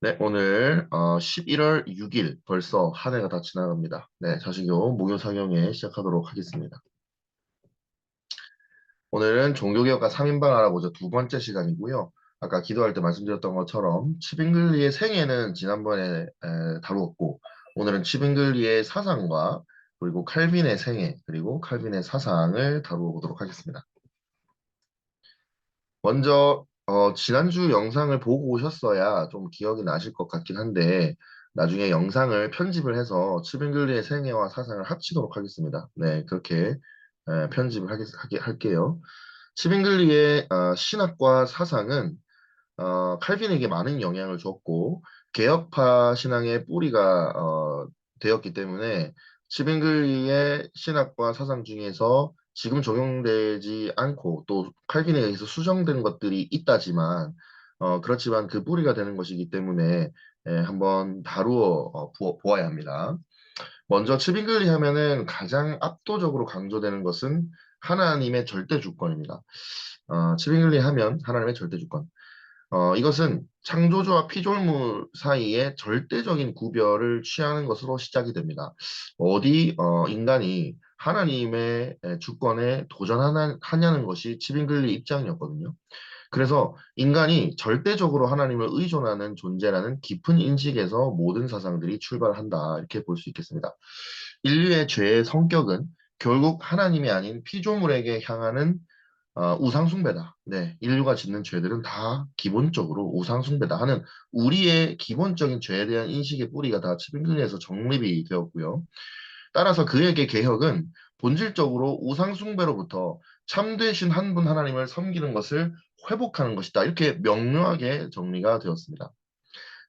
네, 오늘 11월 6일 벌써 한 해가 다 지나갑니다. 네, 자신교 목요 사경에 시작하도록 하겠습니다. 오늘은 종교개혁과 3인방 알아보자 두 번째 시간이고요. 아까 기도할 때 말씀드렸던 것처럼 치빙글리의 생애는 지난번에 다루었고 오늘은 치빙글리의 사상과 그리고 칼빈의 생애 그리고 칼빈의 사상을 다루어 보도록 하겠습니다. 먼저 지난주 영상을 보고 오셨어야 좀 기억이 나실 것 같긴 한데 나중에 영상을 편집을 해서 츠빙글리의 생애와 사상을 합치도록 하겠습니다. 네, 그렇게 편집을 할게요. 츠빙글리의 신학과 사상은 칼빈에게 많은 영향을 줬고 개혁파 신앙의 뿌리가 되었기 때문에 치빙글리의 신학과 사상 중에서 지금 적용되지 않고 또 칼빈에 의해서 수정된 것들이 있다지만 그렇지만 그 뿌리가 되는 것이기 때문에 한번 다루어 보아야 합니다. 먼저 치빙글리 하면은 가장 압도적으로 강조되는 것은 하나님의 절대 주권입니다. 치빙글리 하면 하나님의 절대 주권. 이것은 창조주와 피조물 사이에 절대적인 구별을 취하는 것으로 시작이 됩니다. 어디 인간이 하나님의 주권에 도전하냐는 것이 치빙글리 입장이었거든요. 그래서 인간이 절대적으로 하나님을 의존하는 존재라는 깊은 인식에서 모든 사상들이 출발한다. 이렇게 볼 수 있겠습니다. 인류의 죄의 성격은 결국 하나님이 아닌 피조물에게 향하는 우상숭배다. 네, 인류가 짓는 죄들은 다 기본적으로 우상숭배다 하는 우리의 기본적인 죄에 대한 인식의 뿌리가 다 치빙글리에서 정립이 되었고요. 따라서 그에게 개혁은 본질적으로 우상숭배로부터 참되신 한 분 하나님을 섬기는 것을 회복하는 것이다. 이렇게 명료하게 정리가 되었습니다.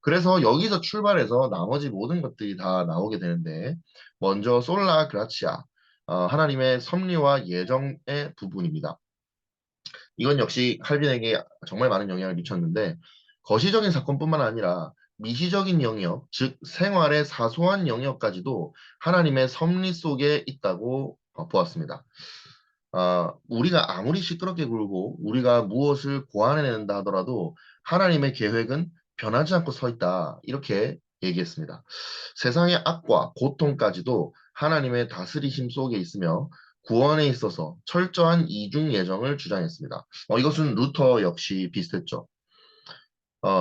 그래서 여기서 출발해서 나머지 모든 것들이 다 나오게 되는데 먼저 솔라 그라치아 하나님의 섭리와 예정의 부분입니다. 이건 역시 칼빈에게 정말 많은 영향을 미쳤는데 거시적인 사건뿐만 아니라 미시적인 영역, 즉 생활의 사소한 영역까지도 하나님의 섭리 속에 있다고 보았습니다. 우리가 아무리 시끄럽게 굴고 우리가 무엇을 고안해낸다 하더라도 하나님의 계획은 변하지 않고 서 있다. 이렇게 얘기했습니다. 세상의 악과 고통까지도 하나님의 다스리심 속에 있으며 구원에 있어서 철저한 이중 예정을 주장했습니다. 이것은 루터 역시 비슷했죠.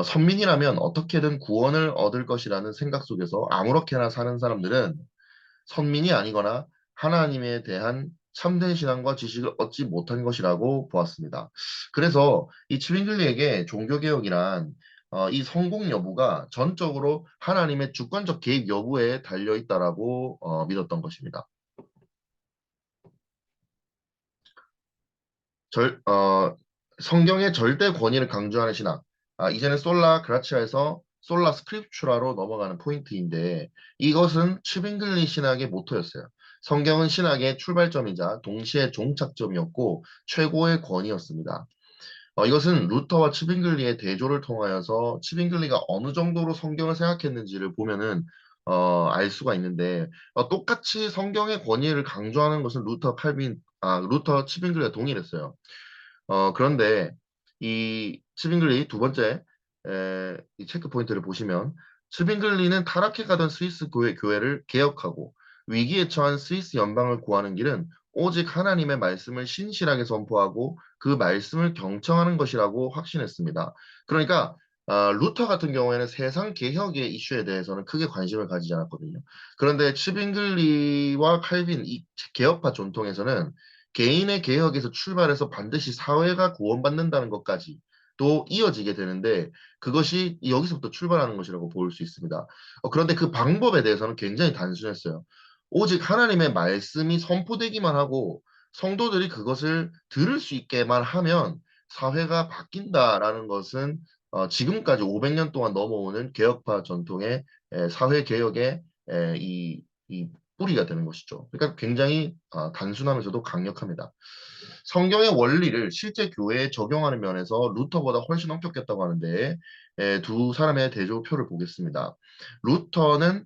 선민이라면 어떻게든 구원을 얻을 것이라는 생각 속에서 아무렇게나 사는 사람들은 선민이 아니거나 하나님에 대한 참된 신앙과 지식을 얻지 못한 것이라고 보았습니다. 그래서 이 츠윙글리에게 종교개혁이란 이 성공 여부가 전적으로 하나님의 주권적 개입 여부에 달려 있다라고 믿었던 것입니다. 절, 어, 성경의 절대 권위를 강조하는 신학. 이제는 솔라 그라치아에서 솔라 스크립추라로 넘어가는 포인트인데 이것은 츠빙글리 신학의 모토였어요. 성경은 신학의 출발점이자 동시에 종착점이었고 최고의 권위였습니다. 이것은 루터와 츠빙글리의 대조를 통하여서 츠빙글리가 어느 정도로 성경을 생각했는지를 보면은 알 수가 있는데 똑같이 성경의 권위를 강조하는 것은 루터 츠빙글리가 동일했어요. 그런데 이 츠빙글리 두 번째 이 체크 포인트를 보시면 츠빙글리는 타락해 가던 스위스 교회를 개혁하고 위기에 처한 스위스 연방을 구하는 길은 오직 하나님의 말씀을 신실하게 선포하고 그 말씀을 경청하는 것이라고 확신했습니다. 그러니까 루터 같은 경우에는 세상 개혁의 이슈에 대해서는 크게 관심을 가지지 않았거든요. 그런데 츠빙글리와 칼빈 이 개혁파 전통에서는 개인의 개혁에서 출발해서 반드시 사회가 구원받는다는 것까지 또 이어지게 되는데 그것이 여기서부터 출발하는 것이라고 볼 수 있습니다. 그런데 그 방법에 대해서는 굉장히 단순했어요. 오직 하나님의 말씀이 선포되기만 하고 성도들이 그것을 들을 수 있게만 하면 사회가 바뀐다라는 것은 지금까지 500년 동안 넘어오는 개혁파 전통의 사회 개혁의 이 뿌리가 되는 것이죠. 그러니까 굉장히 단순하면서도 강력합니다. 성경의 원리를 실제 교회에 적용하는 면에서 루터보다 훨씬 엄격했다고 하는데 두 사람의 대조표를 보겠습니다. 루터는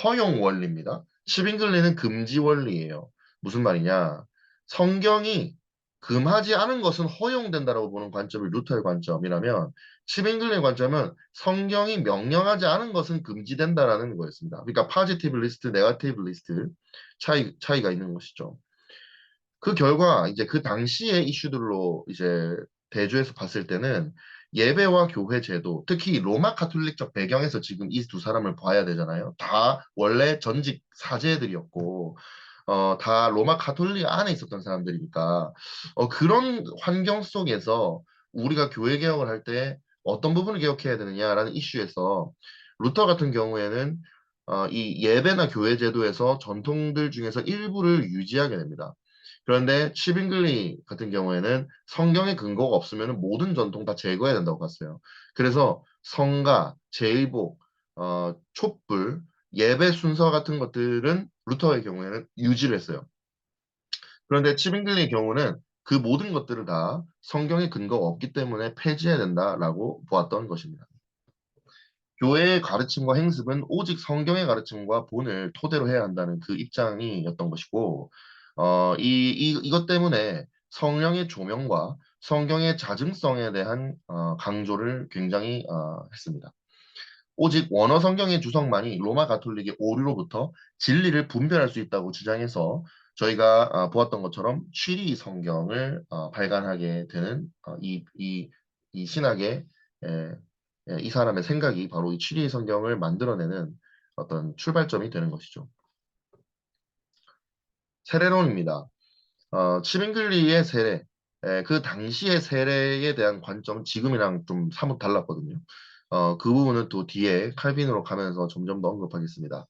허용 원리입니다. 슈빙글리는 금지 원리예요. 무슨 말이냐? 성경이 금하지 않은 것은 허용된다라고 보는 관점이 루터의 관점이라면 치빙글리의 관점은 성경이 명령하지 않은 것은 금지된다라는 거였습니다. 그러니까 파지티브 리스트, 네거티브 리스트 차이가 있는 것이죠. 그 결과 이제 그 당시의 이슈들로 이제 대조해서 봤을 때는 예배와 교회 제도, 특히 로마 카톨릭적 배경에서 지금 이 두 사람을 봐야 되잖아요. 다 원래 전직 사제들이었고, 다 로마 카톨릭 안에 있었던 사람들이니까, 그런 환경 속에서 우리가 교회 개혁을 할 때 어떤 부분을 개혁해야 되느냐라는 이슈에서 루터 같은 경우에는 이 예배나 교회 제도에서 전통들 중에서 일부를 유지하게 됩니다. 그런데 치빙글리 같은 경우에는 성경의 근거가 없으면 모든 전통 다 제거해야 된다고 봤어요. 그래서 성가, 제일복, 촛불, 예배 순서 같은 것들은 루터의 경우에는 유지를 했어요. 그런데 치빙글리의 경우는 그 모든 것들을 다 성경의 근거가 없기 때문에 폐지해야 된다라고 보았던 것입니다. 교회의 가르침과 행습은 오직 성경의 가르침과 본을 토대로 해야 한다는 그 입장이었던 것이고, 이것 때문에 성령의 조명과 성경의 자증성에 대한 강조를 굉장히 했습니다. 오직 원어 성경의 주석만이 로마 가톨릭의 오류로부터 진리를 분별할 수 있다고 주장해서 저희가 보았던 것처럼 취리 성경을 발간하게 되는 이 신학의 에, 이 사람의 생각이 바로 이 취리 성경을 만들어내는 어떤 출발점이 되는 것이죠. 세례론입니다. 치빙글리의 세례, 그 당시의 세례에 대한 관점은 지금이랑 좀 사뭇 달랐거든요. 그 부분은 또 뒤에 칼빈으로 가면서 점점 더 언급하겠습니다.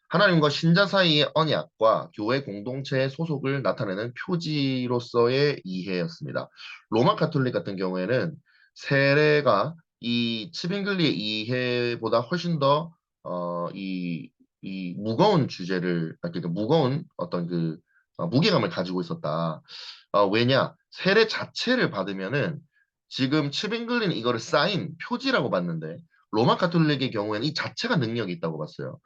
하나님과 신자 사이의 언약과 교회 공동체의 소속을 나타내는 표지로서의 이해였습니다. 로마 카톨릭 같은 경우에는 세례가 이 치빙글리의 이해보다 훨씬 더 이 무거운 주제를 그러니까 무거운 어떤 그 무게감을 가지고 있었다. 왜냐? 세례 자체를 받으면은 지금 츠빙글리는 이거를 사인, 표지라고 봤는데 로마 카톨릭의 경우에는 이 자체가 능력이 있다고 봤어요.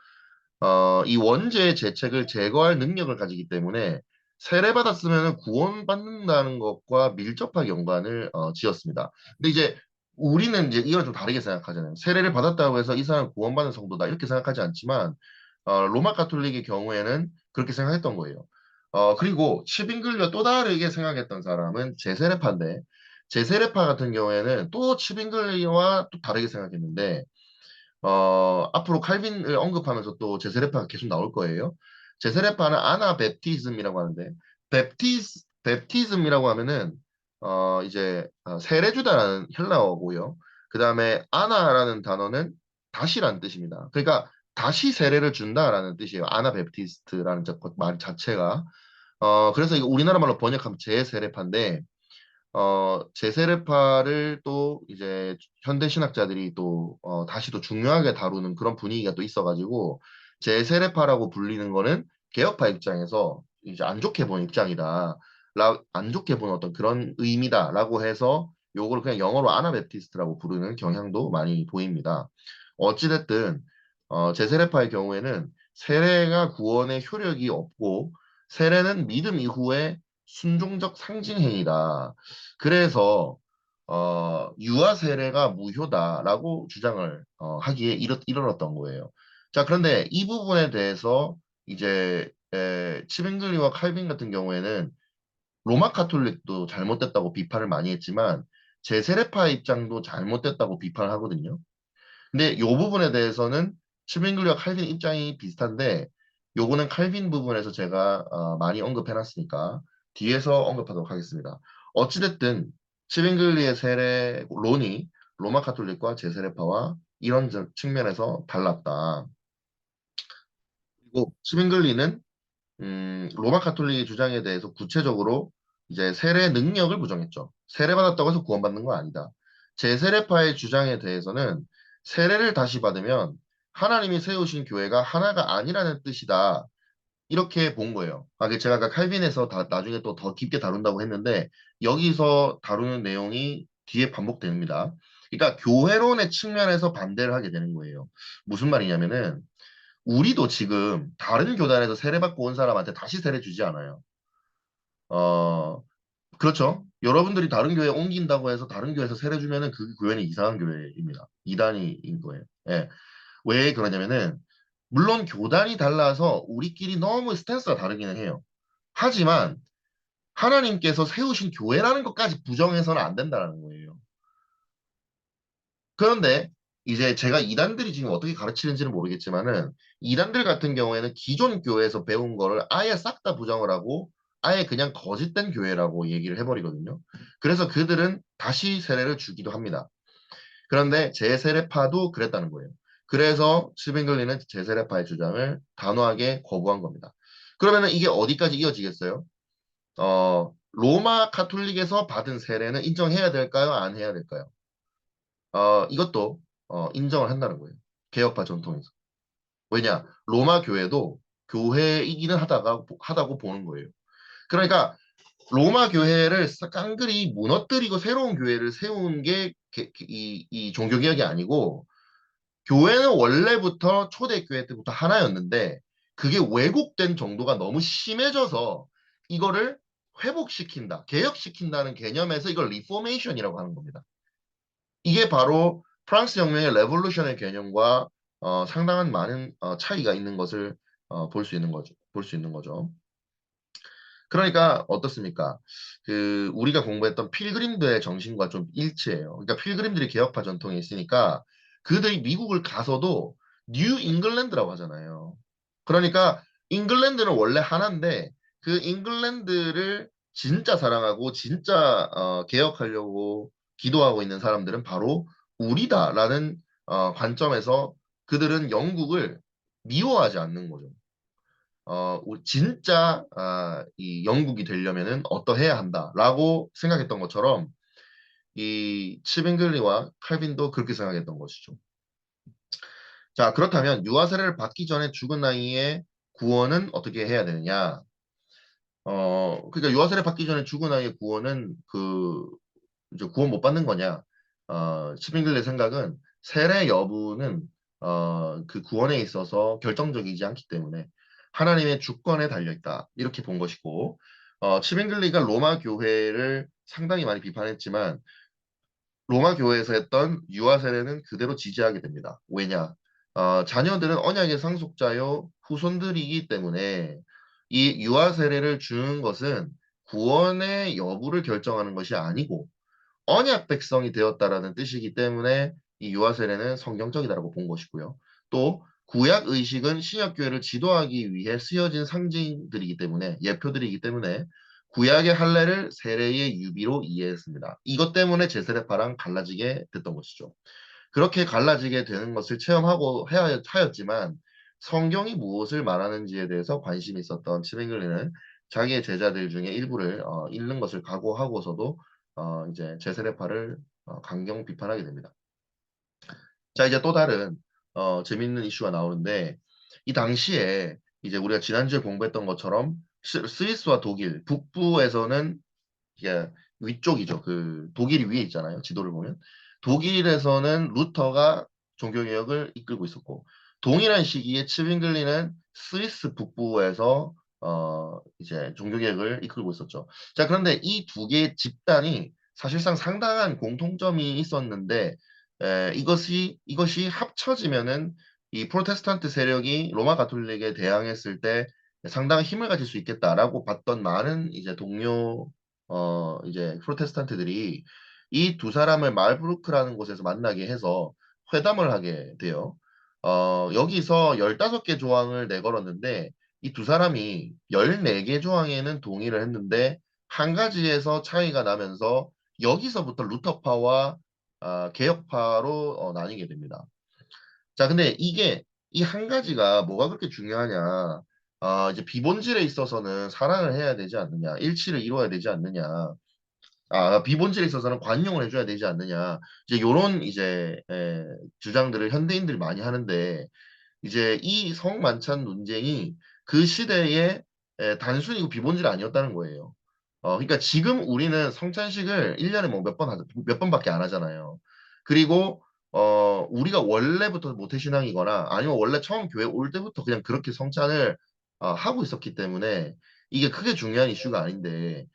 이 원죄의 죄책을 제거할 능력을 가지기 때문에 세례받았으면 구원받는다는 것과 밀접하게 연관을 지었습니다. 근데 이제 우리는 이제 이걸 좀 다르게 생각하잖아요. 세례를 받았다고 해서 이 사람은 구원받는 성도다 이렇게 생각하지 않지만 로마 카톨릭의 경우에는 그렇게 생각했던 거예요. 그리고 치빙글리와 또 다르게 생각했던 사람은 제세례파인데 제세례파 같은 경우에는 또 치빙글리와 또 다르게 생각했는데 앞으로 칼빈을 언급하면서 또 제세례파가 계속 나올 거예요. 제세례파는 아나베프티즘이라고 하는데, 베프티즘이라고 하면은, 이제, 세례주다라는 헬라어고요. 그 다음에 아나라는 단어는 다시라는 뜻입니다. 그러니까 다시 세례를 준다라는 뜻이에요. 아나베프티스트라는 말 자체가. 그래서 이거 우리나라 말로 번역하면 제세례파인데, 제세례파를 또 이제 현대 신학자들이 또 다시 또 중요하게 다루는 그런 분위기가 또 있어가지고 제세례파라고 불리는 거는 개혁파 입장에서 이제 안 좋게 본 입장이다. 안 좋게 본 어떤 그런 의미다라고 해서 요걸 그냥 영어로 아나베프티스트라고 부르는 경향도 많이 보입니다. 어찌됐든 제세례파의 경우에는 세례가 구원의 효력이 없고 세례는 믿음 이후에 순종적 상징 행위다. 그래서 유아 세례가 무효다라고 주장을 하기에 이르렀던 거예요. 자, 그런데 이 부분에 대해서 이제 치빙글리와 칼빈 같은 경우에는 로마 카톨릭도 잘못됐다고 비판을 많이 했지만 제세례파 입장도 잘못됐다고 비판을 하거든요. 근데 이 부분에 대해서는 슈빙글리와 칼빈 입장이 비슷한데 요거는 칼빈 부분에서 제가 많이 언급해놨으니까 뒤에서 언급하도록 하겠습니다. 어찌됐든 슈빙글리의 세례론이 로마 카톨릭과 제세례파와 이런 측면에서 달랐다. 그리고 슈빙글리는 로마 카톨릭의 주장에 대해서 구체적으로 이제 세례 능력을 부정했죠. 세례받았다고 해서 구원받는 건 아니다. 제세례파의 주장에 대해서는 세례를 다시 받으면 하나님이 세우신 교회가 하나가 아니라는 뜻이다. 이렇게 본 거예요. 제가 아까 칼빈에서 나중에 또 더 깊게 다룬다고 했는데 여기서 다루는 내용이 뒤에 반복됩니다. 그러니까 교회론의 측면에서 반대를 하게 되는 거예요. 무슨 말이냐면은 우리도 지금 다른 교단에서 세례받고 온 사람한테 다시 세례 주지 않아요. 어, 그렇죠. 여러분들이 다른 교회 옮긴다고 해서 다른 교회에서 세례 주면은 그 교회는 이상한 교회입니다. 이단인 거예요. 예. 왜 그러냐면은 물론 교단이 달라서 우리끼리 너무 스탠스가 다르기는 해요. 하지만 하나님께서 세우신 교회라는 것까지 부정해서는 안 된다는 거예요. 그런데 이제 제가 이단들이 지금 어떻게 가르치는지는 모르겠지만은 이단들 같은 경우에는 기존 교회에서 배운 거를 아예 싹 다 부정을 하고 아예 그냥 거짓된 교회라고 얘기를 해버리거든요. 그래서 그들은 다시 세례를 주기도 합니다. 그런데 제세례파도 그랬다는 거예요. 그래서 스빙글리는 제세례파의 주장을 단호하게 거부한 겁니다. 그러면은 이게 어디까지 이어지겠어요? 로마 카톨릭에서 받은 세례는 인정해야 될까요? 안 해야 될까요? 이것도 인정을 한다는 거예요. 개혁파 전통에서. 왜냐? 로마 교회도 교회이기는 하다고 보는 거예요. 그러니까 로마 교회를 깡그리 무너뜨리고 새로운 교회를 세운 게 이 종교개혁이 아니고 교회는 원래부터 초대교회 때부터 하나였는데 그게 왜곡된 정도가 너무 심해져서 이거를 회복시킨다, 개혁시킨다는 개념에서 이걸 리포메이션이라고 하는 겁니다. 이게 바로 프랑스 혁명의 레볼루션의 개념과 상당한 많은 차이가 있는 것을 볼 수 있는 거죠. 볼 수 있는 거죠. 그러니까 어떻습니까? 그 우리가 공부했던 필그림들의 정신과 좀 일치해요. 그러니까 필그림들이 개혁파 전통에 있으니까 그들이 미국을 가서도 뉴 잉글랜드라고 하잖아요. 그러니까 잉글랜드는 원래 하나인데 그 잉글랜드를 진짜 사랑하고 진짜 개혁하려고 기도하고 있는 사람들은 바로 우리다라는 관점에서 그들은 영국을 미워하지 않는 거죠. 진짜 이 영국이 되려면은 어떠해야 한다라고 생각했던 것처럼 이 츠빙글리와 칼빈도 그렇게 생각했던 것이죠. 자, 그렇다면 유아 세례를 받기 전에 죽은 아이의 구원은 어떻게 해야 되느냐? 그러니까 유아 세례 받기 전에 죽은 아이의 구원은 이제 구원 못 받는 거냐? 츠빙글리의 생각은 세례 여부는 그 구원에 있어서 결정적이지 않기 때문에 하나님의 주권에 달려 있다. 이렇게 본 것이고, 츠빙글리가 로마 교회를 상당히 많이 비판했지만 로마 교회에서 했던 유아 세례는 그대로 지지하게 됩니다. 왜냐? 자녀들은 언약의 상속자요 후손들이기 때문에 이 유아 세례를 주는 것은 구원의 여부를 결정하는 것이 아니고 언약 백성이 되었다라는 뜻이기 때문에 이 유아 세례는 성경적이다라고 본 것이고요. 또 구약 의식은 신약 교회를 지도하기 위해 쓰여진 상징들이기 때문에 예표들이기 때문에 구약의 할례를 세례의 유비로 이해했습니다. 이것 때문에 제세례파랑 갈라지게 됐던 것이죠. 그렇게 갈라지게 되는 것을 체험하고 하였지만 성경이 무엇을 말하는지에 대해서 관심이 있었던 치뱅글리는 자기의 제자들 중에 일부를 잃는 것을 각오하고서도 이제 제세례파를 강경 비판하게 됩니다. 자, 이제 또 다른 재밌는 이슈가 나오는데 이 당시에 이제 우리가 지난주에 공부했던 것처럼 스위스와 독일 북부에서는 이게 위쪽이죠. 그 독일이 위에 있잖아요. 지도를 보면 독일에서는 루터가 종교개혁을 이끌고 있었고 동일한 시기에 츠빙글리는 스위스 북부에서 이제 종교개혁을 이끌고 있었죠. 자, 그런데 이 두 개의 집단이 사실상 상당한 공통점이 있었는데 이것이 합쳐지면은 이 프로테스탄트 세력이 로마 가톨릭에 대항했을 때 상당한 힘을 가질 수 있겠다라고 봤던 많은 이제 동료 이제 프로테스탄트들이 이 두 사람을 말부르크라는 곳에서 만나게 해서 회담을 하게 돼요. 여기서 15개 조항을 내걸었는데 이 두 사람이 14개 조항에는 동의를 했는데 한 가지에서 차이가 나면서 여기서부터 루터파와 개혁파로 나뉘게 됩니다. 자, 근데 이게 이 한 가지가 뭐가 그렇게 중요하냐? 이제 비본질에 있어서는 사랑을 해야 되지 않느냐? 일치를 이루어야 되지 않느냐? 비본질에 있어서는 관용을 해줘야 되지 않느냐. 이제 요런 이제 주장들을 현대인들이 많이 하는데 이제 이 성만찬 논쟁이 그 시대에 단순히 그 비본질이 아니었다는 거예요. 그러니까 지금 우리는 성찬식을 1년에 뭐 몇 번밖에 안 하잖아요. 그리고 우리가 원래부터 모태신앙이거나 아니면 원래 처음 교회 올 때부터 그냥 그렇게 성찬을 하고 있었기 때문에 이게 크게 중요한 이슈가 아닌데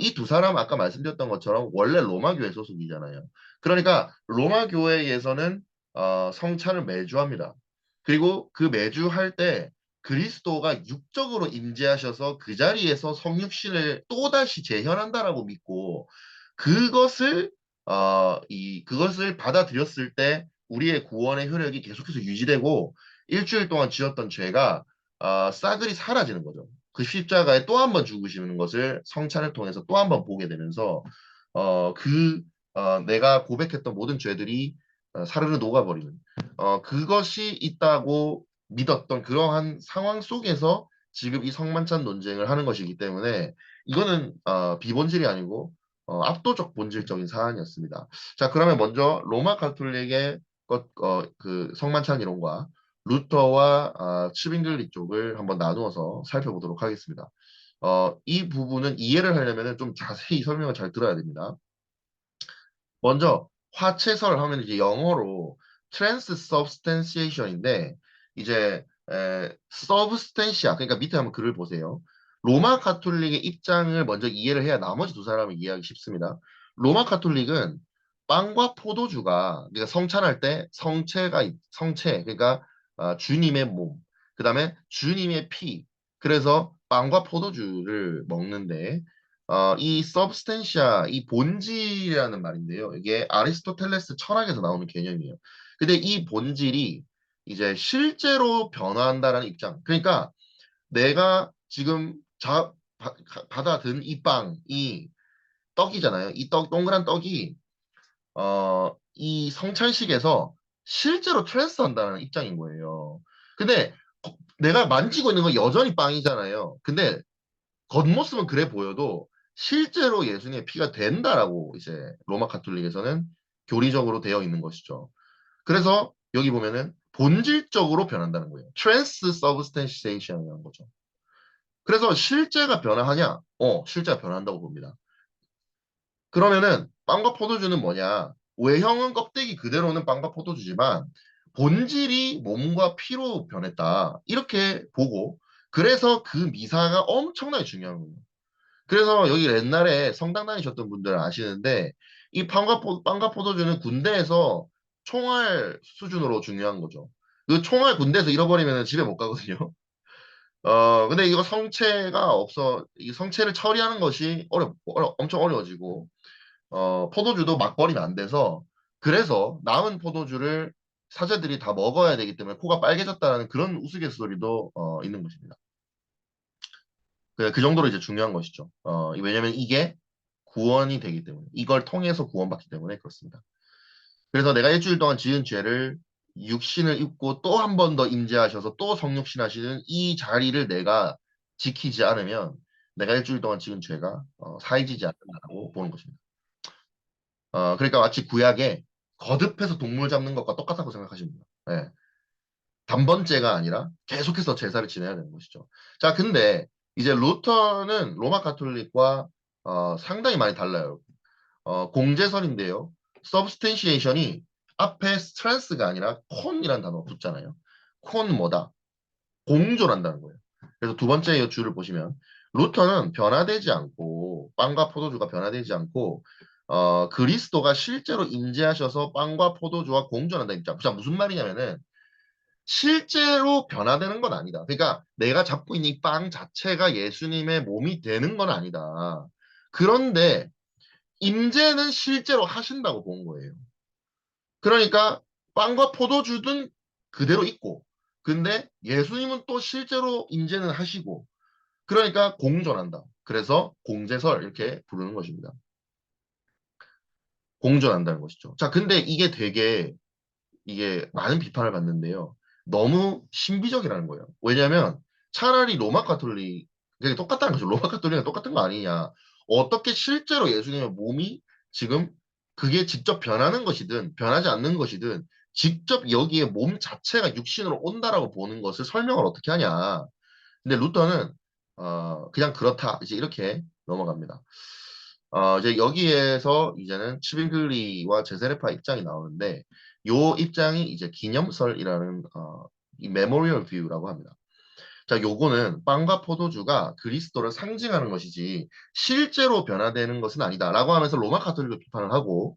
이 두 사람 아까 말씀드렸던 것처럼 원래 로마교회 소속이잖아요. 그러니까 로마교회에서는 성찬을 매주 합니다. 그리고 그 매주 할 때 그리스도가 육적으로 임재하셔서 그 자리에서 성육신을 또다시 재현한다라고 믿고 그것을 그것을 받아들였을 때 우리의 구원의 효력이 계속해서 유지되고 일주일 동안 지었던 죄가 싸그리 사라지는 거죠. 그 십자가에 또 한 번 죽으시는 것을 성찬을 통해서 또 한 번 보게 되면서 내가 고백했던 모든 죄들이 사르르 녹아버리는 그것이 있다고 믿었던 그러한 상황 속에서 지금 이 성만찬 논쟁을 하는 것이기 때문에 이거는 비본질이 아니고 압도적 본질적인 사안이었습니다. 자, 그러면 먼저 로마 가톨릭의 그 성만찬 이론과 루터와 츠빙글리 쪽을 한번 나누어서 살펴보도록 하겠습니다. 이 부분은 이해를 하려면 좀 자세히 설명을 잘 들어야 됩니다. 먼저 화채설 하면 이제 영어로 transubstantiation인데 이제 substantia 그러니까 밑에 한번 글을 보세요. 로마 가톨릭의 입장을 먼저 이해를 해야 나머지 두 사람을 이해하기 쉽습니다. 로마 가톨릭은 빵과 포도주가 그러니까 성찬할 때 성체 그러니까 주님의 몸 그다음에 주님의 피 그래서 빵과 포도주를 먹는데 이 substantia, 이 본질이라는 말인데요. 이게 아리스토텔레스 철학에서 나오는 개념이에요. 근데 이 본질이 이제 실제로 변화한다라는 입장. 그러니까 내가 지금 받아든 이 빵이 떡이잖아요. 이 동그란 떡이 이 성찬식에서 실제로 트랜스한다는 입장인 거예요. 근데 내가 만지고 있는 건 여전히 빵이잖아요. 근데 겉모습은 그래 보여도 실제로 예수님의 피가 된다라고 이제 로마 가톨릭에서는 교리적으로 되어 있는 것이죠. 그래서 여기 보면은 본질적으로 변한다는 거예요. transubstantiation이라는 거죠. 그래서 실제가 변화하냐? 실제가 변한다고 봅니다. 그러면은 빵과 포도주는 뭐냐? 외형은 껍데기 그대로는 빵과 포도주지만 본질이 몸과 피로 변했다. 이렇게 보고 그래서 그 미사가 엄청나게 중요한 거예요. 그래서 여기 옛날에 성당 다니셨던 분들은 아시는데 이 빵과 포도주는 군대에서 총알 수준으로 중요한 거죠. 그 총알 군대에서 잃어버리면 집에 못 가거든요. 근데 이거 이 성체를 처리하는 것이 엄청 어려워지고, 포도주도 막 버리면 안 돼서, 그래서 남은 포도주를 사제들이 다 먹어야 되기 때문에 코가 빨개졌다는 그런 우스갯소리도 있는 것입니다. 그 정도로 이제 중요한 것이죠. 왜냐면 이게 구원이 되기 때문에, 이걸 통해서 구원받기 때문에 그렇습니다. 그래서 내가 일주일 동안 지은 죄를 육신을 입고 또 한 번 더 임재하셔서 또 성육신 하시는 이 자리를 내가 지키지 않으면 내가 일주일 동안 지은 죄가 사해지지 않는다고 보는 것입니다. 그러니까 마치 구약에 거듭해서 동물 잡는 것과 똑같다고 생각하시면 돼요. 예. 단번째가 아니라 계속해서 제사를 지내야 되는 것이죠. 자, 근데 이제 루터는 로마 가톨릭과 상당히 많이 달라요. 공제설인데요. substantiation이 앞에 stress가 아니라 con이라는 단어가 붙잖아요. con 뭐다? 공존한다는 거예요. 그래서 두 번째 줄을 보시면 루터는 변화되지 않고 빵과 포도주가 변화되지 않고 그리스도가 실제로 임재하셔서 빵과 포도주와 공존한다 입장. 자, 무슨 말이냐면은 실제로 변화되는 건 아니다. 그러니까 내가 잡고 있는 이 빵 자체가 예수님의 몸이 되는 건 아니다. 그런데 임재는 실제로 하신다고 본 거예요. 그러니까 빵과 포도주든 그대로 있고, 근데 예수님은 또 실제로 임재는 하시고, 그러니까 공존한다. 그래서 공제설 이렇게 부르는 것입니다. 공존한다는 것이죠. 자, 근데 이게 많은 비판을 받는데요. 너무 신비적이라는 거예요. 왜냐하면 차라리 로마 가톨릭, 그게 똑같다는 거죠. 로마 가톨릭은 똑같은 거 아니냐. 어떻게 실제로 예수님의 몸이 지금 그게 직접 변하는 것이든 변하지 않는 것이든 직접 여기에 몸 자체가 육신으로 온다라고 보는 것을 설명을 어떻게 하냐. 근데 루터는 그냥 그렇다. 이제 이렇게 넘어갑니다. 이제 여기에서 이제는 치빙글리와 제세레파 입장이 나오는데 요 입장이 이제 기념설이라는 이 메모리얼 뷰라고 합니다. 자, 요거는 빵과 포도주가 그리스도를 상징하는 것이지 실제로 변화되는 것은 아니다라고 하면서 로마 카톨릭을 비판을 하고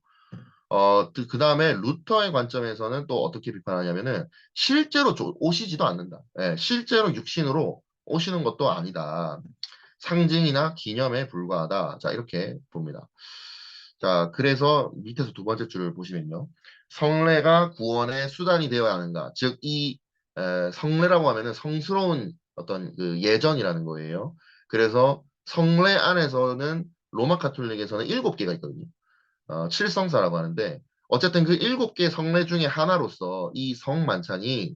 그 다음에 루터의 관점에서는 또 어떻게 비판하냐면은 실제로 오시지도 않는다. 예, 실제로 육신으로 오시는 것도 아니다. 상징이나 기념에 불과하다. 자, 이렇게 봅니다. 자, 그래서 밑에서 두 번째 줄을 보시면요. 성례가 구원의 수단이 되어야 하는가. 즉, 성례라고 하면은 성스러운 어떤 그 예전이라는 거예요. 그래서 성례 안에서는 로마 카톨릭에서는 7개가 있거든요. 칠성사라고 하는데 어쨌든 그 7개 성례 중에 하나로서 이 성만찬이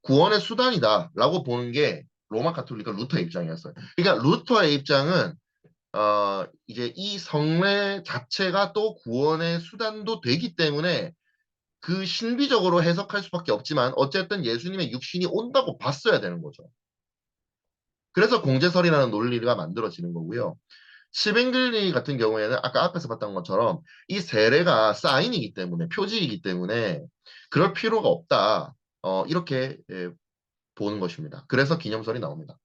구원의 수단이다라고 보는 게 로마 카톨릭과 루터의 입장이었어요. 그러니까 루터의 입장은 이제 이 성례 자체가 또 구원의 수단도 되기 때문에 그 신비적으로 해석할 수밖에 없지만 어쨌든 예수님의 육신이 온다고 봤어야 되는 거죠. 그래서 공제설이라는 논리가 만들어지는 거고요. 시ben글리 같은 경우에는 아까 앞에서 봤던 것처럼 이 세례가 사인이기 때문에 표지이기 때문에 그럴 필요가 없다. 이렇게 보는 것입니다. 그래서 기념설이 나옵니다.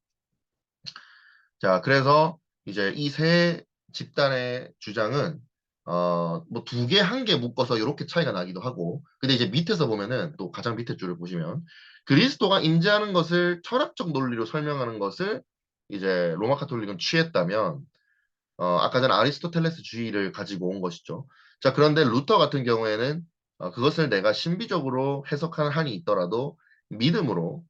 자, 그래서 이제 이 세 집단의 주장은 뭐 두 개, 한 개 묶어서 이렇게 차이가 나기도 하고, 근데 이제 밑에서 보면은 또 가장 밑에 줄을 보시면 그리스도가 임재하는 것을 철학적 논리로 설명하는 것을 이제 로마 카톨릭은 취했다면 아까 전 아리스토텔레스주의를 가지고 온 것이죠. 자, 그런데 루터 같은 경우에는 그것을 내가 신비적으로 해석하는 한이 있더라도 믿음으로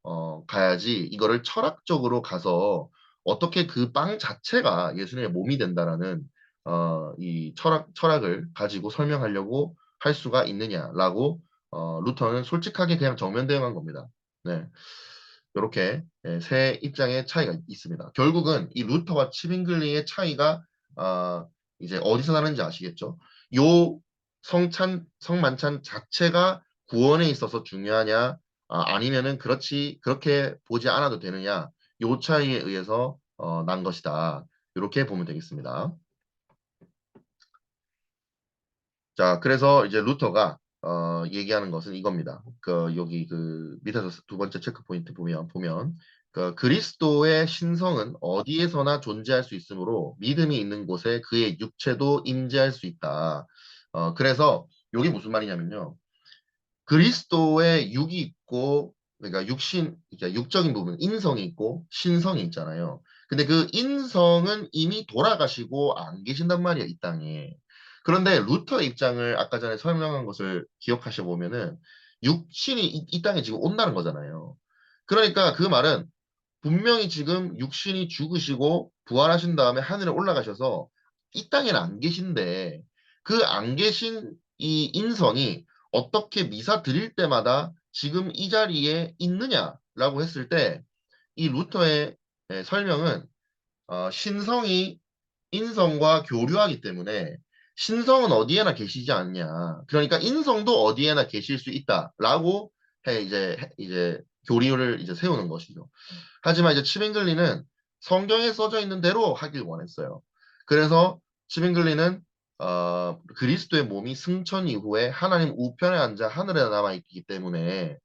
가야지 이거를 철학적으로 가서 어떻게 그 빵 자체가 예수님의 몸이 된다라는 이 철학을 가지고 설명하려고 할 수가 있느냐라고 루터는 솔직하게 그냥 정면 대응한 겁니다. 네. 이렇게 세 입장의 차이가 있습니다. 결국은 이 루터와 치빙글리의 차이가 아, 이제 어디서 나는지 아시겠죠? 요 성만찬 자체가 구원에 있어서 중요하냐, 아니면은 그렇게 보지 않아도 되느냐, 요 차이에 의해서 난 것이다. 이렇게 보면 되겠습니다. 자, 그래서 이제 루터가 얘기하는 것은 이겁니다. 여기 그 밑에서 두 번째 체크 포인트 보면 그 그리스도의 신성은 어디에서나 존재할 수 있으므로 믿음이 있는 곳에 그의 육체도 임재할 수 있다. 그래서 이게 무슨 말이냐면요. 그리스도의 육이 있고, 그러니까 그러니까 육적인 부분, 인성이 있고, 신성이 있잖아요. 근데 그 인성은 이미 돌아가시고 안 계신단 말이야, 이 땅에. 그런데 루터의 입장을 아까 전에 설명한 것을 기억하셔 보면은, 육신이 이 땅에 지금 온다는 거잖아요. 그러니까 그 말은 분명히 지금 육신이 죽으시고 부활하신 다음에 하늘에 올라가셔서 이 땅에는 안 계신데 그 안 계신 이 인성이 어떻게 미사 드릴 때마다 지금 이 자리에 있느냐라고 했을 때 이 루터의 설명은 신성이 인성과 교류하기 때문에 신성은 어디에나 계시지 않냐. 그러니까 인성도 어디에나 계실 수 있다라고 이제 교리를 이제 세우는 것이죠. 하지만 이제 치빙글리는 성경에 써져 있는 대로 하길 원했어요. 그래서 치빙글리는 그리스도의 몸이 승천 이후에 하나님 우편에 앉아 하늘에 남아 있기 때문에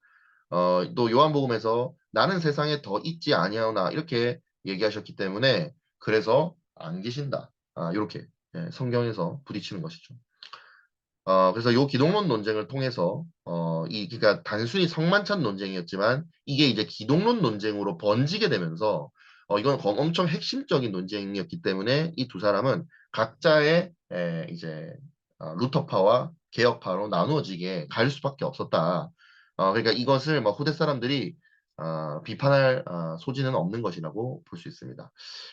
또 요한복음에서 나는 세상에 더 있지 아니하오나 이렇게 얘기하셨기 때문에 그래서 안 계신다. 이렇게 성경에서 부딪히는 것이죠. 그래서 요 기독론 논쟁을 통해서 그러니까 단순히 성만찬 논쟁이었지만 이게 이제 기독론 논쟁으로 번지게 되면서 이건 엄청 핵심적인 논쟁이었기 때문에 이 두 사람은 각자의 이제 루터파와 개혁파로 나누어지게 갈 수밖에 없었다. 그러니까 이것을 뭐 후대 사람들이 비판할 소지는 없는 것이라고 볼 수 있습니다.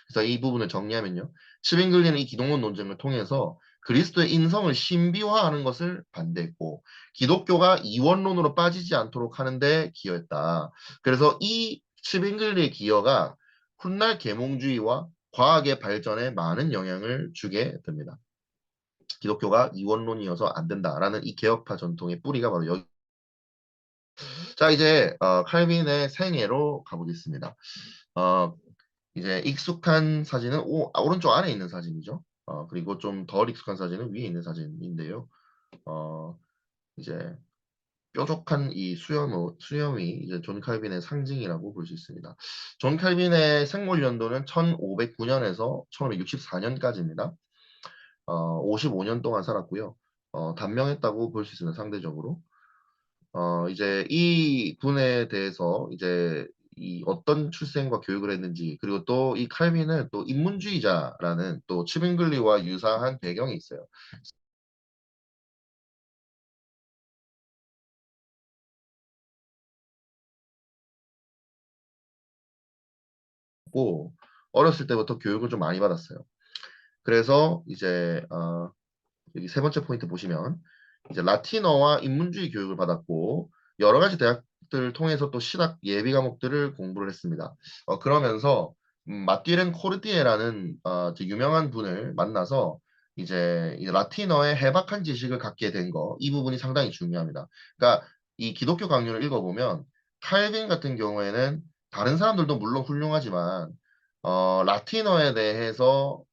그래서 이 부분을 정리하면요. 치빙글리는 이 기독론 논쟁을 통해서 그리스도의 인성을 신비화하는 것을 반대했고 기독교가 이원론으로 빠지지 않도록 하는데 기여했다. 그래서 이 치빙글리의 기여가 훗날 계몽주의와 과학의 발전에 많은 영향을 주게 됩니다. 기독교가 이원론이어서 안 된다라는 이 개혁파 전통의 뿌리가 바로 여기. 자, 이제 칼빈의 생애로 가보겠습니다. 어, 이제 익숙한 사진은 오른쪽 안에 있는 사진이죠. 그리고 좀 덜 익숙한 사진은 위에 있는 사진인데요. 어, 이제 뾰족한 이 수염이 이제 존 칼빈의 상징이라고 볼 수 있습니다. 존 칼빈의 생물 연도는 1509년에서 1564년까지입니다. 55년 동안 살았고요. 단명했다고 볼 수 있습니다. 상대적으로. 이제 이 분에 대해서 이제 이 어떤 출생과 교육을 했는지, 그리고 또 이 칼빈은 또 인문주의자라는 또 츠빙글리와 유사한 배경이 있어요. 고 어렸을 때부터 교육을 좀 많이 받았어요. 그래서 이제 여기 세 번째 포인트 보시면 이제 라틴어와 인문주의 교육을 받았고 여러 가지 대학들을 통해서 또 신학 예비 과목들을 공부를 했습니다. 그러면서 마띠렌 코르디에라는 이제 유명한 분을 만나서 이제 라틴어의 해박한 지식을 갖게 된 거, 이 부분이 상당히 중요합니다. 그러니까 이 기독교 강요를 읽어보면 칼빈 같은 경우에는 다른 사람들도 물론 훌륭하지만 라틴어에 대해서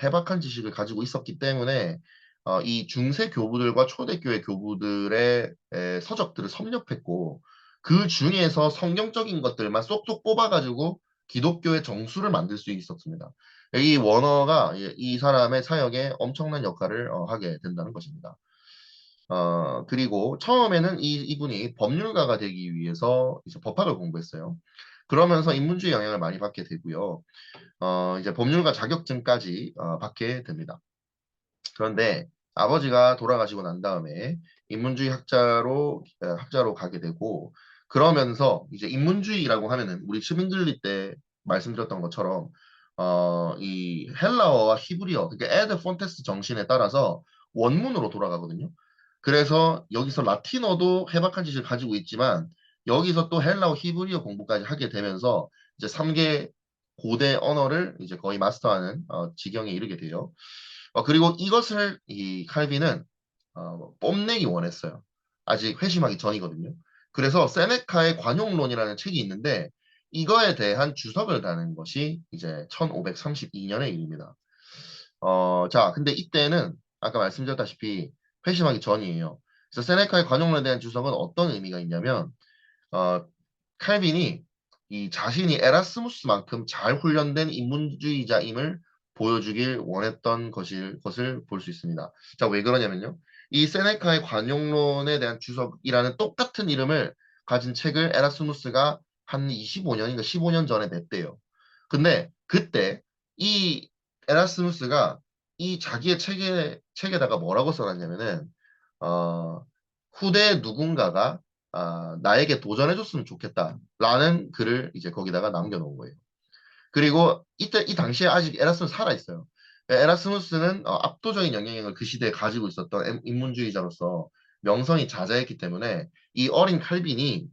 해박한 지식을 가지고 있었기 때문에 이 중세 교부들과 초대교회 교부들의 서적들을 섭렵했고 그 중에서 성경적인 것들만 쏙쏙 뽑아가지고 기독교의 정수를 만들 수 있었습니다. 이 원어가 이 사람의 사역에 엄청난 역할을 하게 된다는 것입니다. 그리고 처음에는 이분이 법률가가 되기 위해서 이제 법학을 공부했어요. 그러면서 인문주의 영향을 많이 받게 되고요. 이제 법률가 자격증까지 받게 됩니다. 그런데 아버지가 돌아가시고 난 다음에 인문주의 학자로 가게 되고 그러면서 이제 인문주의라고 하면은 우리 츠빙글리 때 말씀드렸던 것처럼 이 헬라어와 히브리어 그러니까 에드 폰테스 정신에 따라서 원문으로 돌아가거든요. 그래서 여기서 라틴어도 해박한 지식을 가지고 있지만 여기서 또 헬라어 히브리어 공부까지 하게 되면서 이제 3개 고대 언어를 이제 거의 마스터하는 지경에 이르게 돼요. 그리고 이것을 이 칼빈은 뽐내기 원했어요. 아직 회심하기 전이거든요. 그래서 세네카의 관용론이라는 책이 있는데 이거에 대한 주석을 다는 것이 이제 1532년의 일입니다. 자, 근데 이때는 아까 말씀드렸다시피 회심하기 전이에요. 그래서 세네카의 관용론에 대한 주석은 어떤 의미가 있냐면 어, 칼빈이 이 자신이 에라스무스만큼 잘 훈련된 인문주의자임을 보여주길 원했던 것을 볼 수 있습니다. 자, 왜 그러냐면요. 이 세네카의 관용론에 대한 주석이라는 똑같은 이름을 가진 책을 에라스무스가 한 25년인가 15년 전에 냈대요. 근데 그때 이 에라스무스가 이 자기의 책에다가 뭐라고 써놨냐면은 어, 후대 누군가가 나에게 도전해줬으면 좋겠다라는 글을 이제 거기다가 남겨놓은 거예요. 그리고 이때 이 당시에 아직 에라스무스 살아 있어요. 에라스무스는 압도적인 영향력을 그 시대에 가지고 있었던 인문주의자로서 명성이 자자했기 때문에 이 어린 칼빈이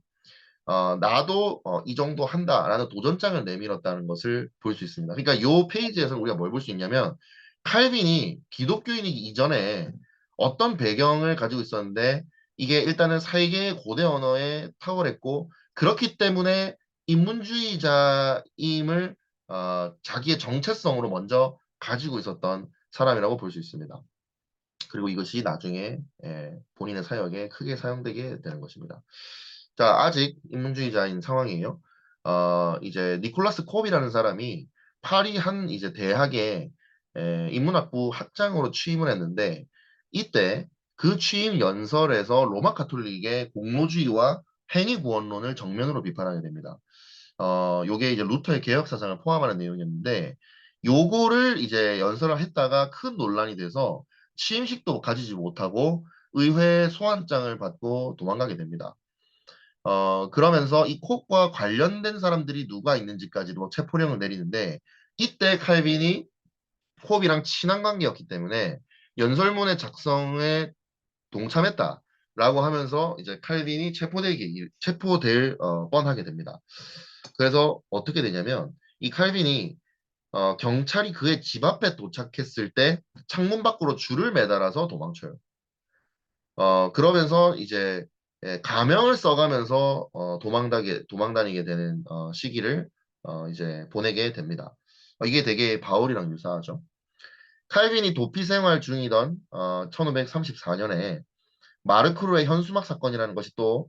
나도 이 정도 한다라는 도전장을 내밀었다는 것을 볼 수 있습니다. 그러니까 이 페이지에서 우리가 뭘 볼 수 있냐면 칼빈이 기독교인이기 이전에 어떤 배경을 가지고 있었는데 이게 일단은 세계의 고대 언어에 탁월했고 그렇기 때문에 인문주의자임을 자기의 정체성으로 먼저 가지고 있었던 사람이라고 볼 수 있습니다. 그리고 이것이 나중에 본인의 사역에 크게 사용되게 되는 것입니다. 자, 아직 인문주의자인 상황이에요. 이제 니콜라스 콥이라는 사람이 파리 한 이제 대학에 인문학부 학장으로 취임을 했는데 이때 그 취임 연설에서 로마 가톨릭의 공로주의와 행위구원론을 정면으로 비판하게 됩니다. 요게 이제 루터의 개혁 사상을 포함하는 내용이었는데 요거를 이제 연설을 했다가 큰 논란이 돼서 취임식도 가지지 못하고 의회 소환장을 받고 도망가게 됩니다. 그러면서 이 콕과 관련된 사람들이 누가 있는지까지도 체포령을 내리는데 이때 칼빈이 콕이랑 친한 관계였기 때문에 연설문의 작성에 동참했다라고 하면서 이제 칼빈이 체포될 뻔하게 됩니다. 그래서 어떻게 되냐면 이 칼빈이 경찰이 그의 집 앞에 도착했을 때 창문 밖으로 줄을 매달아서 도망쳐요. 그러면서 이제 가명을 써가면서 도망다니게 되는 시기를 이제 보내게 됩니다. 이게 되게 바울이랑 유사하죠. 칼빈이 도피 생활 중이던 1534년에 마르크루의 현수막 사건이라는 것이 또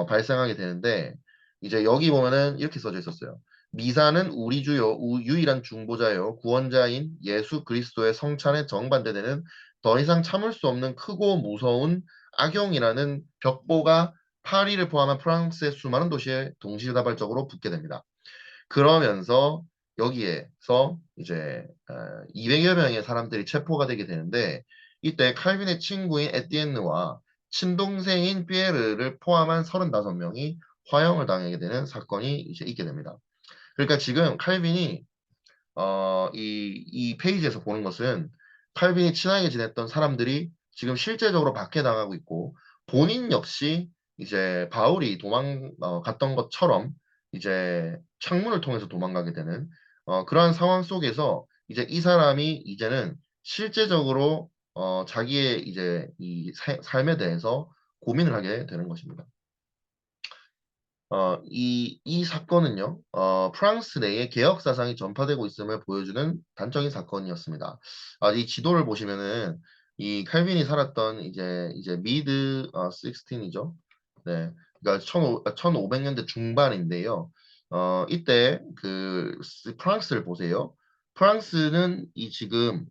발생하게 되는데 이제 여기 보면은 이렇게 써져 있었어요. 미사는 우리 주요 유일한 중보자요 구원자인 예수 그리스도의 성찬에 정반대되는 더 이상 참을 수 없는 크고 무서운 악용이라는 벽보가 파리를 포함한 프랑스의 수많은 도시에 동시다발적으로 붙게 됩니다. 그러면서 여기에서 이제 200여 명의 사람들이 체포가 되게 되는데 이때 칼빈의 친구인 에티엔느와 친동생인 피에르를 포함한 35명이 화형을 당하게 되는 사건이 이제 있게 됩니다. 그러니까 지금 칼빈이 이 페이지에서 보는 것은 칼빈이 친하게 지냈던 사람들이 지금 실제적으로 박해당하고 있고 본인 역시 이제 바울이 갔던 것처럼 이제 창문을 통해서 도망가게 되는 그러한 상황 속에서 이제 이 사람이 이제는 실제적으로 자기의 이제 이 삶에 대해서 고민을 하게 되는 것입니다. 이 사건은요, 프랑스 내에 개혁 사상이 전파되고 있음을 보여주는 단적인 사건이었습니다. 이 지도를 보시면은 이 칼빈이 살았던 이제 미드 16이죠. 네, 그러니까 1500년대 중반인데요. 이때 그 프랑스를 보세요. 프랑스는 이 지금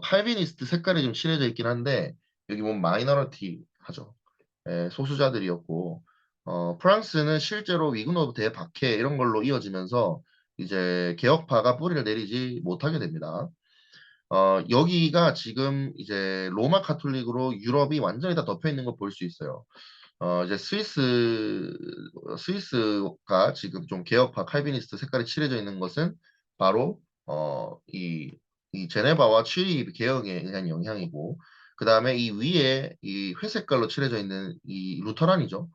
칼비니스트 색깔이 좀 칠해져 있긴 한데 여기 보면 마이너리티 하죠. 소수자들이었고 프랑스는 실제로 위그노브 대박해 이런 걸로 이어지면서 이제 개혁파가 뿌리를 내리지 못하게 됩니다. 여기가 지금 이제 로마 카톨릭으로 유럽이 완전히 다 덮여 있는 걸 볼 수 있어요. 이제 스위스가 지금 좀 개혁파 칼비니스트 색깔이 칠해져 있는 것은 바로 이 제네바와 취리 개혁에 의한 영향이고 그 다음에 이 위에 이 회색깔로 칠해져 있는 이 루터란이죠.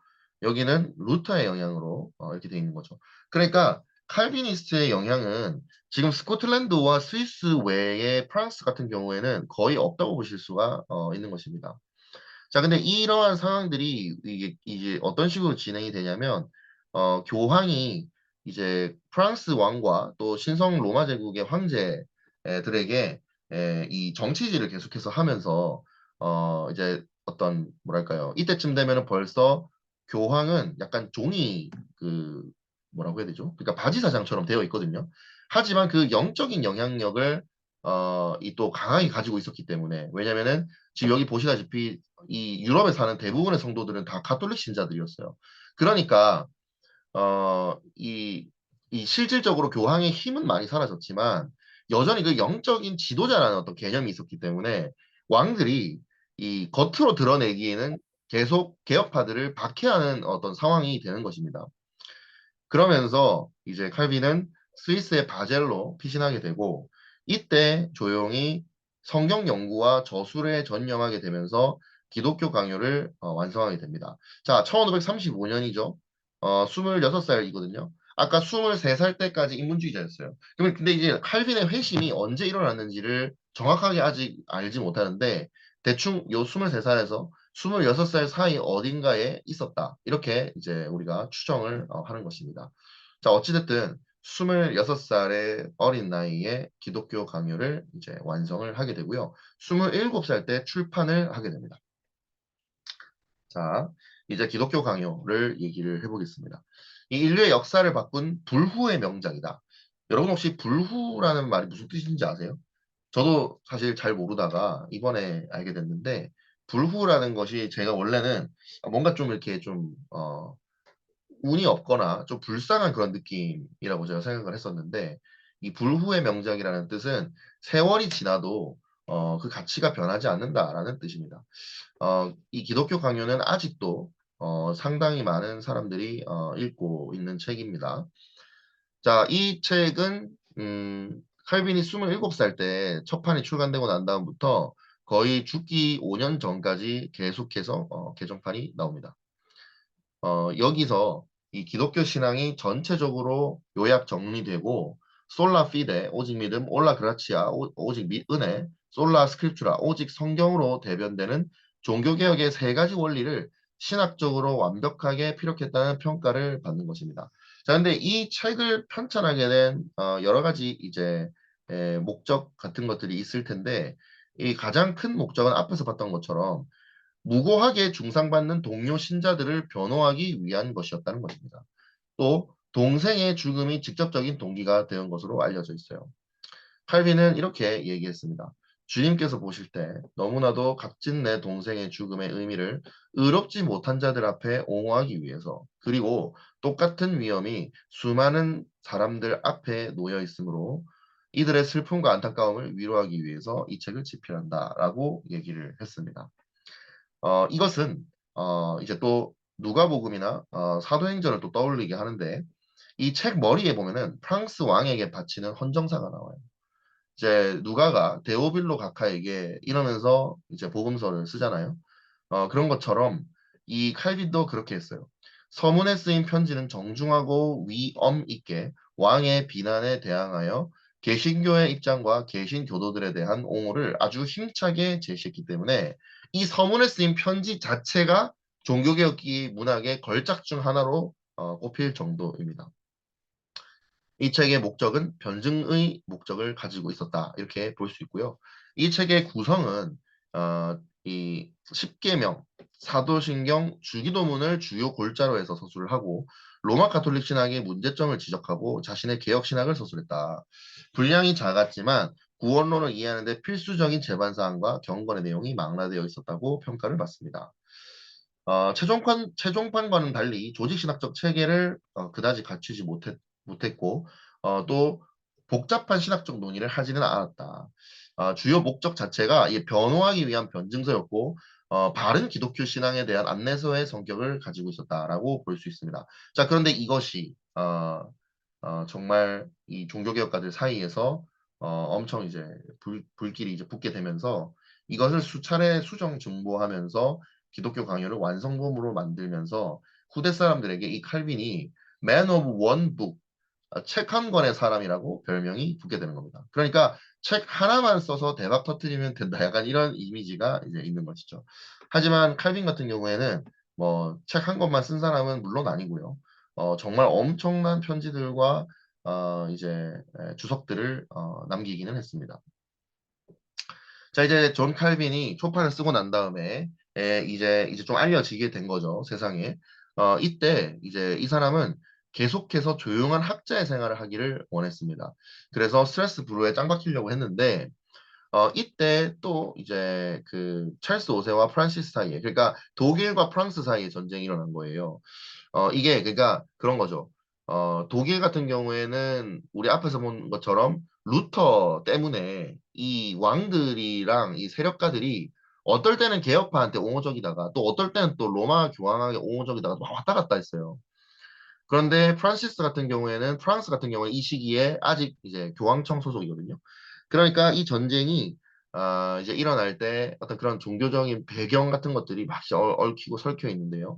여기는 루터의 영향으로 이렇게 되어 있는 거죠. 그러니까 칼비니스트의 영향은 지금 스코틀랜드와 스위스 외에 프랑스 같은 경우에는 거의 없다고 보실 수가 있는 것입니다. 자, 근데 이러한 상황들이 이제 어떤 식으로 진행이 되냐면, 교황이 이제 프랑스 왕과 또 신성 로마 제국의 황제들에게 이 정치질을 계속해서 하면서, 이제 어떤, 뭐랄까요. 이때쯤 되면은 벌써 교황은 약간 종이 그, 뭐라고 해야 되죠? 그러니까 바지사장처럼 되어 있거든요. 하지만 그 영적인 영향력을, 이 또 강하게 가지고 있었기 때문에, 왜냐면은 지금 여기 보시다시피 이 유럽에 사는 대부분의 성도들은 다 가톨릭 신자들이었어요. 그러니까 이 실질적으로 교황의 힘은 많이 사라졌지만 여전히 그 영적인 지도자라는 어떤 개념이 있었기 때문에 왕들이 이 겉으로 드러내기에는 계속 개혁파들을 박해하는 어떤 상황이 되는 것입니다. 그러면서 이제 칼빈은 스위스의 바젤로 피신하게 되고 이때 조용히 성경 연구와 저술에 전념하게 되면서 기독교 강요를 완성하게 됩니다. 자, 1535년이죠. 26살이거든요. 아까 23살 때까지 인문주의자였어요. 그러면 근데 이제 칼빈의 회심이 언제 일어났는지를 정확하게 아직 알지 못하는데 대충 요 23살에서 26살 사이 어딘가에 있었다. 이렇게 이제 우리가 추정을 하는 것입니다. 자, 어찌됐든 26살의 어린 나이에 기독교 강요를 이제 완성을 하게 되고요. 27살 때 출판을 하게 됩니다. 자, 이제 기독교 강요를 얘기를 해보겠습니다. 이 인류의 역사를 바꾼 불후의 명작이다. 여러분 혹시 불후라는 말이 무슨 뜻인지 아세요? 저도 사실 잘 모르다가 이번에 알게 됐는데 불후라는 것이 제가 원래는 뭔가 좀 이렇게 좀 운이 없거나 좀 불쌍한 그런 느낌이라고 제가 생각을 했었는데 이 불후의 명작이라는 뜻은 세월이 지나도 그 가치가 변하지 않는다라는 뜻입니다. 이 기독교 강요는 아직도 상당히 많은 사람들이 읽고 있는 책입니다. 자, 이 책은 칼빈이 27살 때 첫 판이 출간되고 난 다음부터 거의 죽기 5년 전까지 계속해서 개정판이 나옵니다. 여기서 이 기독교 신앙이 전체적으로 요약 정리되고 솔라 피데 오직 믿음, 올라 그라치아 오직 은혜, 솔라 스크립투라 오직 성경으로 대변되는 종교개혁의 세 가지 원리를 신학적으로 완벽하게 피력했다는 평가를 받는 것입니다. 자, 근데 이 책을 편찬하게 된 여러 가지 이제 목적 같은 것들이 있을 텐데 이 가장 큰 목적은 앞에서 봤던 것처럼 무고하게 중상받는 동료 신자들을 변호하기 위한 것이었다는 것입니다. 또 동생의 죽음이 직접적인 동기가 된 것으로 알려져 있어요. 칼빈은 이렇게 얘기했습니다. 주님께서 보실 때 너무나도 값진 내 동생의 죽음의 의미를 의롭지 못한 자들 앞에 옹호하기 위해서, 그리고 똑같은 위험이 수많은 사람들 앞에 놓여 있으므로 이들의 슬픔과 안타까움을 위로하기 위해서 이 책을 집필한다라고 얘기를 했습니다. 이것은 이제 또 누가복음이나 사도행전을 또 떠올리게 하는데, 이 책 머리에 보면은 프랑스 왕에게 바치는 헌정사가 나와요. 이제 누가가 데오빌로 각하에게 이러면서 이제 복음서를 쓰잖아요. 그런 것처럼 이 칼빈도 그렇게 했어요. 서문에 쓰인 편지는 정중하고 위엄 있게 왕의 비난에 대항하여 개신교의 입장과 개신교도들에 대한 옹호를 아주 힘차게 제시했기 때문에 이 서문에 쓰인 편지 자체가 종교개혁기 문학의 걸작 중 하나로 꼽힐 정도입니다. 이 책의 목적은 변증의 목적을 가지고 있었다. 이렇게 볼 수 있고요. 이 책의 구성은 이 십계명, 사도신경, 주기도문을 주요 골자로 해서 서술을 하고 로마 가톨릭 신학의 문제점을 지적하고 자신의 개혁 신학을 서술했다. 분량이 작았지만 구원론을 이해하는 데 필수적인 제반사항과 경건의 내용이 망라되어 있었다고 평가를 받습니다. 최종판과는 달리 조직신학적 체계를 그다지 갖추지 못했고, 또 복잡한 신학적 논의를 하지는 않았다. 주요 목적 자체가 이 변호하기 위한 변증서였고, 바른 기독교 신앙에 대한 안내서의 성격을 가지고 있었다라고 볼 수 있습니다. 자, 그런데 이것이 정말 이 종교개혁가들 사이에서 엄청 이제 불길이 이제 붙게 되면서 이것을 수차례 수정 중보하면서 기독교 강요를 완성본으로 만들면서 후대 사람들에게 이 칼빈이 Man of One Book, 책 한 권의 사람이라고 별명이 붙게 되는 겁니다. 그러니까 책 하나만 써서 대박 터트리면 된다. 약간 이런 이미지가 이제 있는 것이죠. 하지만 칼빈 같은 경우에는 뭐 책 한 권만 쓴 사람은 물론 아니고요. 정말 엄청난 편지들과 이제 주석들을 남기기는 했습니다. 자, 이제 존 칼빈이 초판을 쓰고 난 다음에 이제 좀 알려지게 된 거죠, 세상에. 이때 이제 이 사람은 계속해서 조용한 학자의 생활을 하기를 원했습니다. 그래서 스트레스 브루에 짱 박히려고 했는데 이때 또 이제 그 찰스 5세와 프란시스 사이에, 그러니까 독일과 프랑스 사이에 전쟁이 일어난 거예요. 이게 그러니까 그런 거죠. 독일 같은 경우에는 우리 앞에서 본 것처럼 루터 때문에 이 왕들이랑 이 세력가들이 어떨 때는 개혁파한테 옹호적이다가 또 어떨 때는 또 로마 교황에게 옹호적이다가 막 왔다 갔다 했어요. 그런데 프랑스 같은 경우는 이 시기에 아직 이제 교황청 소속이거든요. 그러니까 이 전쟁이 이제 일어날 때 어떤 그런 종교적인 배경 같은 것들이 막 얽히고 설켜 있는데요.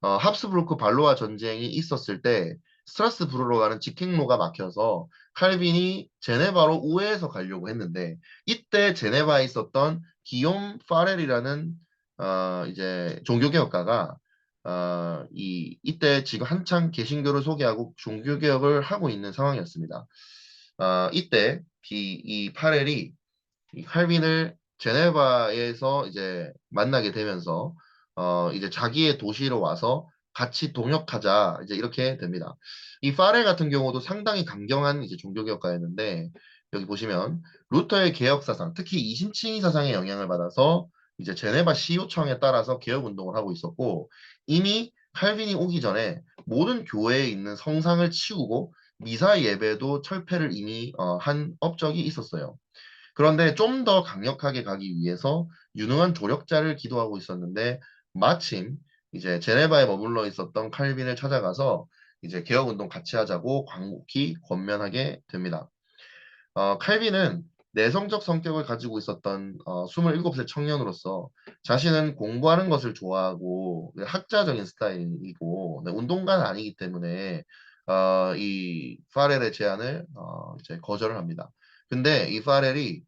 합스부르크 발로아 전쟁이 있었을 때 스트라스부르로 가는 직행로가 막혀서 칼빈이 제네바로 우회해서 가려고 했는데 이때 제네바에 있었던 기욤 파렐이라는 이제 종교개혁가가 이때 지금 한창 개신교를 소개하고 종교개혁을 하고 있는 상황이었습니다. 이때 이 파렐이 이 칼빈을 제네바에서 이제 만나게 되면서 이제 자기의 도시로 와서 같이 동역하자 이제 이렇게 됩니다. 이 파레 같은 경우도 상당히 강경한 이제 종교개혁가였는데 여기 보시면 루터의 개혁 사상, 특히 이심층위 사상의 영향을 받아서 이제 제네바 시요청에 따라서 개혁 운동을 하고 있었고 이미 칼빈이 오기 전에 모든 교회에 있는 성상을 치우고 미사 예배도 철폐를 이미 한 업적이 있었어요. 그런데 좀 더 강력하게 가기 위해서 유능한 조력자를 기도하고 있었는데 마침 이제 제네바에 머물러 있었던 칼빈을 찾아가서 이제 개혁운동 같이 하자고 광복히 권면하게 됩니다. 칼빈은 내성적 성격을 가지고 있었던 27세 청년으로서 자신은 공부하는 것을 좋아하고 학자적인 스타일이고 운동가는 아니기 때문에 이 파렐의 제안을 이제 거절을 합니다. 근데 이 파렐이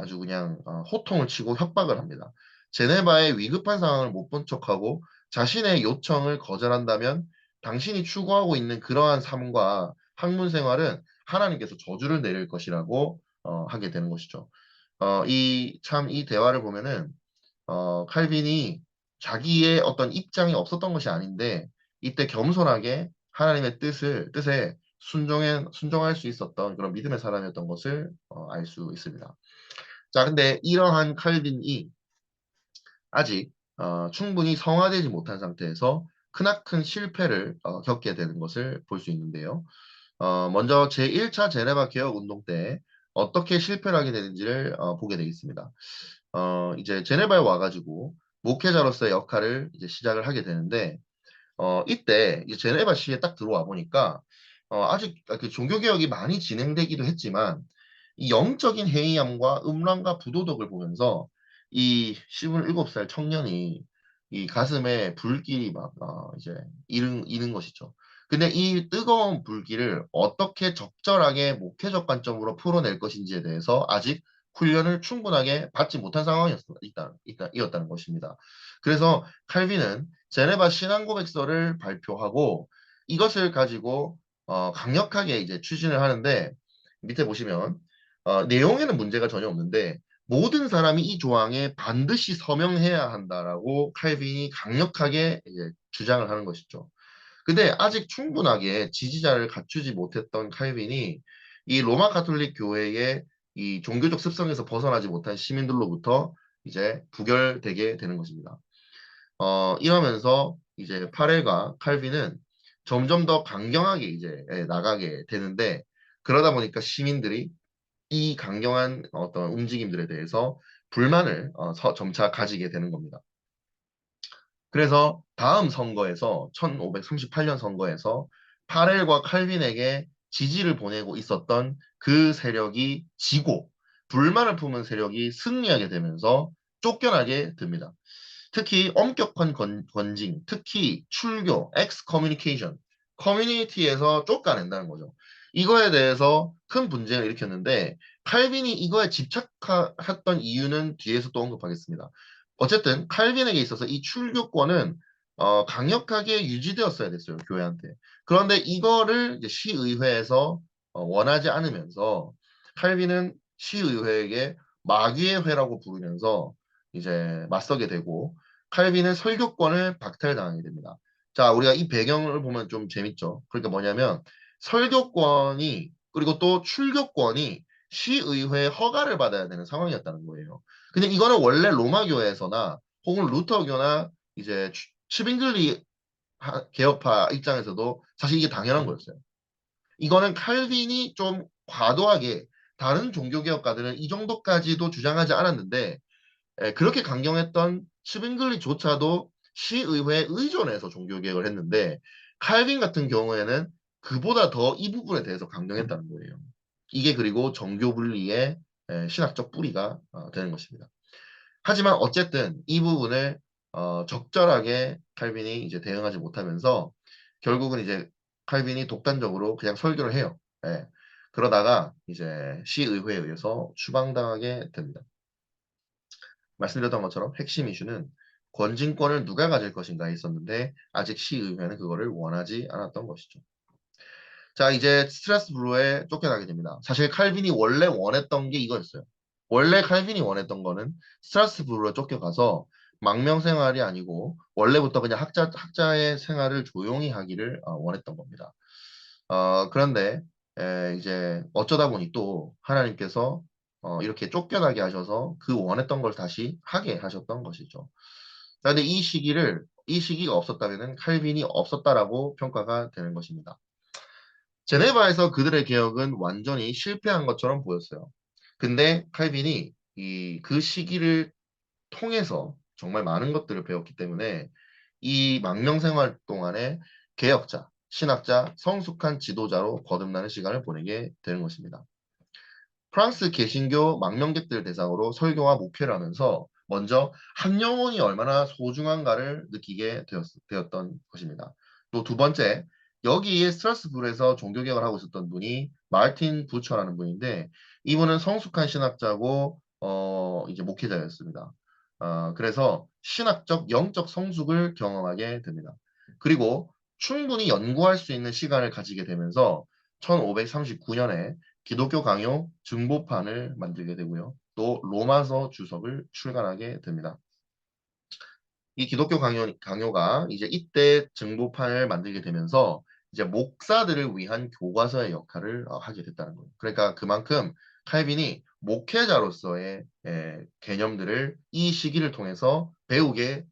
아주 그냥 호통을 치고 협박을 합니다. 제네바의 위급한 상황을 못 본 척하고 자신의 요청을 거절한다면 당신이 추구하고 있는 그러한 삶과 학문 생활은 하나님께서 저주를 내릴 것이라고 하게 되는 것이죠. 이 대화를 보면은 칼빈이 자기의 어떤 입장이 없었던 것이 아닌데 이때 겸손하게 하나님의 뜻에 순종할 수 있었던 그런 믿음의 사람이었던 것을 알 수 있습니다. 자, 근데 이러한 칼빈이 아직 충분히 성화되지 못한 상태에서 크나큰 실패를 겪게 되는 것을 볼 수 있는데요. 먼저 제1차 제네바 개혁 운동 때 어떻게 실패를 하게 되는지를 보게 되겠습니다. 이제 제네바에 와가지고 목회자로서의 역할을 이제 시작을 하게 되는데 이때 이제 제네바 시에 딱 들어와 보니까 아직 그 종교개혁이 많이 진행되기도 했지만 이 영적인 해이함과 음란과 부도덕을 보면서 이 27살 청년이 이 가슴에 불길이 막 이제 이는 것이죠. 근데 이 뜨거운 불길을 어떻게 적절하게 목회적 관점으로 풀어낼 것인지에 대해서 아직 훈련을 충분하게 받지 못한 상황이었다는 것입니다. 그래서 칼빈은 제네바 신앙고백서를 발표하고 이것을 가지고 강력하게 이제 추진을 하는데 밑에 보시면 내용에는 문제가 전혀 없는데 모든 사람이 이 조항에 반드시 서명해야 한다라고 칼빈이 강력하게 이제 주장을 하는 것이죠. 근데 아직 충분하게 지지자를 갖추지 못했던 칼빈이 이 로마 가톨릭 교회의 이 종교적 습성에서 벗어나지 못한 시민들로부터 이제 부결되게 되는 것입니다. 이러면서 이제 파렐과 칼빈은 점점 더 강경하게 이제 나가게 되는데 그러다 보니까 시민들이 이 강경한 어떤 움직임들에 대해서 불만을 점차 가지게 되는 겁니다. 그래서 다음 선거에서 1538년 선거에서 파렐과 칼빈에게 지지를 보내고 있었던 그 세력이 지고 불만을 품은 세력이 승리하게 되면서 쫓겨나게 됩니다. 특히 엄격한 권징, 특히 출교, 엑스커뮤니케이션, 커뮤니티에서 쫓아낸다는 거죠. 이거에 대해서 큰 분쟁을 일으켰는데 칼빈이 이거에 집착했던 이유는 뒤에서 또 언급하겠습니다. 어쨌든 칼빈에게 있어서 이 출교권은 강력하게 유지되었어야 됐어요, 교회한테. 그런데 이거를 이제 시의회에서 원하지 않으면서 칼빈은 시의회에게 마귀의 회라고 부르면서 이제 맞서게 되고 칼빈은 설교권을 박탈당하게 됩니다. 자, 우리가 이 배경을 보면 좀 재밌죠. 그러니까 뭐냐면 설교권이 그리고 또 출교권이 시의회의 허가를 받아야 되는 상황이었다는 거예요. 근데 이거는 원래 로마 교회에서나 혹은 루터교나 이제 츠빙글리 개혁파 입장에서도 사실 이게 당연한 거였어요. 이거는 칼빈이 좀 과도하게 다른 종교개혁가들은 이 정도까지도 주장하지 않았는데 그렇게 강경했던 츠빙글리조차도 시의회에 의존해서 종교개혁을 했는데 칼빈 같은 경우에는 그보다 더 이 부분에 대해서 강경했다는 거예요. 이게 그리고 정교 분리의 신학적 뿌리가 되는 것입니다. 하지만 어쨌든 이 부분을 적절하게 칼빈이 이제 대응하지 못하면서 결국은 이제 칼빈이 독단적으로 그냥 설교를 해요. 예. 그러다가 이제 시의회에 의해서 추방당하게 됩니다. 말씀드렸던 것처럼 핵심 이슈는 권진권을 누가 가질 것인가에 있었는데 아직 시의회는 그거를 원하지 않았던 것이죠. 자, 이제 스트라스부르에 쫓겨나게 됩니다. 사실 칼빈이 원래 원했던 게 이거였어요. 원래 칼빈이 원했던 거는 스트라스부르에 쫓겨가서 망명 생활이 아니고 원래부터 그냥 학자의 생활을 조용히 하기를 원했던 겁니다. 그런데 이제 어쩌다 보니 또 하나님께서 이렇게 쫓겨나게 하셔서 그 원했던 걸 다시 하게 하셨던 것이죠. 그런데 이 시기가 없었다면 칼빈이 없었다라고 평가가 되는 것입니다. 제네바에서 그들의 개혁은 완전히 실패한 것처럼 보였어요. 근데 칼빈이 그 시기를 통해서 정말 많은 것들을 배웠기 때문에 이 망명 생활 동안에 개혁자, 신학자, 성숙한 지도자로 거듭나는 시간을 보내게 되는 것입니다. 프랑스 개신교 망명객들 대상으로 설교와 목회를 하면서 먼저 한 영혼이 얼마나 소중한가를 느끼게 되었던 것입니다. 또 두 번째, 여기에 스트라스부르에서 종교개혁을 하고 있었던 분이 마르틴 부처라는 분인데 이분은 성숙한 신학자고 이제 목회자였습니다. 그래서 신학적 영적 성숙을 경험하게 됩니다. 그리고 충분히 연구할 수 있는 시간을 가지게 되면서 1539년에 기독교 강요 증보판을 만들게 되고요. 또 로마서 주석을 출간하게 됩니다. 이 기독교 강요가 이제 이때 증보판을 만들게 되면서 이제 목사들을 위한 교과서의 역할을 하게 됐다는 거예요. 그러니까 그만큼 칼빈이 목회자로서의 개념들을 이 시기를 통해서 배우게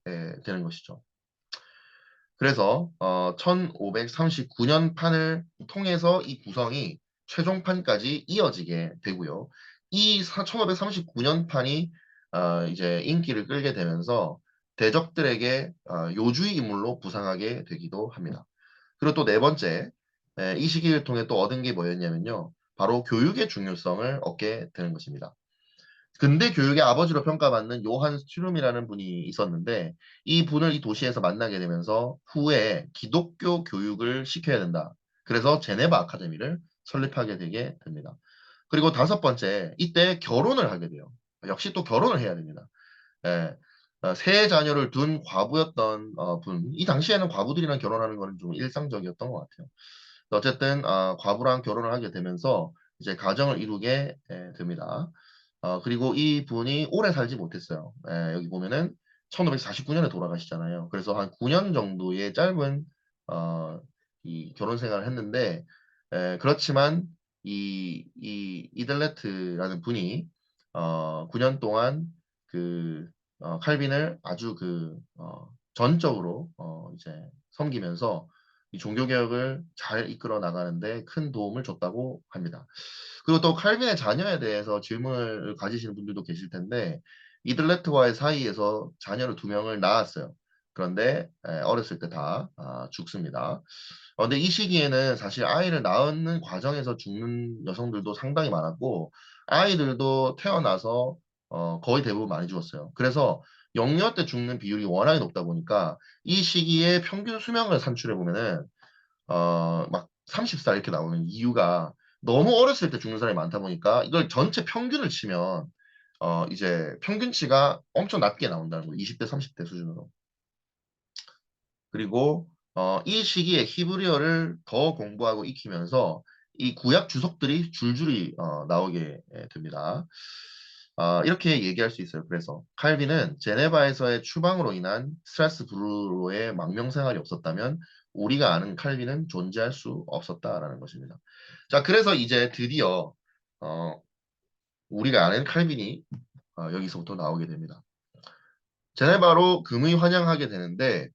되는 것이죠. 그래서 1539년 판을 통해서 이 구성이 최종판까지 이어지게 되고요. 이 1539년 판이 이제 인기를 끌게 되면서 대적들에게 요주의 인물로 부상하게 되기도 합니다. 그리고 또 네 번째, 이 시기를 통해 또 얻은 게 뭐였냐면요. 바로 교육의 중요성을 얻게 되는 것입니다. 근대 교육의 아버지로 평가받는 요한 스튜름이라는 분이 있었는데 이 분을 이 도시에서 만나게 되면서 후에 기독교 교육을 시켜야 된다. 그래서 제네바 아카데미를 설립하게 되게 됩니다. 그리고 다섯 번째, 이때 결혼을 하게 돼요. 역시 또 결혼을 해야 됩니다. 예, 세 자녀를 둔 과부였던 분. 이 당시에는 과부들이랑 결혼하는 거는 좀 일상적이었던 것 같아요. 어쨌든 과부랑 결혼을 하게 되면서 이제 가정을 이루게 됩니다. 그리고 이 분이 오래 살지 못했어요. 여기 보면은 1549년에 돌아가시잖아요. 그래서 한 9년 정도의 짧은 어, 이 결혼 생활을 했는데 그렇지만 이 이들레트라는 분이 9년 동안 그 칼빈을 아주 전적으로 이제 섬기면서 이 종교개혁을 잘 이끌어 나가는데 큰 도움을 줬다고 합니다. 그리고 또 칼빈의 자녀에 대해서 질문을 가지시는 분들도 계실 텐데 이들레트와의 사이에서 자녀를 두 명을 낳았어요. 그런데 어렸을 때 다 죽습니다. 근데 이 시기에는 사실 아이를 낳는 과정에서 죽는 여성들도 상당히 많았고 아이들도 태어나서 거의 대부분 많이 죽었어요. 그래서 영유아 때 죽는 비율이 워낙에 높다 보니까 이 시기에 평균 수명을 산출해 보면은 막 30살 이렇게 나오는 이유가 너무 어렸을 때 죽는 사람이 많다 보니까 이걸 전체 평균을 치면 이제 평균치가 엄청 낮게 나온다는 거예요. 20대, 30대 수준으로. 그리고 이 시기에 히브리어를 더 공부하고 익히면서 이 구약 주석들이 줄줄이 나오게 됩니다. 이렇게 얘기할 수 있어요. 그래서 칼빈은 제네바에서의 추방으로 인한 스트라스부르로의 망명 생활이 없었다면 우리가 아는 칼빈은 존재할 수 없었다라는 것입니다. 자, 그래서 이제 드디어 어, 우리가 아는 칼빈이 여기서부터 나오게 됩니다. 제네바로 금의 환영하게 되는데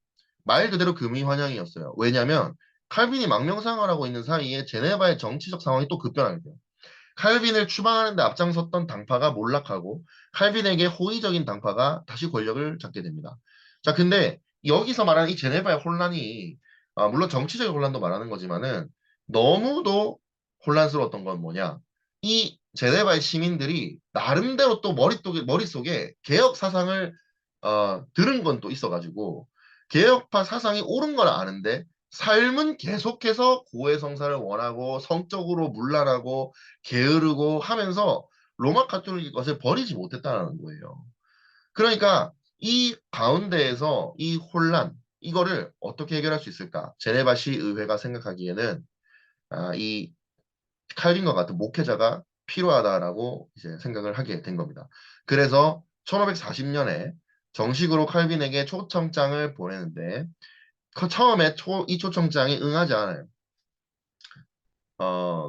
말 그대로 금의 환영이었어요. 왜냐하면 칼빈이 망명생활하고 있는 사이에 제네바의 정치적 상황이 또 급변하게 돼요. 칼빈을 추방하는 데 앞장섰던 당파가 몰락하고 칼빈에게 호의적인 당파가 다시 권력을 잡게 됩니다. 자, 근데 여기서 말하는 이 제네바의 혼란이 물론 정치적인 혼란도 말하는 거지만은 너무도 혼란스러웠던 건 뭐냐? 이 제네바의 시민들이 나름대로 또 머릿속에 개혁 사상을 들은 건 또 있어가지고 개혁파 사상이 옳은 걸 아는데 삶은 계속해서 고해성사를 원하고 성적으로 문란하고 게으르고 하면서 로마 가톨릭 것을 버리지 못했다는 거예요. 그러니까 이 가운데에서 이 혼란 이거를 어떻게 해결할 수 있을까? 제네바시 의회가 생각하기에는 이 칼빈과 같은 목회자가 필요하다라고 이제 생각을 하게 된 겁니다. 그래서 1540년에 정식으로 칼빈에게 초청장을 보내는데 처음에 이 초청장이 응하지 않아요.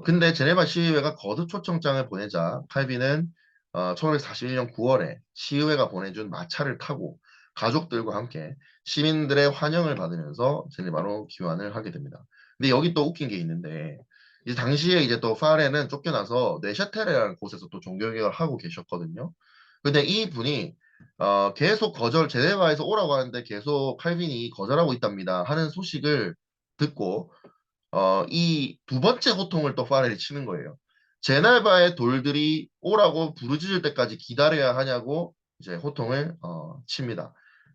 근데 제네바 시의회가 거듭 초청장을 보내자 칼빈은 1541년 9월에 시의회가 보내준 마차를 타고 가족들과 함께 시민들의 환영을 받으면서 제네바로 귀환을 하게 됩니다. 근데 여기 또 웃긴 게 있는데 이제 당시에 이제 또 파레는 쫓겨나서 네샤테레라는 곳에서 또 종교개혁을 하고 계셨거든요. 근데 이 분이 계속 제네바에서 오라고 하는데 계속 칼빈이 거절하고 있답니다 하는 소식을 듣고 이 두 번째 호통을 또 파렐이 치는 거예요. 제네바의 돌들이 오라고 부르짖을 때까지 기다려야 하냐고 이제 호통을 칩니다.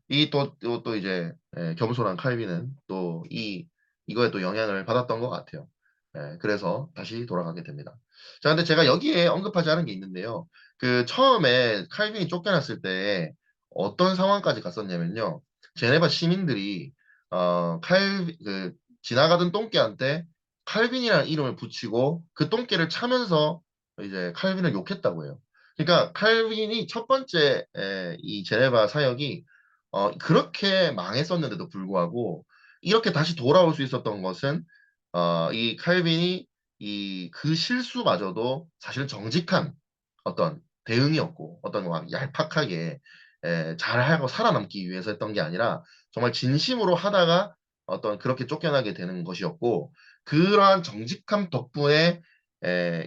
이 또 이제 겸손한 칼빈은 또 이거에 또 영향을 받았던 것 같아요. 그래서 다시 돌아가게 됩니다. 자, 근데 제가 여기에 언급하지 않은 게 있는데요. 그 처음에 칼빈이 쫓겨났을 때 어떤 상황까지 갔었냐면요. 제네바 시민들이 지나가던 똥개한테 칼빈이라는 이름을 붙이고 그 똥개를 차면서 이제 칼빈을 욕했다고 해요. 그러니까 칼빈이 첫 번째 이 제네바 사역이 그렇게 망했었는데도 불구하고 이렇게 다시 돌아올 수 있었던 것은 이 칼빈이 이 그 실수마저도 사실 정직한 어떤 대응이었고 어떤 막 얄팍하게 잘하고 살아남기 위해서 했던 게 아니라 정말 진심으로 하다가 어떤 그렇게 쫓겨나게 되는 것이었고 그러한 정직함 덕분에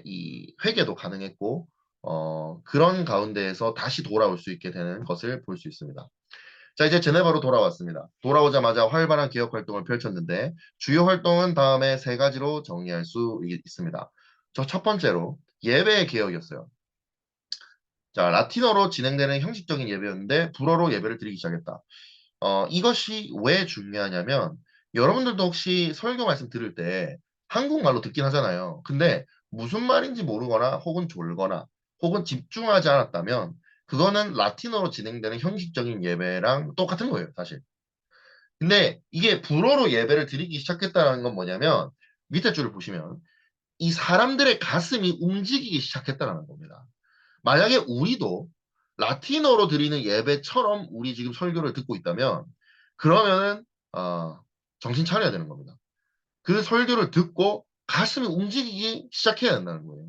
이 회개도 가능했고 그런 가운데에서 다시 돌아올 수 있게 되는 것을 볼 수 있습니다. 자, 이제 제네바로 돌아왔습니다. 돌아오자마자 활발한 개혁 활동을 펼쳤는데 주요 활동은 다음에 세 가지로 정리할 수 있습니다. 저 첫 번째로 예배 개혁이었어요. 자, 라틴어로 진행되는 형식적인 예배였는데 불어로 예배를 드리기 시작했다. 이것이 왜 중요하냐면 여러분들도 혹시 설교 말씀 들을 때 한국말로 듣긴 하잖아요. 근데 무슨 말인지 모르거나 혹은 졸거나 혹은 집중하지 않았다면 그거는 라틴어로 진행되는 형식적인 예배랑 똑같은 거예요, 사실. 근데 이게 불어로 예배를 드리기 시작했다는 건 뭐냐면 밑에 줄을 보시면 이 사람들의 가슴이 움직이기 시작했다는 겁니다. 만약에 우리도 라틴어로 드리는 예배처럼 우리 지금 설교를 듣고 있다면 그러면은 정신 차려야 되는 겁니다. 그 설교를 듣고 가슴이 움직이기 시작해야 된다는 거예요.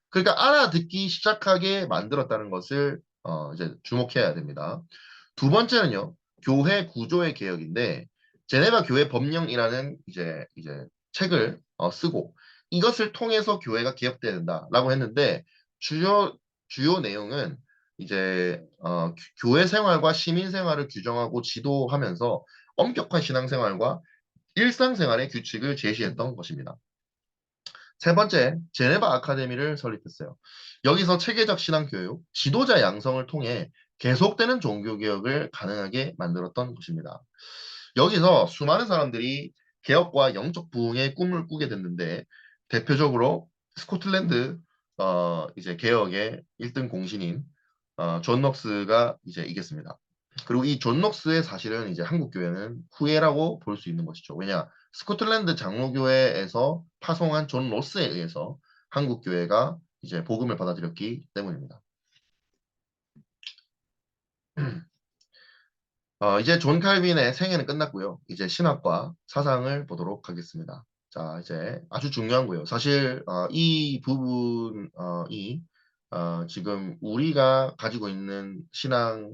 그러니까 알아듣기 시작하게 만들었다는 것을 이제 주목해야 됩니다. 두 번째는요, 교회 구조의 개혁인데, 제네바 교회 법령이라는 이제 책을 쓰고, 이것을 통해서 교회가 개혁돼야 된다라고 했는데, 주요 내용은 이제, 교회 생활과 시민 생활을 규정하고 지도하면서 엄격한 신앙생활과 일상생활의 규칙을 제시했던 것입니다. 세 번째, 제네바 아카데미를 설립했어요. 여기서 체계적 신앙교육, 지도자 양성을 통해 계속되는 종교개혁을 가능하게 만들었던 것입니다. 여기서 수많은 사람들이 개혁과 영적 부흥의 꿈을 꾸게 됐는데 대표적으로 스코틀랜드 이제 개혁의 1등 공신인 존 넉스가 이제 이겼습니다. 그리고 이 존 녹스의 사실은 이제 한국 교회는 후예라고 볼 수 있는 것이죠. 왜냐? 스코틀랜드 장로교회에서 파송한 존 로스에 의해서 한국 교회가 이제 복음을 받아들였기 때문입니다. 이제 존 칼빈의 생애는 끝났고요. 이제 신학과 사상을 보도록 하겠습니다. 자, 이제 아주 중요한 거예요. 사실 이 부분이 지금 우리가 가지고 있는 신앙을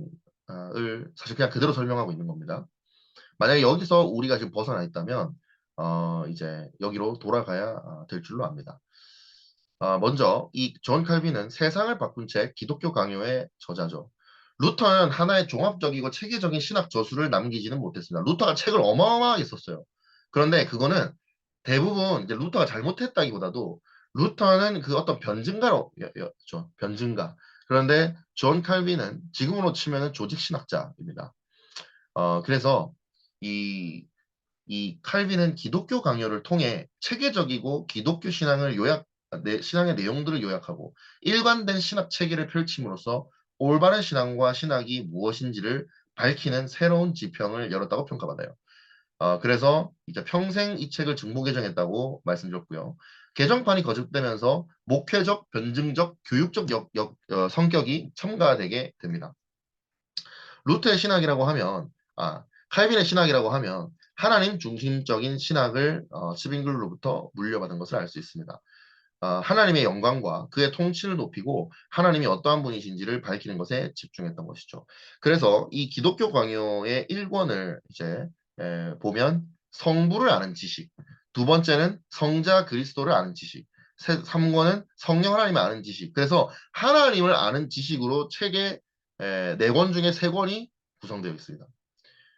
사실 그냥 그대로 설명하고 있는 겁니다. 만약에 여기서 우리가 지금 벗어나 있다면 이제 여기로 돌아가야 될 줄로 압니다. 먼저 이 존 칼빈은 세상을 바꾼 책 기독교 강요의 저자죠. 루터는 하나의 종합적이고 체계적인 신학 저술을 남기지는 못했습니다. 루터가 책을 어마어마하게 썼어요. 그런데 그거는 대부분 이제 루터가 잘못했다기보다도 루터는 그 어떤 변증가로 변증가. 그런데 존 칼빈은 지금으로 치면은 조직 신학자입니다. 그래서 이 이 칼빈은 기독교 강요를 통해 체계적이고 기독교 신앙을 신앙의 내용들을 요약하고 일관된 신학 체계를 펼침으로써 올바른 신앙과 신학이 무엇인지를 밝히는 새로운 지평을 열었다고 평가받아요. 그래서 이제 평생 이 책을 중보 개정했다고 말씀드렸고요. 개정판이 거듭되면서 목회적, 변증적, 교육적 성격이 첨가되게 됩니다. 루터의 신학이라고 하면, 칼빈의 신학이라고 하면 하나님 중심적인 신학을 스빙글로부터 물려받은 것을 알 수 있습니다. 하나님의 영광과 그의 통치를 높이고 하나님이 어떠한 분이신지를 밝히는 것에 집중했던 것이죠. 그래서 이 기독교 강요의 1권을 이제 보면 성부를 아는 지식, 두 번째는 성자 그리스도를 아는 지식, 3권은 성령 하나님을 아는 지식. 그래서 하나님을 아는 지식으로 책의 4권 중에 3권이 구성되어 있습니다.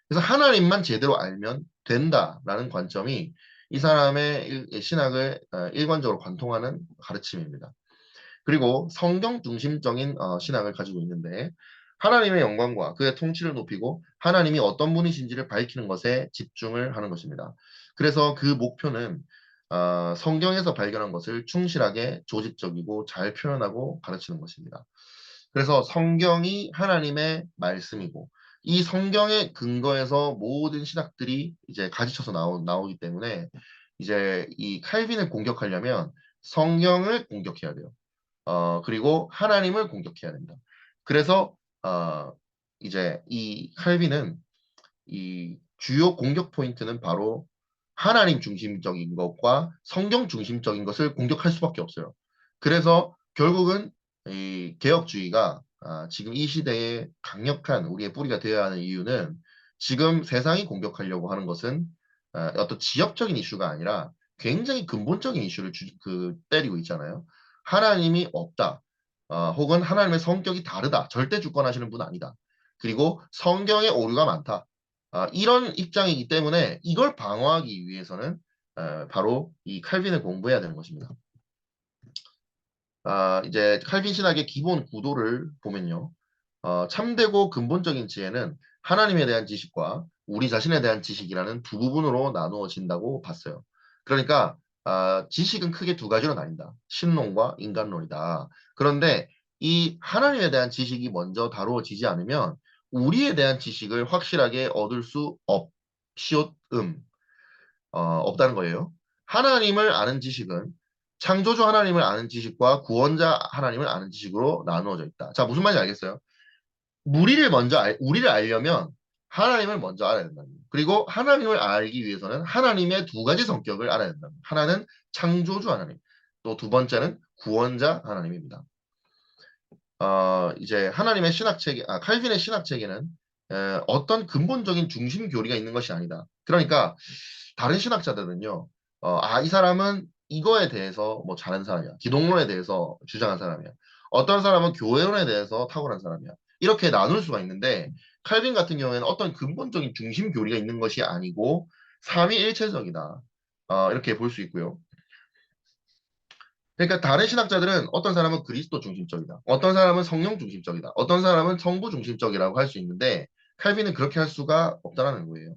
그래서 하나님만 제대로 알면 된다라는 관점이 이 사람의 신학을 일관적으로 관통하는 가르침입니다. 그리고 성경 중심적인 신학을 가지고 있는데 하나님의 영광과 그의 통치를 높이고 하나님이 어떤 분이신지를 밝히는 것에 집중을 하는 것입니다. 그래서 그 목표는 성경에서 발견한 것을 충실하게 조직적이고 잘 표현하고 가르치는 것입니다. 그래서 성경이 하나님의 말씀이고 이 성경의 근거에서 모든 신학들이 이제 가지쳐서 나오기 때문에 이제 이 칼빈을 공격하려면 성경을 공격해야 돼요. 그리고 하나님을 공격해야 됩니다. 그래서 이제 이 칼빈은 이 주요 공격 포인트는 바로 하나님 중심적인 것과 성경 중심적인 것을 공격할 수밖에 없어요. 그래서 결국은 이 개혁주의가 지금 이 시대에 강력한 우리의 뿌리가 되어야 하는 이유는 지금 세상이 공격하려고 하는 것은 어떤 지역적인 이슈가 아니라 굉장히 근본적인 이슈를 때리고 있잖아요. 하나님이 없다. 혹은 하나님의 성격이 다르다. 절대 주권하시는 분 아니다. 그리고 성경에 오류가 많다. 이런 입장이기 때문에 이걸 방어하기 위해서는 바로 이 칼빈을 공부해야 되는 것입니다. 이제 칼빈 신학의 기본 구도를 보면요. 참되고 근본적인 지혜는 하나님에 대한 지식과 우리 자신에 대한 지식이라는 두 부분으로 나누어진다고 봤어요. 그러니까 지식은 크게 두 가지로 나뉜다. 신론과 인간론이다. 그런데 이 하나님에 대한 지식이 먼저 다루어지지 않으면 우리에 대한 지식을 확실하게 얻을 수 없다는 거예요. 하나님을 아는 지식은 창조주 하나님을 아는 지식과 구원자 하나님을 아는 지식으로 나누어져 있다. 자, 무슨 말인지 알겠어요? 우리를 알려면 하나님을 먼저 알아야 된다. 그리고 하나님을 알기 위해서는 하나님의 두 가지 성격을 알아야 된다. 하나는 창조주 하나님, 또 두 번째는 구원자 하나님입니다. 이제 하나님의 신학체계, 칼빈의 신학체계는 어떤 근본적인 중심 교리가 있는 것이 아니다. 그러니까 다른 신학자들은요, 이 사람은 이거에 대해서 뭐 잘하는 사람이야. 기독론에 대해서 주장한 사람이야. 어떤 사람은 교회론에 대해서 탁월한 사람이야. 이렇게 나눌 수가 있는데, 칼빈 같은 경우에는 어떤 근본적인 중심 교리가 있는 것이 아니고, 삼위일체적이다. 이렇게 볼 수 있고요. 그러니까 다른 신학자들은 어떤 사람은 그리스도 중심적이다. 어떤 사람은 성령 중심적이다. 어떤 사람은 성부 중심적이라고 할 수 있는데, 칼빈은 그렇게 할 수가 없다라는 거예요.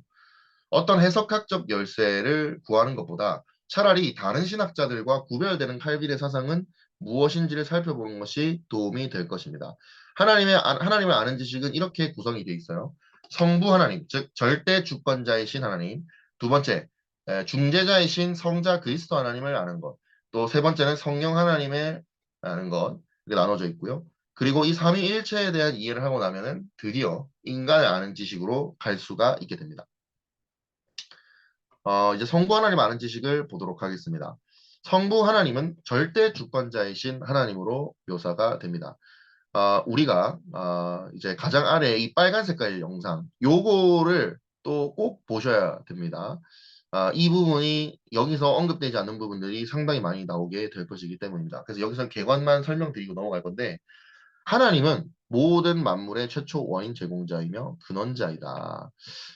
어떤 해석학적 열쇠를 구하는 것보다 차라리 다른 신학자들과 구별되는 칼빈의 사상은 무엇인지를 살펴보는 것이 도움이 될 것입니다. 하나님을 아는 지식은 이렇게 구성이 되어 있어요. 성부 하나님, 즉 절대 주권자이신 하나님. 두 번째, 중재자이신 성자 그리스도 하나님을 아는 것. 또 세 번째는 성령 하나님을 아는 것. 이렇게 나눠져 있고요. 그리고 이 삼위일체에 대한 이해를 하고 나면은 드디어 인간을 아는 지식으로 갈 수가 있게 됩니다. 이제 성부 하나님 아는 지식을 보도록 하겠습니다. 성부 하나님은 절대 주권자이신 하나님으로 묘사가 됩니다. 우리가 이제 가장 아래 이 빨간 색깔 영상 요거를 또 꼭 보셔야 됩니다. 이 부분이 여기서 언급되지 않는 부분들이 상당히 많이 나오게 될 것이기 때문입니다. 그래서 여기서 개관만 설명드리고 넘어갈 건데 하나님은 모든 만물의 최초 원인 제공자이며 근원자이다.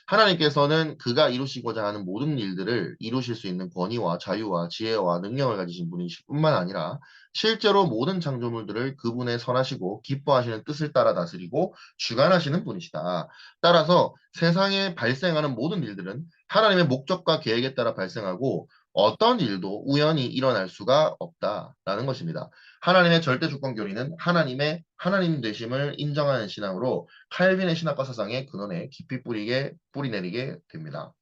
하나님께서는 그가 이루시고자 하는 모든 일들을 이루실 수 있는 권위와 자유와 지혜와 능력을 가지신 분이실 뿐만 아니라 실제로 모든 창조물들을 그분의 선하시고 기뻐하시는 뜻을 따라 다스리고 주관하시는 분이시다. 따라서 세상에 발생하는 모든 일들은 하나님의 목적과 계획에 따라 발생하고 어떤 일도 우연히 일어날 수가 없다라는 것입니다. 하나님의 절대 주권 교리는 하나님의 하나님 되심을 인정하는 신앙으로 칼빈의 신학과 사상의 근원에 깊이 뿌리 내리게 됩니다.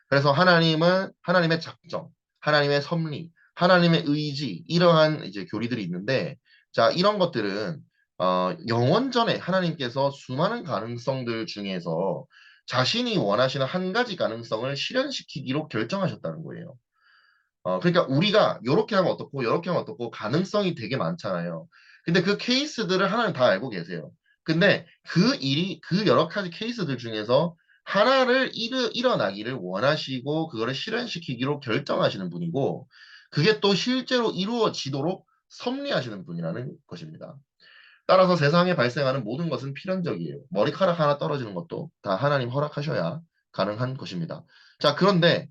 그래서 하나님은 하나님의 작정, 하나님의 섭리, 하나님의 의지 이러한 이제 교리들이 있는데 자 이런 것들은 영원전에 하나님께서 수많은 가능성들 중에서 자신이 원하시는 한 가지 가능성을 실현시키기로 결정하셨다는 거예요. 그러니까 우리가 요렇게 하면 어떻고 요렇게 하면 어떻고 가능성이 되게 많잖아요. 근데 그 케이스들을 하나님 다 알고 계세요. 근데 그 여러 가지 케이스들 중에서 하나를 일어나기를 원하시고 그거를 실현시키기로 결정하시는 분이고 그게 또 실제로 이루어지도록 섭리하시는 분이라는 것입니다. 따라서 세상에 발생하는 모든 것은 필연적이에요. 머리카락 하나 떨어지는 것도 다 하나님 허락하셔야 가능한 것입니다. 자, 그런데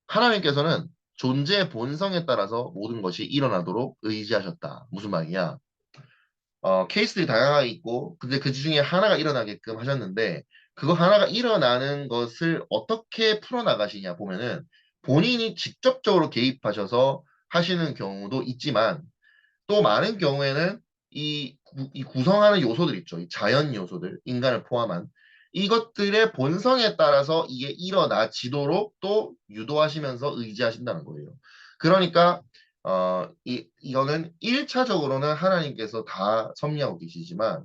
하나님께서는 존재의 본성에 따라서 모든 것이 일어나도록 의지하셨다. 무슨 말이냐? 케이스들이 다양하게 있고, 근데 그 중에 하나가 일어나게끔 하셨는데, 그거 하나가 일어나는 것을 어떻게 풀어나가시냐 보면은, 본인이 직접적으로 개입하셔서 하시는 경우도 있지만, 또 많은 경우에는 이 구성하는 요소들 있죠. 이 자연 요소들, 인간을 포함한 이것들의 본성에 따라서 이게 일어나지도록 또 유도하시면서 의지하신다는 거예요. 그러니까 이거는 1차적으로는 하나님께서 다 섭리하고 계시지만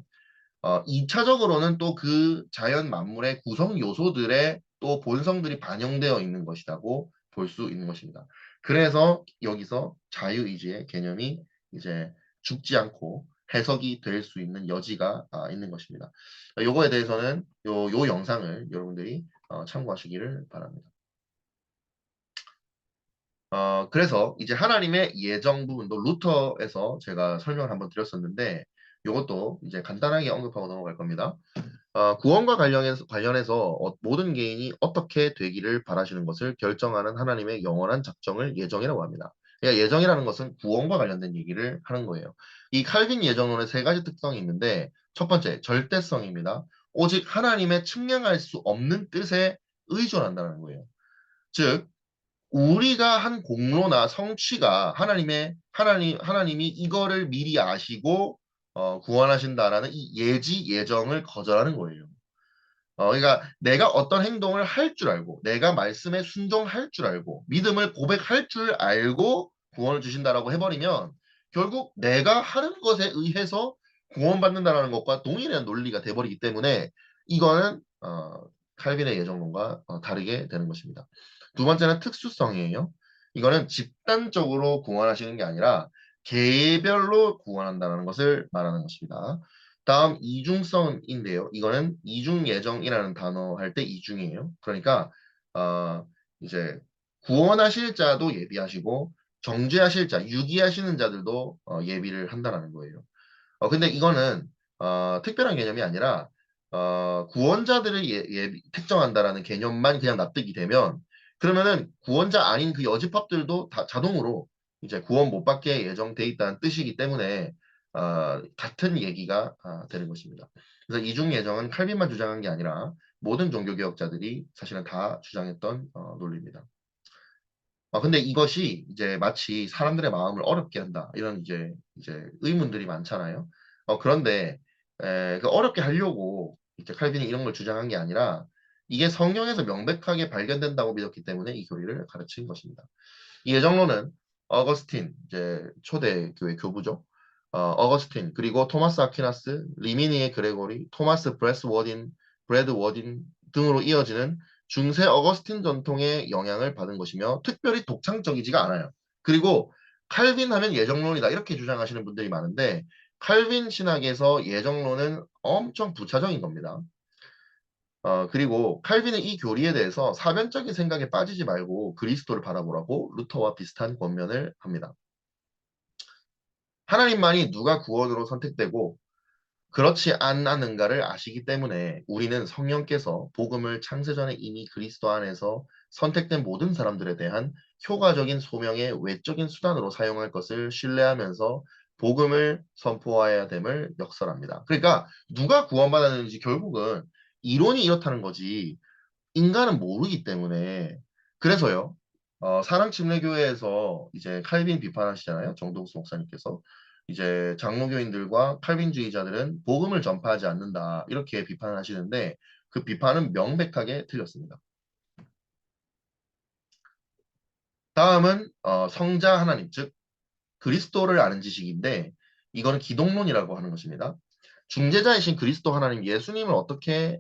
2차적으로는 또 그 자연 만물의 구성 요소들의 또 본성들이 반영되어 있는 것이라고 볼 수 있는 것입니다. 그래서 여기서 자유의지의 개념이 이제 죽지 않고 해석이 될 수 있는 여지가 있는 것입니다. 요거에 대해서는 요 영상을 여러분들이 참고하시기를 바랍니다. 그래서 이제 하나님의 예정 부분도 루터에서 제가 설명을 한번 드렸었는데 요것도 이제 간단하게 언급하고 넘어갈 겁니다. 구원과 관련해서 모든 개인이 어떻게 되기를 바라시는 것을 결정하는 하나님의 영원한 작정을 예정이라고 합니다. 그러니까 예정이라는 것은 구원과 관련된 얘기를 하는 거예요. 이 칼빈 예정론의 세 가지 특성이 있는데 첫 번째, 절대성입니다. 오직 하나님의 측량할 수 없는 뜻에 의존한다는 거예요. 즉, 우리가 한 공로나 성취가 하나님이 이거를 미리 아시고 구원하신다라는 이 예지 예정을 거절하는 거예요. 그러니까 내가 어떤 행동을 할 줄 알고, 내가 말씀에 순종할 줄 알고, 믿음을 고백할 줄 알고 구원을 주신다라고 해버리면 결국 내가 하는 것에 의해서 구원받는다라는 것과 동일한 논리가 돼버리기 때문에 이거는 칼빈의 예정론과 다르게 되는 것입니다. 두 번째는 특수성이에요. 이거는 집단적으로 구원하시는 게 아니라 개별로 구원한다는 것을 말하는 것입니다. 다음 이중성인데요. 이거는 이중 예정이라는 단어 할 때 이중이에요. 그러니까 이제 구원하실 자도 예비하시고 정죄하실 자, 유기하시는 자들도 예비를 한다는 거예요. 근데 이거는 특별한 개념이 아니라 구원자들을 특정한다라는 개념만 그냥 납득이 되면 그러면은 구원자 아닌 그 여집합들도 다 자동으로 이제 구원 못 받게 예정돼 있다는 뜻이기 때문에 같은 얘기가 되는 것입니다. 그래서 이중 예정은 칼빈만 주장한 게 아니라 모든 종교개혁자들이 사실은 다 주장했던 논리입니다. 근데 이것이 이제 마치 사람들의 마음을 어렵게 한다. 이런 이제 의문들이 많잖아요. 그런데 그 어렵게 하려고 이제 칼빈이 이런 걸 주장한 게 아니라 이게 성경에서 명백하게 발견된다고 믿었기 때문에 이 교리를 가르친 것입니다. 이 예정론은 어거스틴, 이제 초대 교회 교부죠. 어거스틴, 그리고 토마스 아퀴나스, 리미니의 그레고리, 토마스 브래드 워딘 등으로 이어지는 중세 어거스틴 전통의 영향을 받은 것이며 특별히 독창적이지가 않아요. 그리고 칼빈 하면 예정론이다 이렇게 주장하시는 분들이 많은데 칼빈 신학에서 예정론은 엄청 부차적인 겁니다. 그리고 칼빈은 이 교리에 대해서 사변적인 생각에 빠지지 말고 그리스도를 바라보라고 루터와 비슷한 권면을 합니다. 하나님만이 누가 구원으로 선택되고 그렇지 않았는가를 아시기 때문에 우리는 성령께서 복음을 창세전에 이미 그리스도 안에서 선택된 모든 사람들에 대한 효과적인 소명의 외적인 수단으로 사용할 것을 신뢰하면서 복음을 선포해야 됨을 역설합니다. 그러니까 누가 구원받았는지 결국은 이론이 이렇다는 거지 인간은 모르기 때문에 그래서요. 사랑침례교회에서 이제 칼빈 비판하시잖아요. 정동수 목사님께서 이제 장로교인들과 칼빈주의자들은 복음을 전파하지 않는다 이렇게 비판을 하시는데 그 비판은 명백하게 틀렸습니다. 다음은 성자 하나님 즉 그리스도를 아는 지식인데 이거는 기독론이라고 하는 것입니다. 중재자이신 그리스도 하나님 예수님을 어떻게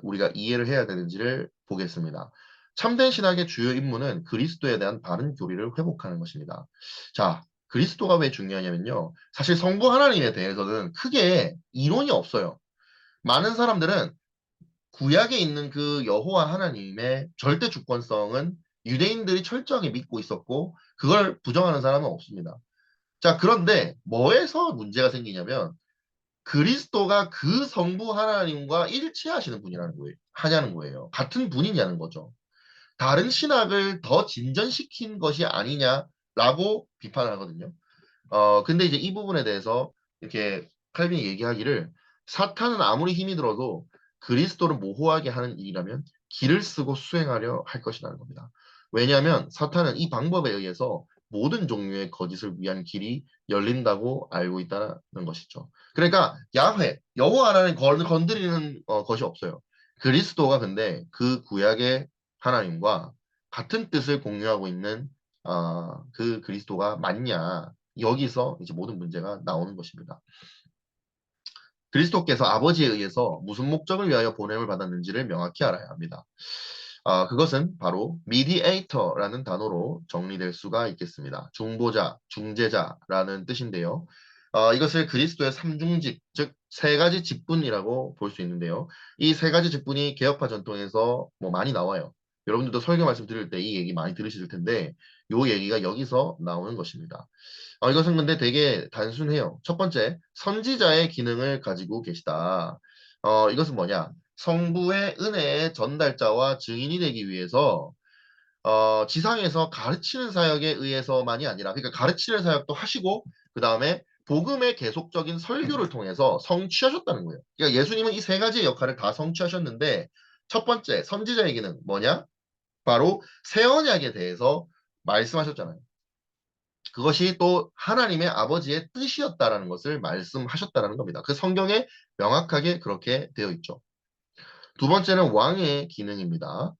우리가 이해를 해야 되는지를 보겠습니다. 참된 신학의 주요 임무는 그리스도에 대한 바른 교리를 회복하는 것입니다. 자, 그리스도가 왜 중요하냐면요. 사실 성부 하나님에 대해서는 크게 이론이 없어요. 많은 사람들은 구약에 있는 그 여호와 하나님의 절대 주권성은 유대인들이 철저하게 믿고 있었고 그걸 부정하는 사람은 없습니다. 자, 그런데 뭐에서 문제가 생기냐면 그리스도가 그 성부 하나님과 일치하시는 분이라는 거예요. 하냐는 거예요. 같은 분이냐는 거죠. 다른 신학을 더 진전시킨 것이 아니냐라고 비판을 하거든요. 근데 이제 이 부분에 대해서 이렇게 칼빈이 얘기하기를 사탄은 아무리 힘이 들어도 그리스도를 모호하게 하는 일이라면 길을 쓰고 수행하려 할 것이라는 겁니다. 왜냐하면 사탄은 이 방법에 의해서 모든 종류의 거짓을 위한 길이 열린다고 알고 있다는 것이죠. 그러니까 야훼, 여호와 하나님 건드리는 것이 없어요. 그리스도가 근데 그 구약의 하나님과 같은 뜻을 공유하고 있는 그 그리스도가 맞냐 여기서 이제 모든 문제가 나오는 것입니다. 그리스도께서 아버지에 의해서 무슨 목적을 위하여 보냄을 받았는지를 명확히 알아야 합니다. 그것은 바로 미디에이터라는 단어로 정리될 수가 있겠습니다. 중보자, 중재자라는 뜻인데요. 이것을 그리스도의 삼중직, 즉 세 가지 직분이라고 볼 수 있는데요. 이 세 가지 직분이 개혁파 전통에서 뭐 많이 나와요. 여러분들도 설교 말씀 드릴 때 이 얘기 많이 들으실 텐데 이 얘기가 여기서 나오는 것입니다. 이것은 근데 되게 단순해요. 첫 번째, 선지자의 기능을 가지고 계시다. 이것은 뭐냐? 성부의 은혜의 전달자와 증인이 되기 위해서 지상에서 가르치는 사역에 의해서만이 아니라, 그러니까 가르치는 사역도 하시고, 그 다음에 복음의 계속적인 설교를 통해서 성취하셨다는 거예요. 그러니까 예수님은 이 세 가지의 역할을 다 성취하셨는데, 첫 번째, 선지자의 기능 뭐냐? 바로 새 언약에 대해서 말씀하셨잖아요. 그것이 또 하나님의 아버지의 뜻이었다라는 것을 말씀하셨다라는 겁니다. 그 성경에 명확하게 그렇게 되어 있죠. 두 번째는 왕의 기능입니다.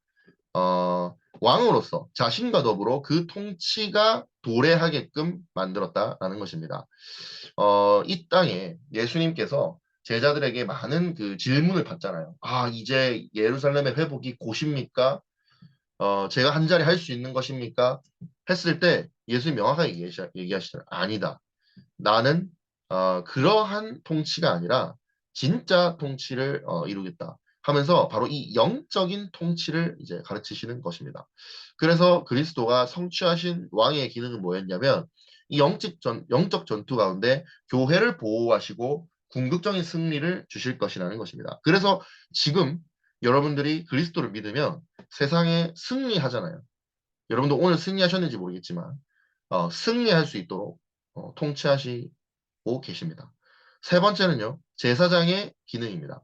왕으로서 자신과 더불어 그 통치가 도래하게끔 만들었다라는 것입니다. 이 땅에 예수님께서 제자들에게 많은 그 질문을 받잖아요. 이제 예루살렘의 회복이 곧입니까? 제가 한 자리 할 수 있는 것입니까? 했을 때 예수님 명확하게 얘기하시잖아요. 아니다. 나는 그러한 통치가 아니라 진짜 통치를 이루겠다 하면서 바로 이 영적인 통치를 이제 가르치시는 것입니다. 그래서 그리스도가 성취하신 왕의 기능은 뭐였냐면 이 영적 전투 가운데 교회를 보호하시고 궁극적인 승리를 주실 것이라는 것입니다. 그래서 지금 여러분들이 그리스도를 믿으면 세상에 승리하잖아요. 여러분도 오늘 승리하셨는지 모르겠지만 승리할 수 있도록 통치하시고 계십니다. 세 번째는요, 제사장의 기능입니다.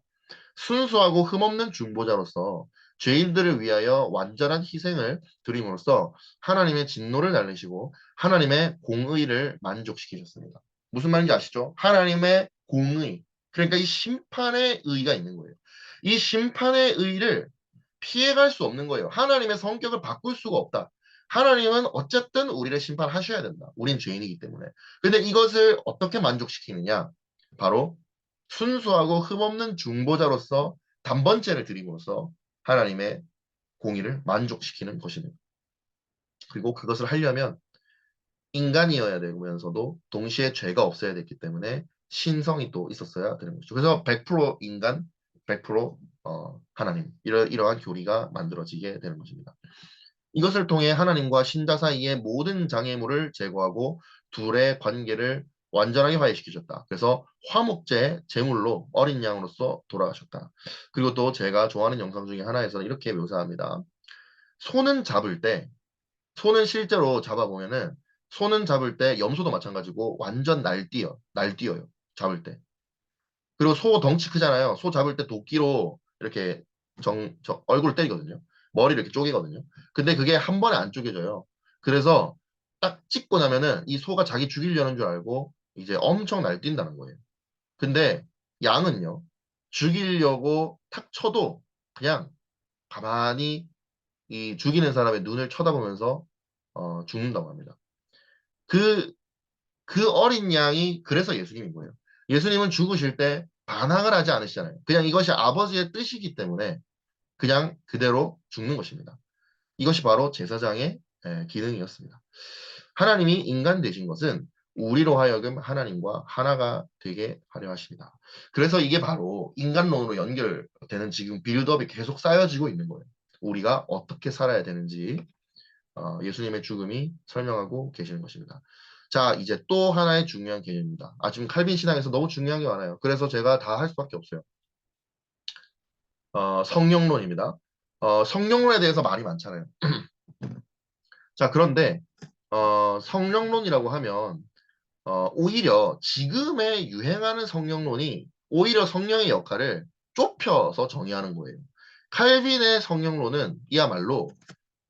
순수하고 흠없는 중보자로서 죄인들을 위하여 완전한 희생을 드림으로써 하나님의 진노를 날리시고 하나님의 공의를 만족시키셨습니다. 무슨 말인지 아시죠? 하나님의 공의. 그러니까 이 심판의 의가 있는 거예요. 이 심판의 의를 피해갈 수 없는 거예요. 하나님의 성격을 바꿀 수가 없다. 하나님은 어쨌든 우리를 심판하셔야 된다. 우린 죄인이기 때문에. 근데 이것을 어떻게 만족시키느냐? 바로 순수하고 흠없는 중보자로서 단번째를 드림으로써 하나님의 공의를 만족시키는 것입니다. 그리고 그것을 하려면 인간이어야 되면서도 동시에 죄가 없어야 됐기 때문에 신성이 또 있었어야 되는 것이죠. 그래서 100% 인간, 100% 하나님 이러한 교리가 만들어지게 되는 것입니다. 이것을 통해 하나님과 신자 사이의 모든 장애물을 제거하고 둘의 관계를 완전하게 화해시키셨다. 그래서 화목제 제물로 어린 양으로서 돌아가셨다. 그리고 또 제가 좋아하는 영상 중에 하나에서는 이렇게 묘사합니다. 손은 잡을 때, 손은 실제로 잡아보면은 손은 잡을 때 염소도 마찬가지고 완전 날뛰어요. 잡을 때. 그리고 소 덩치 크잖아요. 소 잡을 때 도끼로 이렇게 얼굴 때리거든요. 머리를 이렇게 쪼개거든요. 근데 그게 한 번에 안 쪼개져요. 그래서 딱 찍고 나면은 이 소가 자기 죽이려는 줄 알고 이제 엄청 날뛴다는 거예요. 근데 양은요, 죽이려고 탁 쳐도 그냥 가만히 이 죽이는 사람의 눈을 쳐다보면서 죽는다고 합니다. 그 그 어린 양이 그래서 예수님인 거예요. 예수님은 죽으실 때 반항을 하지 않으시잖아요. 그냥 이것이 아버지의 뜻이기 때문에 그냥 그대로 죽는 것입니다. 이것이 바로 제사장의 기능이었습니다. 하나님이 인간 되신 것은 우리로 하여금 하나님과 하나가 되게 하려 하십니다. 그래서 이게 바로 인간론으로 연결되는 지금 빌드업이 계속 쌓여지고 있는 거예요. 우리가 어떻게 살아야 되는지 예수님의 죽음이 설명하고 계시는 것입니다. 자, 이제 또 하나의 중요한 개념입니다. 지금 칼빈 신학에서 너무 중요한 게 많아요. 그래서 제가 다 할 수밖에 없어요. 성령론입니다. 성령론에 대해서 말이 많잖아요. 자, 그런데 성령론이라고 하면 오히려 지금의 유행하는 성령론이 오히려 성령의 역할을 좁혀서 정의하는 거예요. 칼빈의 성령론은 이야말로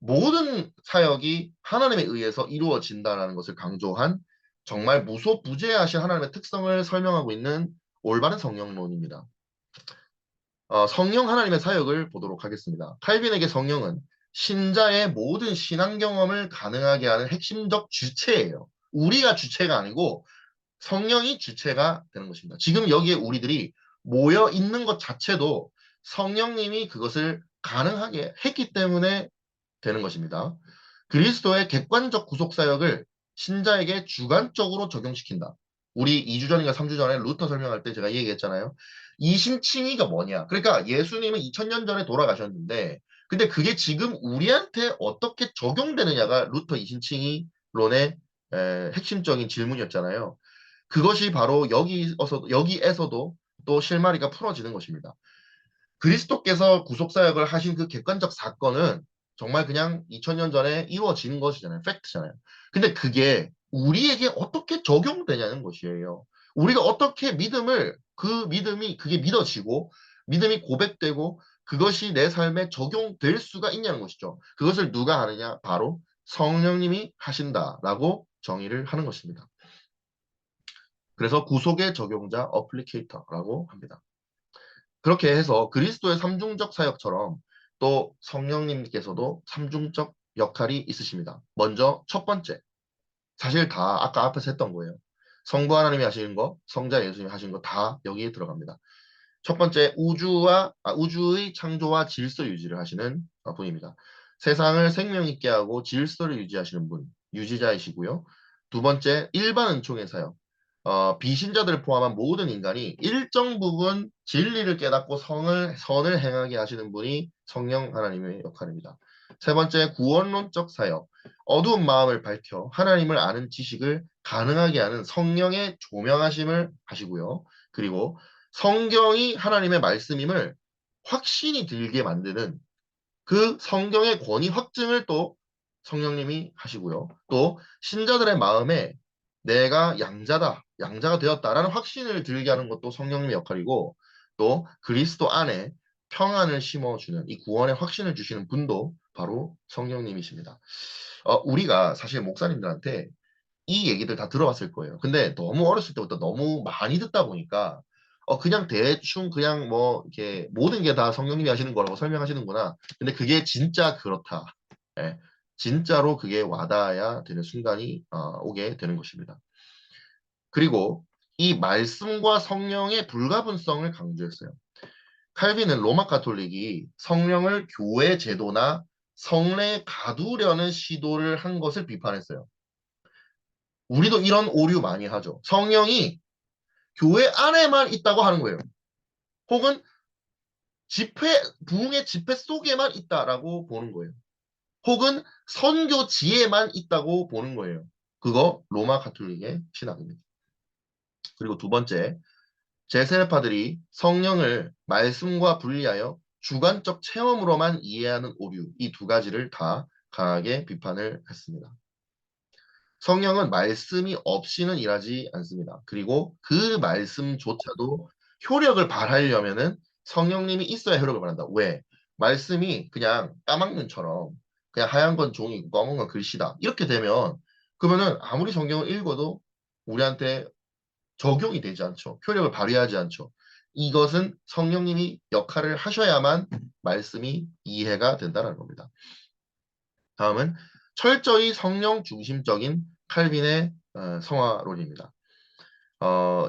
모든 사역이 하나님에 의해서 이루어진다는 것을 강조한 정말 무소부재하신 하나님의 특성을 설명하고 있는 올바른 성령론입니다. 성령 하나님의 사역을 보도록 하겠습니다. 칼빈에게 성령은 신자의 모든 신앙 경험을 가능하게 하는 핵심적 주체예요. 우리가 주체가 아니고 성령이 주체가 되는 것입니다. 지금 여기에 우리들이 모여 있는 것 자체도 성령님이 그것을 가능하게 했기 때문에 되는 것입니다. 그리스도의 객관적 구속 사역을 신자에게 주관적으로 적용시킨다. 우리 2주 전인가 3주 전에 루터 설명할 때 제가 얘기했잖아요. 이심칭의가 뭐냐? 그러니까 예수님은 2000년 전에 돌아가셨는데 근데 그게 지금 우리한테 어떻게 적용되느냐가 루터 이심칭의론의 핵심적인 질문이었잖아요. 그것이 바로 여기에서도 또 실마리가 풀어지는 것입니다. 그리스도께서 구속사역을 하신 그 객관적 사건은 정말 그냥 2000년 전에 이루어진 것이잖아요. 팩트잖아요. 근데 그게 우리에게 어떻게 적용되냐는 것이에요. 우리가 어떻게 그 믿음이 그게 믿어지고 믿음이 고백되고 그것이 내 삶에 적용될 수가 있냐는 것이죠. 그것을 누가 하느냐? 바로 성령님이 하신다라고 정의를 하는 것입니다. 그래서 구속의 적용자 어플리케이터라고 합니다. 그렇게 해서 그리스도의 삼중적 사역처럼 또 성령님께서도 삼중적 역할이 있으십니다. 먼저 첫 번째, 사실 다 아까 앞에서 했던 거예요. 성부 하나님이 하시는 거, 성자 예수님이 하시는 거 다 여기에 들어갑니다. 첫 번째, 우주의 창조와 질서 유지를 하시는 분입니다. 세상을 생명 있게 하고 질서를 유지하시는 분, 유지자이시고요. 두 번째, 일반 은총의 사역. 비신자들을 포함한 모든 인간이 일정 부분 진리를 깨닫고 선을 행하게 하시는 분이 성령 하나님의 역할입니다. 세 번째, 구원론적 사역. 어두운 마음을 밝혀 하나님을 아는 지식을 가능하게 하는 성령의 조명하심을 하시고요. 그리고 성경이 하나님의 말씀임을 확신이 들게 만드는 그 성경의 권위 확증을 또 성령님이 하시고요. 또 신자들의 마음에 내가 양자가 되었다라는 확신을 들게 하는 것도 성령님의 역할이고 또 그리스도 안에 평안을 심어주는 이 구원의 확신을 주시는 분도 바로 성령님이십니다. 우리가 사실 목사님들한테 이 얘기들 다 들어봤을 거예요. 근데 너무 어렸을 때부터 너무 많이 듣다 보니까 그냥 대충 그냥 뭐 이렇게 모든 게 다 성령님이 하시는 거라고 설명하시는구나. 근데 그게 진짜 그렇다. 예, 진짜로 그게 와닿아야 되는 순간이 오게 되는 것입니다. 그리고 이 말씀과 성령의 불가분성을 강조했어요. 칼빈은 로마 가톨릭이 성령을 교회 제도나 성례에 가두려는 시도를 한 것을 비판했어요. 우리도 이런 오류 많이 하죠. 성령이 교회 안에만 있다고 하는 거예요. 혹은 부흥의 집회 속에만 있다라고 보는 거예요. 혹은 선교지에만 있다고 보는 거예요. 그거 로마 가톨릭의 신학입니다. 그리고 두 번째, 제세례파들이 성령을 말씀과 분리하여 주관적 체험으로만 이해하는 오류, 이 두 가지를 다 강하게 비판을 했습니다. 성령은 말씀이 없이는 일하지 않습니다. 그리고 그 말씀조차도 효력을 발하려면은 성령님이 있어야 효력을 발한다. 왜? 말씀이 그냥 까막눈처럼 그냥 하얀 건 종이고 검은 건 글씨다. 이렇게 되면 그러면은 아무리 성경을 읽어도 우리한테 적용이 되지 않죠. 효력을 발휘하지 않죠. 이것은 성령님이 역할을 하셔야만 말씀이 이해가 된다는 겁니다. 다음은 철저히 성령 중심적인 칼빈의 성화론입니다.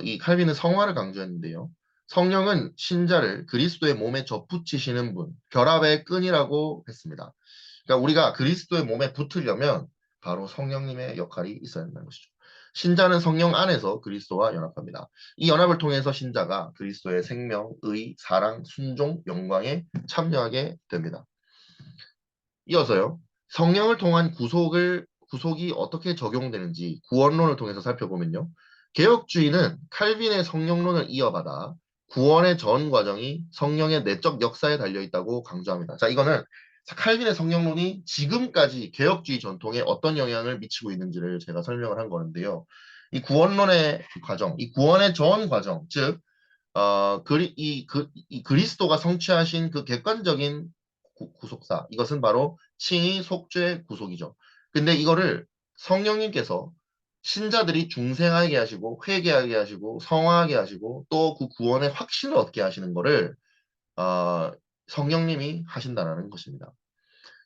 이 칼빈은 성화를 강조했는데요. 성령은 신자를 그리스도의 몸에 접붙이시는 분, 결합의 끈이라고 했습니다. 그러니까 우리가 그리스도의 몸에 붙으려면 바로 성령님의 역할이 있어야 한다는 것이죠. 신자는 성령 안에서 그리스도와 연합합니다. 이 연합을 통해서 신자가 그리스도의 생명, 의, 사랑, 순종, 영광에 참여하게 됩니다. 이어서요. 성령을 통한 구속이 어떻게 적용되는지 구원론을 통해서 살펴보면요. 개혁주의는 칼빈의 성령론을 이어받아 구원의 전 과정이 성령의 내적 역사에 달려있다고 강조합니다. 자, 이거는 칼빈의 성령론이 지금까지 개혁주의 전통에 어떤 영향을 미치고 있는지를 제가 설명을 한 거는데요. 이 구원론의 과정, 이 구원의 전 과정, 즉 이 그리스도가 성취하신 그 객관적인 구속사, 이것은 바로 칭의, 속죄, 구속이죠. 근데 이거를 성령님께서 신자들이 중생하게 하시고 회개하게 하시고 성화하게 하시고 또 그 구원의 확신을 얻게 하시는 거를 어, 성령님이 하신다는 것입니다.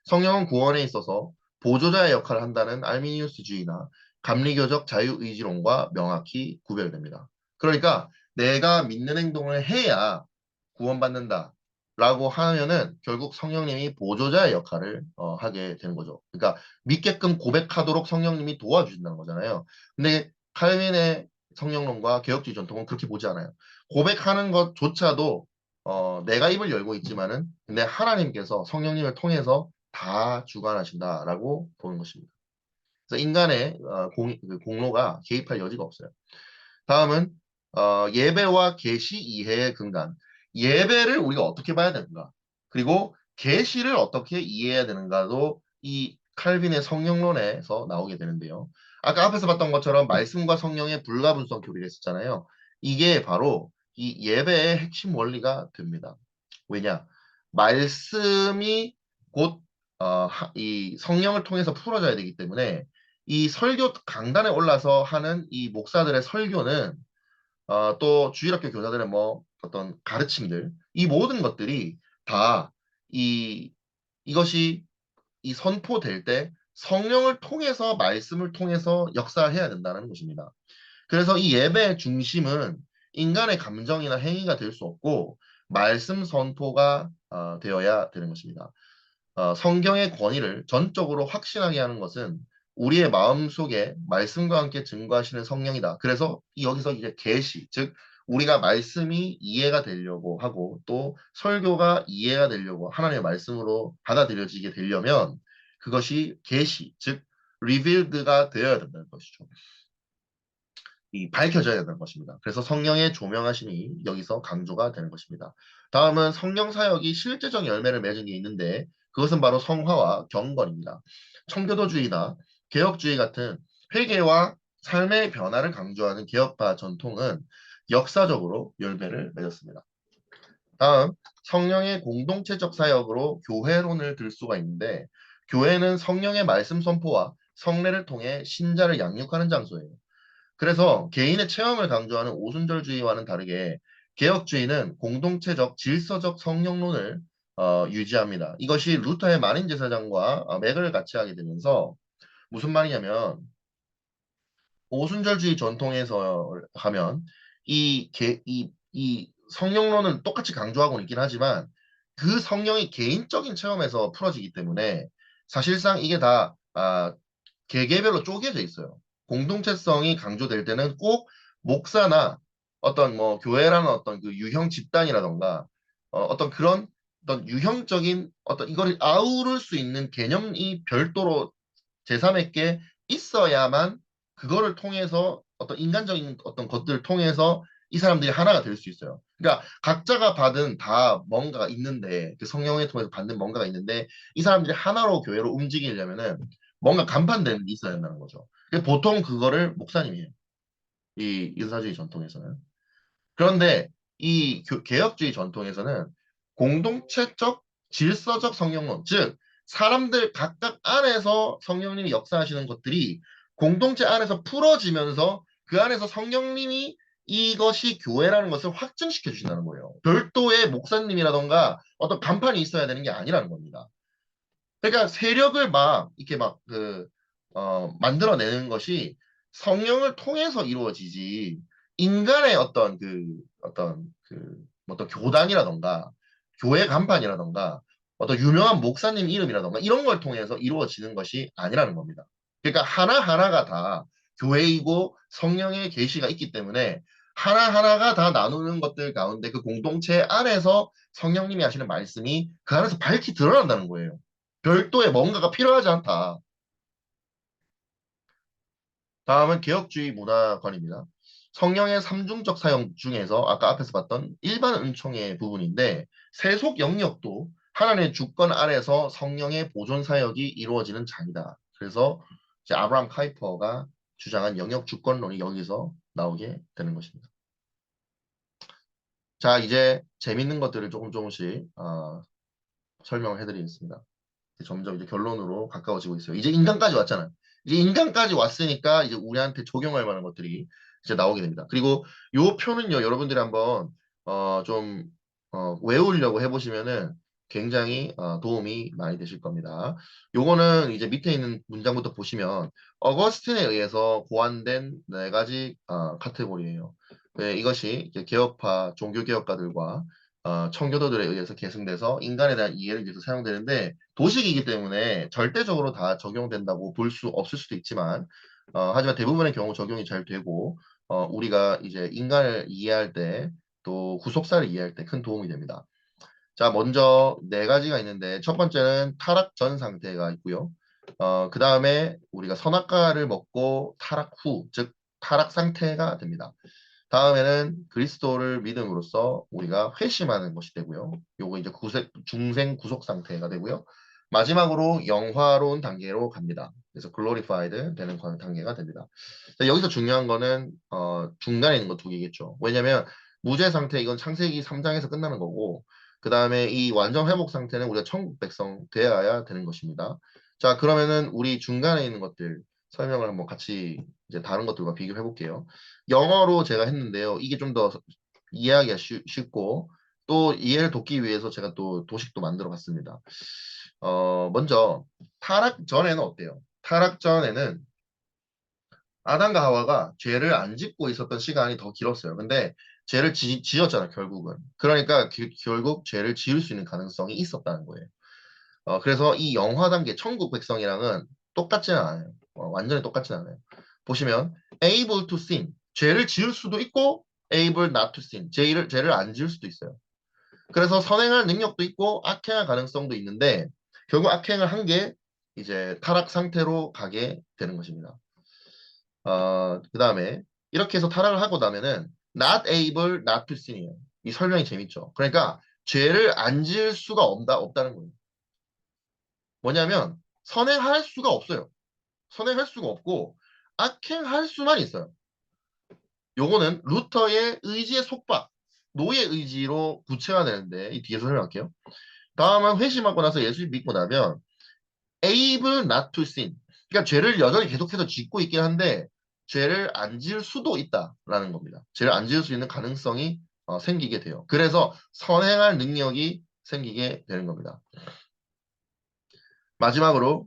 성령은 구원에 있어서 보조자의 역할을 한다는 알미니우스주의나 감리교적 자유의지론과 명확히 구별됩니다. 그러니까 내가 믿는 행동을 해야 구원받는다. 라고 하면은 결국 성령님이 보조자의 역할을 하게 되는 거죠. 그러니까 믿게끔 고백하도록 성령님이 도와주신다는 거잖아요. 근데 칼빈의 성령론과 개혁주의 전통은 그렇게 보지 않아요. 고백하는 것조차도 내가 입을 열고 있지만은 근데 하나님께서 성령님을 통해서 다 주관하신다라고 보는 것입니다. 그래서 인간의 그 공로가 개입할 여지가 없어요. 다음은 예배와 계시 이해의 근간. 예배를 우리가 어떻게 봐야 되는가? 그리고 계시를 어떻게 이해해야 되는가도 이 칼빈의 성령론에서 나오게 되는데요. 아까 앞에서 봤던 것처럼 말씀과 성령의 불가분성 교리를 했었잖아요. 이게 바로 이 예배의 핵심 원리가 됩니다. 왜냐? 말씀이 곧 이 성령을 통해서 풀어져야 되기 때문에 이 설교 강단에 올라서 하는 이 목사들의 설교는 또 주일학교 교사들의 뭐 어떤 가르침들 이 모든 것들이 다 이 이것이 이 선포될 때 성령을 통해서 말씀을 통해서 역사해야 된다는 것입니다. 그래서 이 예배의 중심은 인간의 감정이나 행위가 될 수 없고 말씀 선포가 되어야 되는 것입니다. 성경의 권위를 전적으로 확신하게 하는 것은 우리의 마음속에 말씀과 함께 증거하시는 성령이다. 그래서 여기서 이제 계시, 즉 우리가 말씀이 이해가 되려고 하고 또 설교가 이해가 되려고 하나님의 말씀으로 받아들여지게 되려면 그것이 계시, 즉 revealed가 되어야 된다는 것이죠. 이 밝혀져야 된다는 것입니다. 그래서 성령의 조명하심이 여기서 강조가 되는 것입니다. 다음은 성령 사역이 실제적 열매를 맺은 게 있는데 그것은 바로 성화와 경건입니다. 청교도주의나 개혁주의 같은 회개와 삶의 변화를 강조하는 개혁파 전통은 역사적으로 열매를 맺었습니다. 다음, 성령의 공동체적 사역으로 교회론을 들 수가 있는데 교회는 성령의 말씀 선포와 성례를 통해 신자를 양육하는 장소예요. 그래서 개인의 체험을 강조하는 오순절주의와는 다르게 개혁주의는 공동체적 질서적 성령론을 유지합니다. 이것이 루터의 만인 제사장과 맥을 같이 하게 되면서 무슨 말이냐면 오순절주의 전통에서 하면 이 성령론을 똑같이 강조하고 있긴 하지만 그 성령이 개인적인 체험에서 풀어지기 때문에 사실상 이게 다 개개별로 쪼개져 있어요. 공동체성이 강조될 때는 꼭 목사나 어떤 뭐 교회라는 어떤 그 유형 집단이라던가 어떤 그런 어떤 유형적인 어떤 이거를 아우를 수 있는 개념이 별도로 제3에게 있어야만 그거를 통해서 어떤 인간적인 어떤 것들을 통해서 이 사람들이 하나가 될 수 있어요. 그러니까 각자가 받은 다 뭔가가 있는데 그 성령을 통해서 받는 뭔가가 있는데 이 사람들이 하나로 교회로 움직이려면은 뭔가 간판되는 게 있어야 된다는 거죠. 보통 그거를 목사님이 해요. 이 인사주의 전통에서는. 그런데 이 개혁주의 전통에서는 공동체적 질서적 성령론, 즉 사람들 각각 안에서 성령님이 역사하시는 것들이 공동체 안에서 풀어지면서 그 안에서 성령님이 이것이 교회라는 것을 확증시켜 주신다는 거예요. 별도의 목사님이라던가 어떤 간판이 있어야 되는 게 아니라는 겁니다. 그러니까 세력을 막 이렇게 막 만들어내는 것이 성령을 통해서 이루어지지 인간의 어떤 교단이라던가 교회 간판이라던가 어떤 유명한 목사님 이름이라던가 이런 걸 통해서 이루어지는 것이 아니라는 겁니다. 그러니까 하나하나가 다 교회이고 성령의 계시가 있기 때문에 하나하나가 다 나누는 것들 가운데 그 공동체 안에서 성령님이 하시는 말씀이 그 안에서 밝히 드러난다는 거예요. 별도의 뭔가가 필요하지 않다. 다음은 개혁주의 문화관입니다. 성령의 삼중적 사용 중에서 아까 앞에서 봤던 일반 은총의 부분인데 세속 영역도 하나님의 주권 아래서 성령의 보존 사역이 이루어지는 장이다. 그래서 이제 아브라함 카이퍼가 주장한 영역 주권론이 여기서 나오게 되는 것입니다. 자, 이제 재밌는 것들을 조금씩 설명을 해드리겠습니다. 점점 이제 결론으로 가까워지고 있어요. 이제 인간까지 왔잖아요. 이제 인간까지 왔으니까 이제 우리한테 적용할 만한 것들이 이제 나오게 됩니다. 그리고 요 표는요, 여러분들이 한번 좀 외우려고 해보시면은 굉장히 도움이 많이 되실 겁니다. 요거는 이제 밑에 있는 문장부터 보시면 어거스틴에 의해서 고안된 네 가지 카테고리예요. 네, 이것이 이제 개혁파 종교개혁가들과 청교도들에 의해서 계승돼서 인간에 대한 이해를 위해서 사용되는데 도식이기 때문에 절대적으로 다 적용된다고 볼 수 없을 수도 있지만 하지만 대부분의 경우 적용이 잘 되고 우리가 이제 인간을 이해할 때 또 구속사를 이해할 때 큰 도움이 됩니다. 자, 먼저 네 가지가 있는데 첫 번째는 타락 전 상태가 있고요. 그 다음에 우리가 선악과를 먹고 타락 후, 즉 타락 상태가 됩니다. 다음에는 그리스도를 믿음으로써 우리가 회심하는 것이 되고요. 요거 이제 중생 구속 상태가 되고요. 마지막으로 영화로운 단계로 갑니다. 그래서 glorified 되는 단계가 됩니다. 자, 여기서 중요한 거는 중간에 있는 거 두 개겠죠. 왜냐면 무죄 상태 이건 창세기 3장에서 끝나는 거고 그 다음에 이 완전 회복 상태는 우리가 천국 백성 되어야 되는 것입니다. 자, 그러면은 우리 중간에 있는 것들 설명을 한번 같이 이제 다른 것들과 비교해 볼게요. 영어로 제가 했는데요. 이게 좀 더 이해하기가 쉽고 또 이해를 돕기 위해서 제가 또 도식도 만들어 봤습니다. 먼저 타락 전에는 어때요? 타락 전에는 아담과 하와가 죄를 안 짓고 있었던 시간이 더 길었어요. 근데 죄를 지었잖아, 결국은. 그러니까 결국 죄를 지을 수 있는 가능성이 있었다는 거예요. 그래서 이 영화 단계 천국 백성이랑은 똑같지는 않아요. 완전히 똑같지는 않아요. 보시면 able to sin 죄를 지을 수도 있고 able not to sin 죄를 안 지을 수도 있어요. 그래서 선행할 능력도 있고 악행할 가능성도 있는데 결국 악행을 한 게 이제 타락 상태로 가게 되는 것입니다. 그 다음에 이렇게 해서 타락을 하고 나면은 not able not to sin이에요. 이 설명이 재밌죠. 그러니까 죄를 안 지을 수가 없다는 거예요. 뭐냐면 선행할 수가 없어요. 선행할 수가 없고 악행할 수만 있어요. 요거는 루터의 의지의 속박, 노예 의지로 구체화되는데 이 뒤에서 설명할게요. 다음은 회심하고 나서 예수 믿고 나면 able not to sin. 그러니까 죄를 여전히 계속해서 짓고 있긴 한데 죄를 안 지을 수도 있다라는 겁니다. 죄를 안 지을 수 있는 가능성이 생기게 돼요. 그래서 선행할 능력이 생기게 되는 겁니다. 마지막으로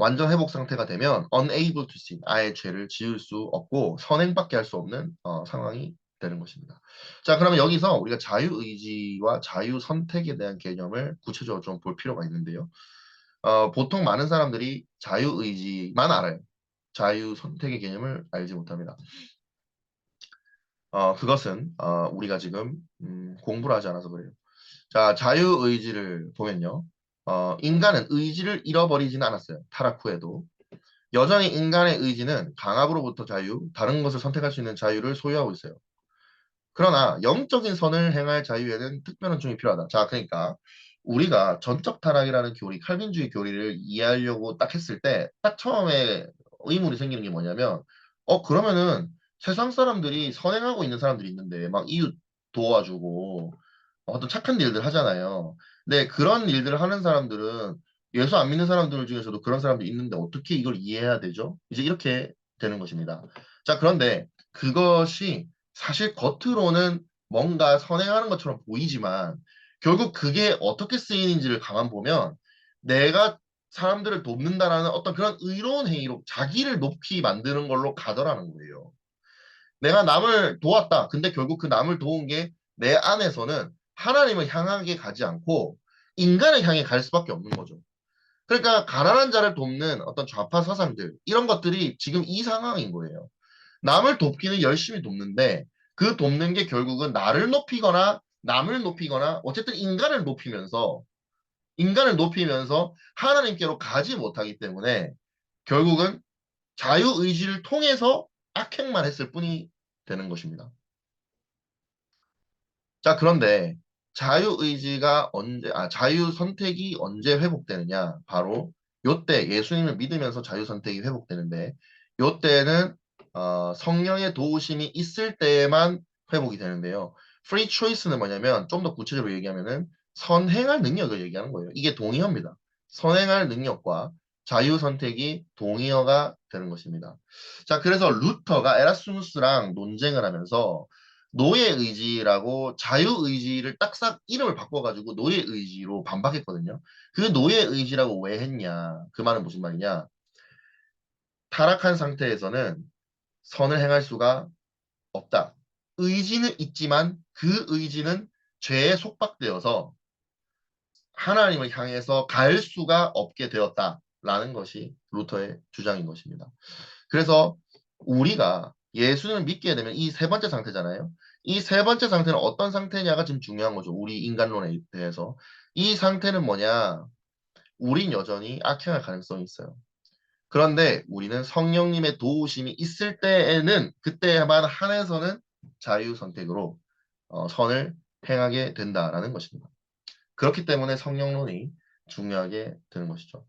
완전 회복 상태가 되면 unable to sin, 아예 죄를 지을 수 없고 선행밖에 할 수 없는 상황이 되는 것입니다. 자, 그러면 여기서 우리가 자유의지와 자유선택에 대한 개념을 구체적으로 좀 볼 필요가 있는데요. 보통 많은 사람들이 자유의지만 알아요. 자유선택의 개념을 알지 못합니다. 그것은 우리가 지금 공부를 하지 않아서 그래요. 자, 자유의지를 보면요. 인간은 의지를 잃어버리지는 않았어요. 타락 후에도. 여전히 인간의 의지는 강압으로부터 자유, 다른 것을 선택할 수 있는 자유를 소유하고 있어요. 그러나 영적인 선을 행할 자유에는 특별한 중이 필요하다. 자, 그러니까 우리가 전적 타락이라는 교리, 칼빈주의 교리를 이해하려고 딱 했을 때, 딱 처음에 의문이 생기는 게 뭐냐면, 그러면은 세상 사람들이 선행하고 있는 사람들이 있는데, 막 이웃 도와주고, 어떤 착한 일들 하잖아요. 근데 그런 일들을 하는 사람들은 예수 안 믿는 사람들 중에서도 그런 사람들이 있는데 어떻게 이걸 이해해야 되죠? 이제 이렇게 되는 것입니다. 자, 그런데 그것이 사실 겉으로는 뭔가 선행하는 것처럼 보이지만 결국 그게 어떻게 쓰이는지를 가만 보면 내가 사람들을 돕는다라는 어떤 그런 의로운 행위로 자기를 높이 만드는 걸로 가더라는 거예요. 내가 남을 도왔다. 근데 결국 그 남을 도운 게 내 안에서는 하나님을 향하게 가지 않고 인간을 향해 갈 수밖에 없는 거죠. 그러니까 가난한 자를 돕는 어떤 좌파 사상들 이런 것들이 지금 이 상황인 거예요. 남을 돕기는 열심히 돕는데 그 돕는 게 결국은 나를 높이거나 남을 높이거나 어쨌든 인간을 높이면서 하나님께로 가지 못하기 때문에 결국은 자유의지를 통해서 악행만 했을 뿐이 되는 것입니다. 자, 그런데 자유 선택이 언제 회복되느냐? 바로 요때 예수님을 믿으면서 자유 선택이 회복되는데 요때는 성령의 도우심이 있을 때에만 회복이 되는데요. free choice는 뭐냐면 좀 더 구체적으로 얘기하면은 선행할 능력을 얘기하는 거예요. 이게 동의어입니다. 선행할 능력과 자유 선택이 동의어가 되는 것입니다. 자, 그래서 루터가 에라스무스랑 논쟁을 하면서 노예의지라고 자유의지를 딱싹 이름을 바꿔가지고 노예의지로 반박했거든요. 그 노예의지라고 왜 했냐? 그 말은 무슨 말이냐? 타락한 상태에서는 선을 행할 수가 없다. 의지는 있지만 그 의지는 죄에 속박되어서 하나님을 향해서 갈 수가 없게 되었다라는 것이 루터의 주장인 것입니다. 그래서 우리가 예수를 믿게 되면 이 세 번째 상태잖아요. 이 세 번째 상태는 어떤 상태냐가 지금 중요한 거죠. 우리 인간론에 대해서. 이 상태는 뭐냐? 우린 여전히 악행할 가능성이 있어요. 그런데 우리는 성령님의 도우심이 있을 때에는 그때만 한해서는 자유 선택으로 선을 행하게 된다라는 것입니다. 그렇기 때문에 성령론이 중요하게 되는 것이죠.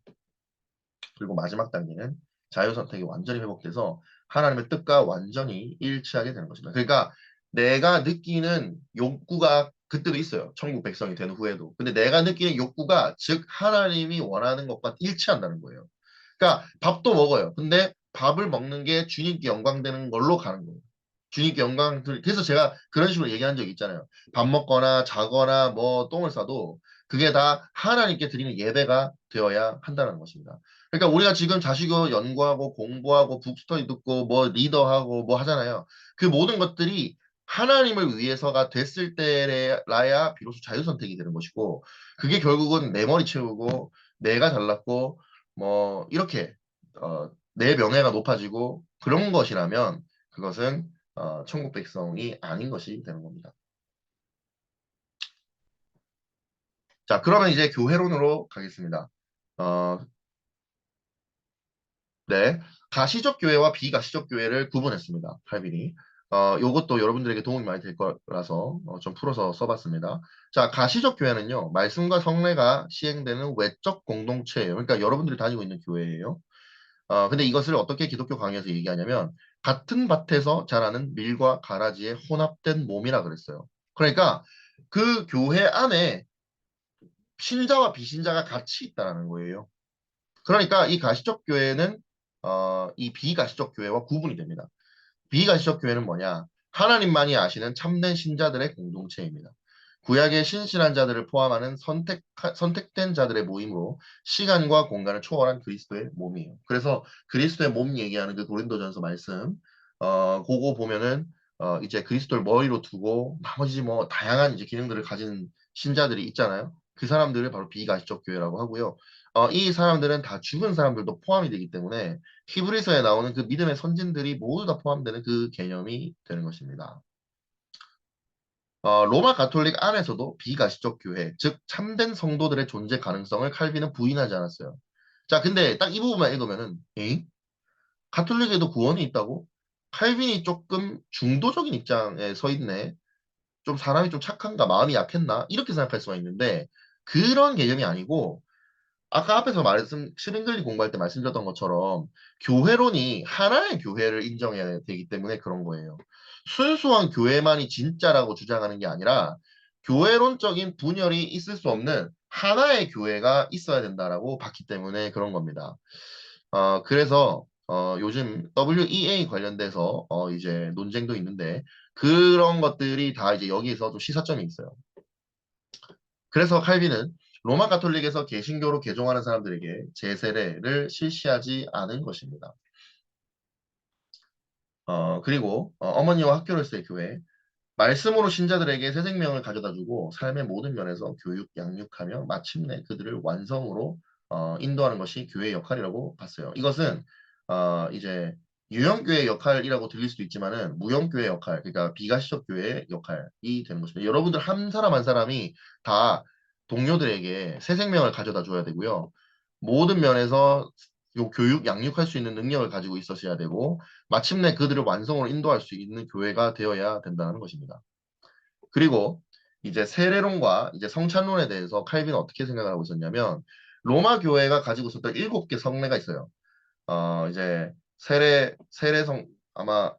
그리고 마지막 단계는 자유 선택이 완전히 회복돼서 하나님의 뜻과 완전히 일치하게 되는 것입니다. 그러니까 내가 느끼는 욕구가 그때도 있어요. 천국 백성이 된 후에도. 근데 내가 느끼는 욕구가 즉 하나님이 원하는 것과 일치한다는 거예요. 그러니까 밥도 먹어요. 근데 밥을 먹는 게 주님께 영광되는 걸로 가는 거예요. 주님께 영광 그래서 제가 그런 식으로 얘기한 적이 있잖아요. 밥 먹거나 자거나 뭐 똥을 싸도 그게 다 하나님께 드리는 예배가 되어야 한다는 것입니다. 그러니까 우리가 지금 자식을 연구하고 공부하고 북스터디 듣고 뭐 리더하고 뭐 하잖아요. 그 모든 것들이 하나님을 위해서가 됐을 때라야 비로소 자유선택이 되는 것이고 그게 결국은 내 머리 채우고 내가 잘났고 뭐 이렇게 내 명예가 높아지고 그런 것이라면 그것은 천국 백성이 아닌 것이 되는 겁니다. 자, 그러면 이제 교회론으로 가겠습니다. 어, 네. 가시적 교회와 비가시적 교회를 구분했습니다. 칼빈이. 요것도 여러분들에게 도움이 많이 될 거라서 좀 풀어서 써봤습니다. 자, 가시적 교회는요, 말씀과 성례가 시행되는 외적 공동체예요. 그러니까 여러분들이 다니고 있는 교회예요. 근데 이것을 어떻게 기독교 강의에서 얘기하냐면, 같은 밭에서 자라는 밀과 가라지의 혼합된 몸이라 그랬어요. 그러니까 그 교회 안에 신자와 비신자가 같이 있다는 거예요. 그러니까 이 가시적 교회는 이 비가시적 교회와 구분이 됩니다. 비가시적 교회는 뭐냐? 하나님만이 아시는 참된 신자들의 공동체입니다. 구약의 신실한 자들을 포함하는 선택된 자들의 모임으로 시간과 공간을 초월한 그리스도의 몸이에요. 그래서 그리스도의 몸 얘기하는 그 고린도전서 말씀, 그거 보면은 이제 그리스도를 머리로 두고 나머지 뭐 다양한 이제 기능들을 가진 신자들이 있잖아요. 그 사람들을 바로 비가시적 교회라고 하고요. 이 사람들은 다 죽은 사람들도 포함이 되기 때문에 히브리서에 나오는 그 믿음의 선진들이 모두 다 포함되는 그 개념이 되는 것입니다. 로마 가톨릭 안에서도 비가시적 교회, 즉 참된 성도들의 존재 가능성을 칼빈은 부인하지 않았어요. 자, 근데 딱 이 부분만 읽으면은, 에이? 가톨릭에도 구원이 있다고? 칼빈이 조금 중도적인 입장에 서 있네. 좀 사람이 좀 착한가, 마음이 약했나? 이렇게 생각할 수가 있는데, 그런 개념이 아니고, 아까 앞에서 말씀, 슈링글리 공부할 때 말씀드렸던 것처럼 교회론이 하나의 교회를 인정해야 되기 때문에 그런 거예요. 순수한 교회만이 진짜라고 주장하는 게 아니라 교회론적인 분열이 있을 수 없는 하나의 교회가 있어야 된다라고 봤기 때문에 그런 겁니다. 그래서 요즘 WEA 관련돼서 이제 논쟁도 있는데 그런 것들이 다 이제 여기서 좀 시사점이 있어요. 그래서 칼빈은 로마 가톨릭에서 개신교로 개종하는 사람들에게 제세례를 실시하지 않은 것입니다. 그리고 어머니와 학교로서의 교회, 말씀으로 신자들에게 새 생명을 가져다주고 삶의 모든 면에서 교육, 양육하며 마침내 그들을 완성으로 인도하는 것이 교회의 역할이라고 봤어요. 이것은 이제 유형교회 역할이라고 들릴 수도 있지만은 무형교회 역할, 그러니까 비가시적 교회의 역할이 되는 것입니다. 여러분들 한 사람 한 사람이 다 동료들에게 새 생명을 가져다 줘야 되고요. 모든 면에서 요 교육, 양육할 수 있는 능력을 가지고 있어야 되고 마침내 그들을 완성으로 인도할 수 있는 교회가 되어야 된다는 것입니다. 그리고 이제 세례론과 이제 성찬론에 대해서 칼빈은 어떻게 생각을 하고 있었냐면 로마 교회가 가지고 있었던 7개 성례가 있어요. 이제 세례성 아마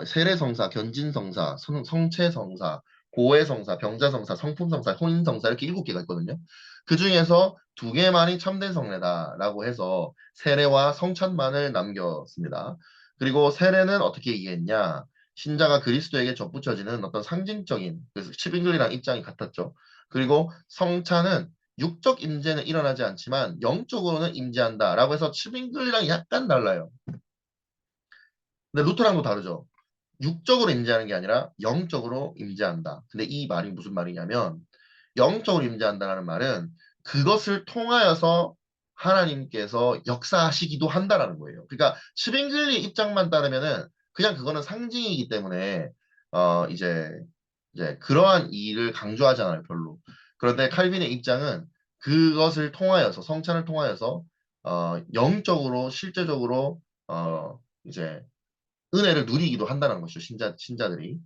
세례성사, 견진성사, 성체성사, 고해성사, 병자성사, 성품성사, 혼인성사 이렇게 7개가 있거든요. 그 중에서 2개만이 참된 성례다라고 해서 세례와 성찬만을 남겼습니다. 그리고 세례는 어떻게 이해했냐? 신자가 그리스도에게 접붙여지는 어떤 상징적인 그래서 칩잉글이랑 입장이 같았죠. 그리고 성찬은 육적 임재는 일어나지 않지만 영적으로는 임재한다라고 해서 칩잉글이랑 약간 달라요. 근데 루터랑도 다르죠. 육적으로 임재하는 게 아니라 영적으로 임재한다. 근데 이 말이 무슨 말이냐면 영적으로 임재한다는 말은 그것을 통하여서 하나님께서 역사하시기도 한다라는 거예요. 그러니까 스빙글리 입장만 따르면은 그냥 그거는 상징이기 때문에 이제 그러한 일을 강조하지 않아요, 별로. 그런데 칼빈의 입장은 그것을 통하여서 성찬을 통하여서 영적으로 실제적으로 이제 은혜를 누리기도 한다는 것이죠, 신자들이.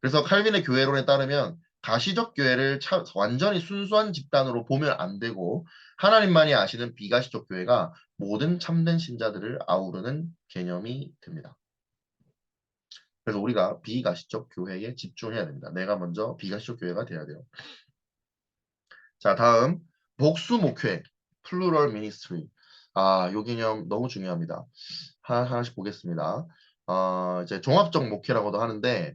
그래서 칼빈의 교회론에 따르면 가시적 교회를 완전히 순수한 집단으로 보면 안 되고 하나님만이 아시는 비가시적 교회가 모든 참된 신자들을 아우르는 개념이 됩니다. 그래서 우리가 비가시적 교회에 집중해야 됩니다. 내가 먼저 비가시적 교회가 돼야 돼요. 자, 다음 복수 목회, 플루럴 미니스트리. 요 개념 너무 중요합니다. 하나씩 보겠습니다. 이제 종합적 목회라고도 하는데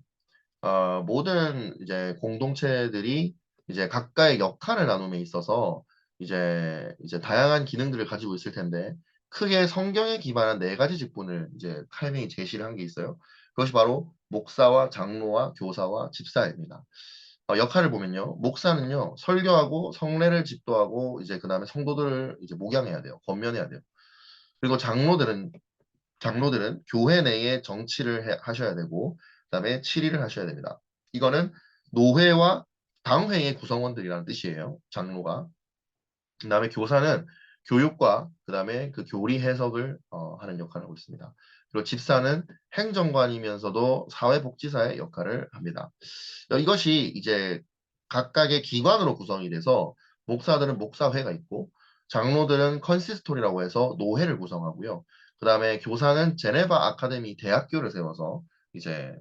모든 이제 공동체들이 이제 각각의 역할을 나눔에 있어서 이제 다양한 기능들을 가지고 있을 텐데 크게 성경에 기반한 네 가지 직분을 이제 칼빈이 제시를 한 게 있어요. 그것이 바로 목사와 장로와 교사와 집사입니다. 역할을 보면요, 목사는요 설교하고 성례를 집도하고 이제 그 다음에 성도들을 이제 목양해야 돼요, 권면해야 돼요. 그리고 장로들은 교회 내에 정치를 하셔야 되고 그다음에 치리를 하셔야 됩니다. 이거는 노회와 당회의 구성원들이라는 뜻이에요. 장로가. 그다음에 교사는 교육과 그다음에 그 교리 해석을 하는 역할을 하고 있습니다. 그리고 집사는 행정관이면서도 사회복지사의 역할을 합니다. 이것이 이제 각각의 기관으로 구성이 돼서 목사들은 목사회가 있고 장로들은 컨시스토리라고 해서 노회를 구성하고요. 그다음에 교사는 제네바 아카데미 대학교를 세워서 이제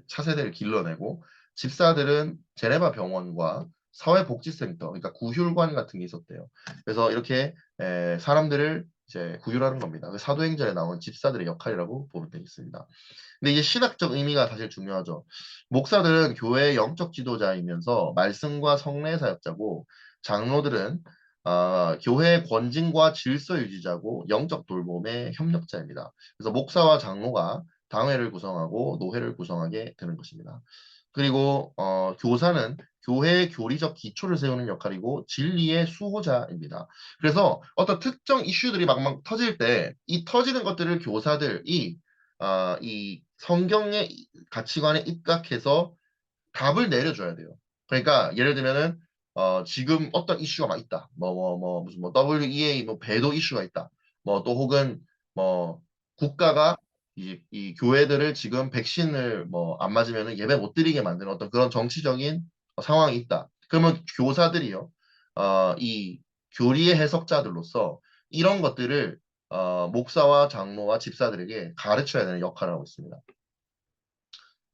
차세대를 길러내고 집사들은 제네바 병원과 사회복지센터, 그러니까 구휼관 같은 게 있었대요. 그래서 이렇게 사람들을 이제 구휼하는 겁니다. 그 사도행전에 나온 집사들의 역할이라고 보면 되겠습니다. 근데 이제 신학적 의미가 사실 중요하죠. 목사들은 교회의 영적 지도자이면서 말씀과 성례 사역자고 장로들은 교회의 권징과 질서 유지자고 영적 돌봄의 협력자입니다. 그래서 목사와 장로가 당회를 구성하고 노회를 구성하게 되는 것입니다. 그리고 교사는 교회의 교리적 기초를 세우는 역할이고 진리의 수호자입니다. 그래서 어떤 특정 이슈들이 막 터질 때 이 터지는 것들을 교사들이 이 성경의 가치관에 입각해서 답을 내려줘야 돼요. 그러니까 예를 들면은 지금 어떤 이슈가 막 있다. 무슨 뭐 WEA 뭐 배도 이슈가 있다. 뭐 또 혹은 뭐 국가가 이 교회들을 지금 백신을 뭐 안 맞으면은 예배 못 드리게 만드는 어떤 그런 정치적인 상황이 있다. 그러면 교사들이요. 이 교리의 해석자들로서 이런 것들을 목사와 장로와 집사들에게 가르쳐야 되는 역할을 하고 있습니다.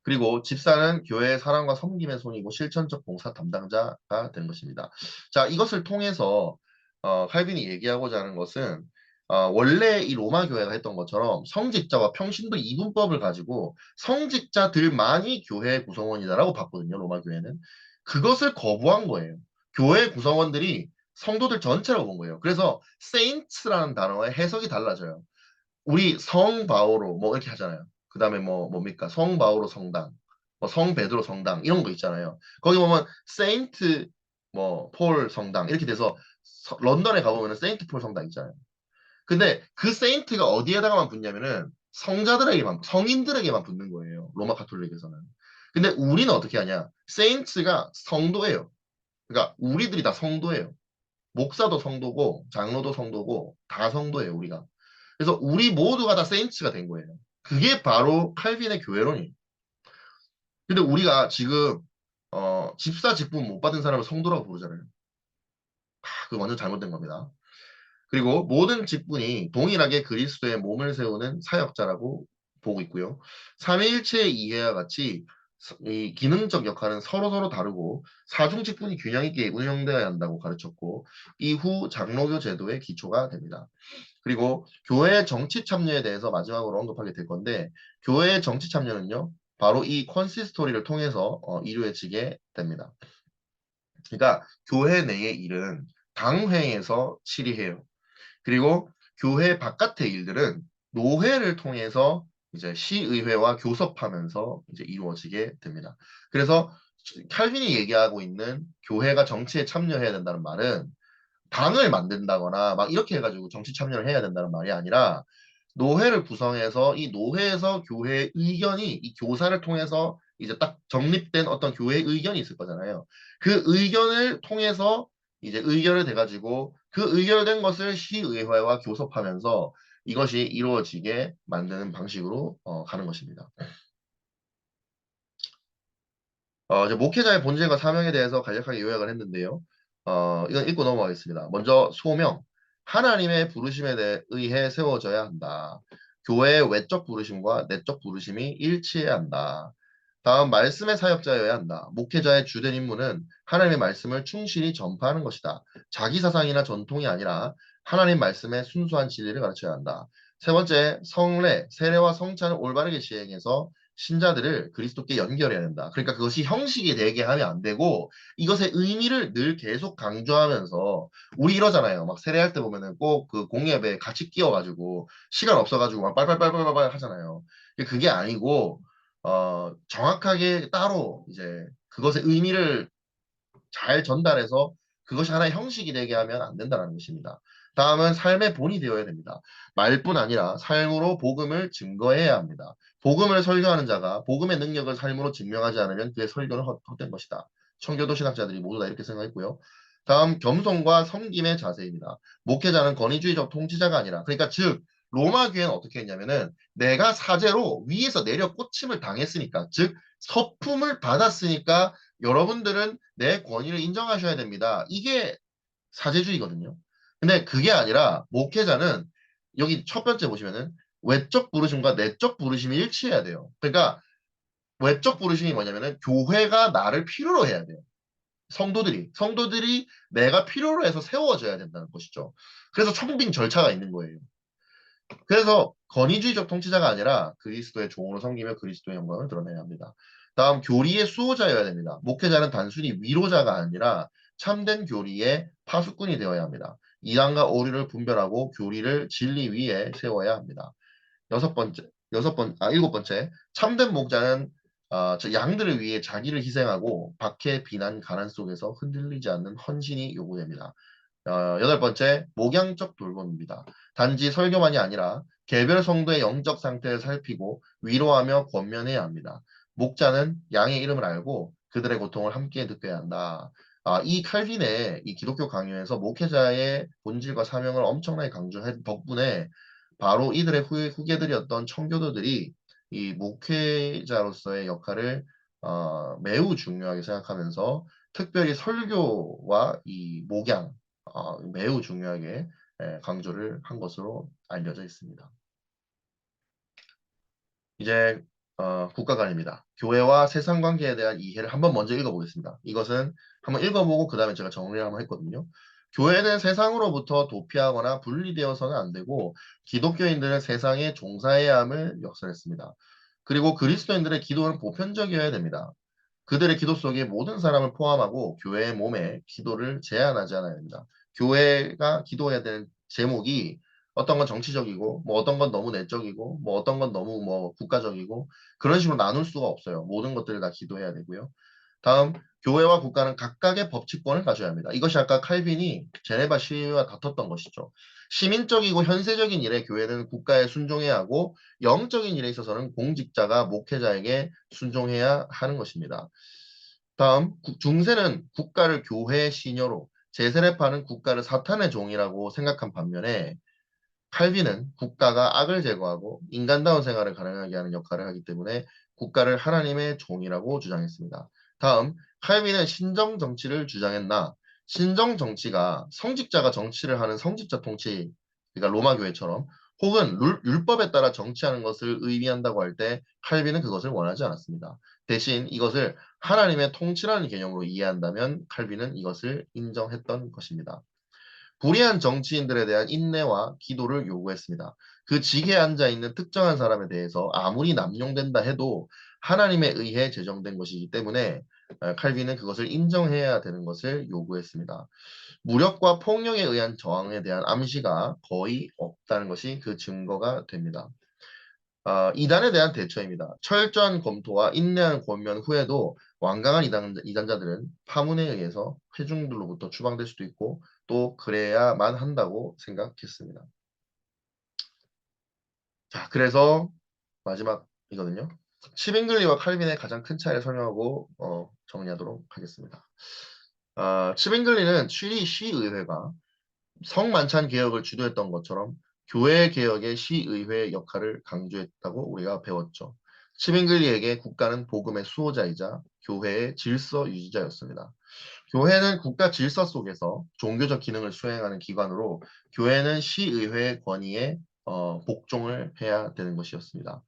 그리고 집사는 교회의 사랑과 섬김의 손이고 실천적 봉사 담당자가 되는 것입니다. 자, 이것을 통해서 칼빈이 얘기하고자 하는 것은 원래 이 로마 교회가 했던 것처럼 성직자와 평신도 이분법을 가지고 성직자들만이 교회 구성원이다라고 봤거든요. 로마 교회는. 그것을 거부한 거예요. 교회 구성원들이 성도들 전체라고 본 거예요. 그래서 saints라는 단어의 해석이 달라져요. 우리 성 바오로 뭐 이렇게 하잖아요. 그 다음에 뭐 뭡니까? 성 바오로 성당, 성 베드로 성당 이런 거 있잖아요. 거기 보면 세인트 뭐 폴 성당 이렇게 돼서 런던에 가보면 세인트 폴 성당 있잖아요. 근데 그 세인트가 어디에다가만 붙냐면은 성자들에게만 성인들에게만 붙는 거예요. 로마 가톨릭에서는. 근데 우리는 어떻게 하냐? 세인트가 성도예요. 그러니까 우리들이 다 성도예요. 목사도 성도고 장로도 성도고 다 성도예요, 우리가. 그래서 우리 모두가 다 세인츠가 된 거예요. 그게 바로 칼빈의 교회론이에요. 근데 우리가 지금 집사 직분 못 받은 사람을 성도라고 부르잖아요. 그거 완전 잘못된 겁니다. 그리고 모든 직분이 동일하게 그리스도의 몸을 세우는 사역자라고 보고 있고요. 삼위일체의 이해와 같이 이 기능적 역할은 서로서로 다르고 사중 직분이 균형 있게 운영되어야 한다고 가르쳤고 이후 장로교 제도의 기초가 됩니다. 그리고 교회 정치 참여에 대해서 마지막으로 언급하게 될 건데 교회의 정치 참여는요. 바로 이 컨시스토리를 통해서 이루어지게 됩니다. 그러니까 교회 내의 일은 당회에서 치리해요. 그리고 교회 바깥의 일들은 노회를 통해서 이제 시의회와 교섭하면서 이제 이루어지게 됩니다. 그래서 칼빈이 얘기하고 있는 교회가 정치에 참여해야 된다는 말은 당을 만든다거나 막 이렇게 해가지고 정치 참여를 해야 된다는 말이 아니라 노회를 구성해서 이 노회에서 교회의 의견이 이 교사를 통해서 이제 딱 정립된 어떤 교회의 의견이 있을 거잖아요. 그 의견을 통해서 이제 의결을 돼가지고 그 의결된 것을 시의회와 교섭하면서 이것이 이루어지게 만드는 방식으로 가는 것입니다. 이제 목회자의 본질과 사명에 대해서 간략하게 요약을 했는데요. 이건 읽고 넘어가겠습니다. 먼저 소명. 하나님의 부르심에 의해 세워져야 한다. 교회의 외적 부르심과 내적 부르심이 일치해야 한다. 다음 말씀의 사역자여야 한다. 목회자의 주된 임무는 하나님의 말씀을 충실히 전파하는 것이다. 자기 사상이나 전통이 아니라 하나님 말씀의 순수한 진리를 가르쳐야 한다. 세 번째, 성례, 세례와 성찬을 올바르게 시행해서 신자들을 그리스도께 연결해야 된다. 그러니까 그것이 형식이 되게 하면 안 되고 이것의 의미를 늘 계속 강조하면서 우리 이러잖아요. 막 세례할 때 보면은 꼭 그 공예배 같이 끼워가지고 시간 없어가지고 막 빨빨빨빨빨 하잖아요. 그게 아니고 정확하게 따로 이제 그것의 의미를 잘 전달해서 그것이 하나의 형식이 되게 하면 안 된다는 것입니다. 다음은 삶의 본이 되어야 됩니다. 말뿐 아니라 삶으로 복음을 증거해야 합니다. 복음을 설교하는 자가 복음의 능력을 삶으로 증명하지 않으면 그의 설교는 헛된 것이다. 청교도 신학자들이 모두 다 이렇게 생각했고요. 다음 겸손과 섬김의 자세입니다. 목회자는 권위주의적 통치자가 아니라 그러니까 즉 로마 교회는 어떻게 했냐면은 내가 사제로 위에서 내려 꽂힘을 당했으니까 즉 서품을 받았으니까 여러분들은 내 권위를 인정하셔야 됩니다. 이게 사제주의거든요. 근데 그게 아니라 목회자는 여기 첫 번째 보시면은 외적 부르심과 내적 부르심이 일치해야 돼요. 그러니까 외적 부르심이 뭐냐면은 교회가 나를 필요로 해야 돼요. 성도들이 내가 필요로 해서 세워져야 된다는 것이죠. 그래서 청빙 절차가 있는 거예요. 그래서 권위주의적 통치자가 아니라 그리스도의 종으로 섬기며 그리스도의 영광을 드러내야 합니다. 다음 교리의 수호자여야 됩니다. 목회자는 단순히 위로자가 아니라 참된 교리의 파수꾼이 되어야 합니다. 이단과 오류를 분별하고 교리를 진리 위에 세워야 합니다. 일곱 번째, 참된 목자는 저 양들을 위해 자기를 희생하고 박해, 비난, 가난 속에서 흔들리지 않는 헌신이 요구됩니다. 여덟 번째, 목양적 돌봄입니다. 단지 설교만이 아니라 개별 성도의 영적 상태를 살피고 위로하며 권면해야 합니다. 목자는 양의 이름을 알고 그들의 고통을 함께 느껴야 한다. 이 칼빈의 이 기독교 강요에서 목회자의 본질과 사명을 엄청나게 강조한 덕분에 바로 이들의 후계들이었던 청교도들이 이 목회자로서의 역할을 매우 중요하게 생각하면서 특별히 설교와 이 목양 매우 중요하게 강조를 한 것으로 알려져 있습니다. 이제 국가관입니다. 교회와 세상 관계에 대한 이해를 한번 먼저 읽어보겠습니다. 이것은 한번 읽어보고 그 다음에 제가 정리를 한번 했거든요. 교회는 세상으로부터 도피하거나 분리되어서는 안 되고 기독교인들은 세상에 종사해야 함을 역설했습니다. 그리고 그리스도인들의 기도는 보편적이어야 됩니다. 그들의 기도 속에 모든 사람을 포함하고 교회의 몸에 기도를 제한하지 않아야 됩니다. 교회가 기도해야 되는 제목이 어떤 건 정치적이고 뭐 어떤 건 너무 내적이고 뭐 어떤 건 너무 뭐 국가적이고 그런 식으로 나눌 수가 없어요. 모든 것들을 다 기도해야 되고요. 다음 교회와 국가는 각각의 법치권을 가져야 합니다. 이것이 아까 칼빈이 제네바 시위와 다퉜던 것이죠. 시민적이고 현세적인 일에 교회는 국가에 순종해야 하고 영적인 일에 있어서는 공직자가 목회자에게 순종해야 하는 것입니다. 다음 중세는 국가를 교회의 시녀로 제세례파는 국가를 사탄의 종이라고 생각한 반면에 칼빈은 국가가 악을 제거하고 인간다운 생활을 가능하게 하는 역할을 하기 때문에 국가를 하나님의 종이라고 주장했습니다. 다음, 칼빈은 신정 정치를 주장했나? 신정 정치가 성직자가 정치를 하는 성직자 통치, 그러니까 로마 교회처럼 혹은 율법에 따라 정치하는 것을 의미한다고 할 때 칼빈은 그것을 원하지 않았습니다. 대신 이것을 하나님의 통치라는 개념으로 이해한다면 칼빈은 이것을 인정했던 것입니다. 불의한 정치인들에 대한 인내와 기도를 요구했습니다. 그 직에 앉아 있는 특정한 사람에 대해서 아무리 남용된다 해도 하나님에 의해 제정된 것이기 때문에 칼빈은 그것을 인정해야 되는 것을 요구했습니다. 무력과 폭력에 의한 저항에 대한 암시가 거의 없다는 것이 그 증거가 됩니다. 이단에 대한 대처입니다. 철저한 검토와 인내한 권면 후에도 완강한 이단자들은 파문에 의해서 회중들로부터 추방될 수도 있고 또 그래야만 한다고 생각했습니다. 자, 그래서 마지막이거든요. 치빙글리와 칼빈의 가장 큰 차이를 설명하고 정리하도록 하겠습니다. 치빙글리는 취리 시의회가 성만찬 개혁을 주도했던 것처럼 교회 개혁의 시의회 역할을 강조했다고 우리가 배웠죠. 치빙글리에게 국가는 복음의 수호자이자 교회의 질서 유지자였습니다. 교회는 국가 질서 속에서 종교적 기능을 수행하는 기관으로 교회는 시의회의 권위에 복종을 해야 되는 것이었습니다.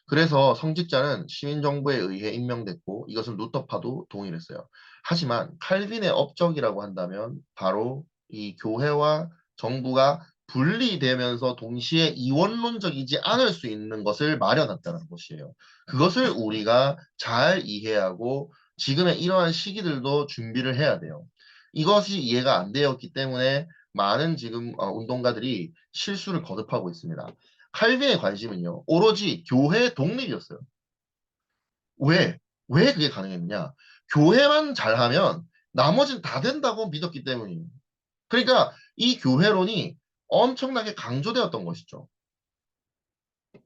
그래서 성직자는 시민정부에 의해 임명됐고 이것은 루터파도 동일했어요. 하지만 칼빈의 업적이라고 한다면 바로 이 교회와 정부가 분리되면서 동시에 이원론적이지 않을 수 있는 것을 마련했다는 것이에요. 그것을 우리가 잘 이해하고 지금의 이러한 시기들도 준비를 해야 돼요. 이것이 이해가 안 되었기 때문에 많은 지금 운동가들이 실수를 거듭하고 있습니다. 칼빈의 관심은요, 오로지 교회 독립이었어요. 왜? 왜 그게 가능했느냐? 교회만 잘하면 나머지는 다 된다고 믿었기 때문이에요. 그러니까 이 교회론이 엄청나게 강조되었던 것이죠.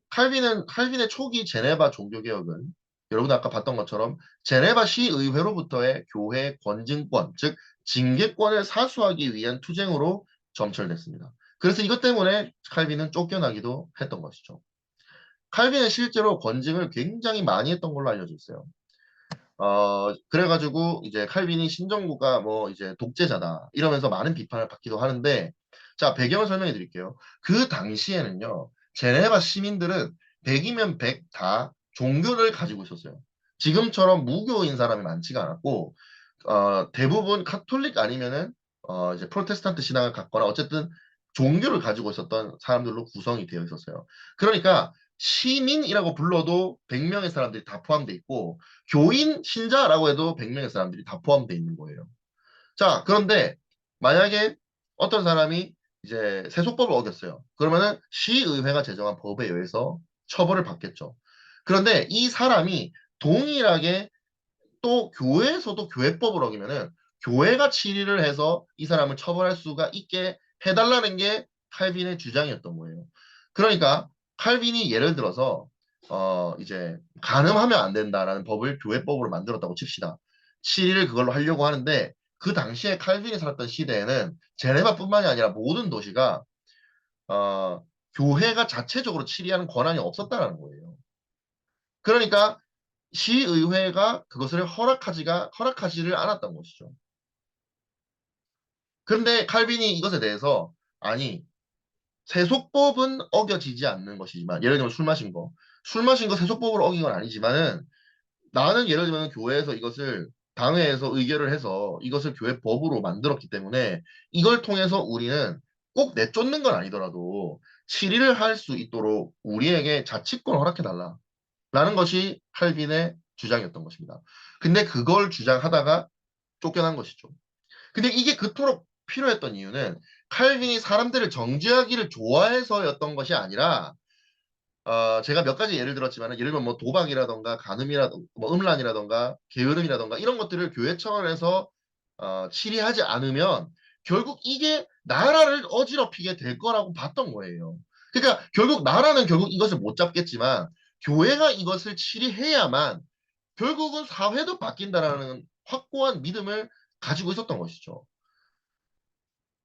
칼빈의 초기 제네바 종교개혁은 여러분 아까 봤던 것처럼 제네바 시의회로부터의 교회 권증권, 즉 징계권을 사수하기 위한 투쟁으로 점철됐습니다. 그래서 이것 때문에 칼빈은 쫓겨나기도 했던 것이죠. 칼빈은 실제로 권증을 굉장히 많이 했던 걸로 알려져 있어요. 그래가지고 이제 칼빈이 신정부가 뭐 이제 독재자다 이러면서 많은 비판을 받기도 하는데 자, 배경을 설명해 드릴게요. 그 당시에는요, 제네바 시민들은 100이면 100 다 종교를 가지고 있었어요. 지금처럼 무교인 사람이 많지가 않았고 대부분 카톨릭 아니면은 이제 프로테스탄트 신앙을 갖거나 어쨌든 종교를 가지고 있었던 사람들로 구성이 되어 있었어요. 그러니까 시민이라고 불러도 100명의 사람들이 다 포함되어 있고 교인 신자라고 해도 100명의 사람들이 다 포함되어 있는 거예요. 자, 그런데 만약에 어떤 사람이 이제 세속법을 어겼어요. 그러면은 시의회가 제정한 법에 의해서 처벌을 받겠죠. 그런데 이 사람이 동일하게 또 교회에서도 교회법을 어기면은 교회가 치리를 해서 이 사람을 처벌할 수가 있게 해달라는 게 칼빈의 주장이었던 거예요. 그러니까 칼빈이 예를 들어서 이제 간음하면 안 된다라는 법을 교회법으로 만들었다고 칩시다. 치리를 그걸로 하려고 하는데 그 당시에 칼빈이 살았던 시대에는 제네바뿐만이 아니라 모든 도시가 어, 교회가 자체적으로 치리하는 권한이 없었다는 거예요. 그러니까 시의회가 그것을 허락하지를 않았던 것이죠. 그런데 칼빈이 이것에 대해서 아니 세속법은 어겨지지 않는 것이지만 예를 들면 술 마신 거 세속법을 어긴 건 아니지만은 나는 예를 들면 교회에서 이것을 당회에서 의결을 해서 이것을 교회법으로 만들었기 때문에 이걸 통해서 우리는 꼭 내쫓는 건 아니더라도 실의를 할 수 있도록 우리에게 자치권을 허락해달라. 라는 것이 칼빈의 주장이었던 것입니다. 근데 그걸 주장하다가 쫓겨난 것이죠. 근데 이게 그토록 필요했던 이유는 칼빈이 사람들을 정죄하기를 좋아해서였던 것이 아니라 제가 몇 가지 예를 들었지만 예를 들면 뭐 도박이라던가 간음이라던가 뭐 음란이라던가 게으름이라던가 이런 것들을 교회 차원에서 치리하지 않으면 결국 이게 나라를 어지럽히게 될 거라고 봤던 거예요. 그러니까 결국 나라는 결국 이것을 못 잡겠지만 교회가 이것을 치리해야만 결국은 사회도 바뀐다라는 확고한 믿음을 가지고 있었던 것이죠.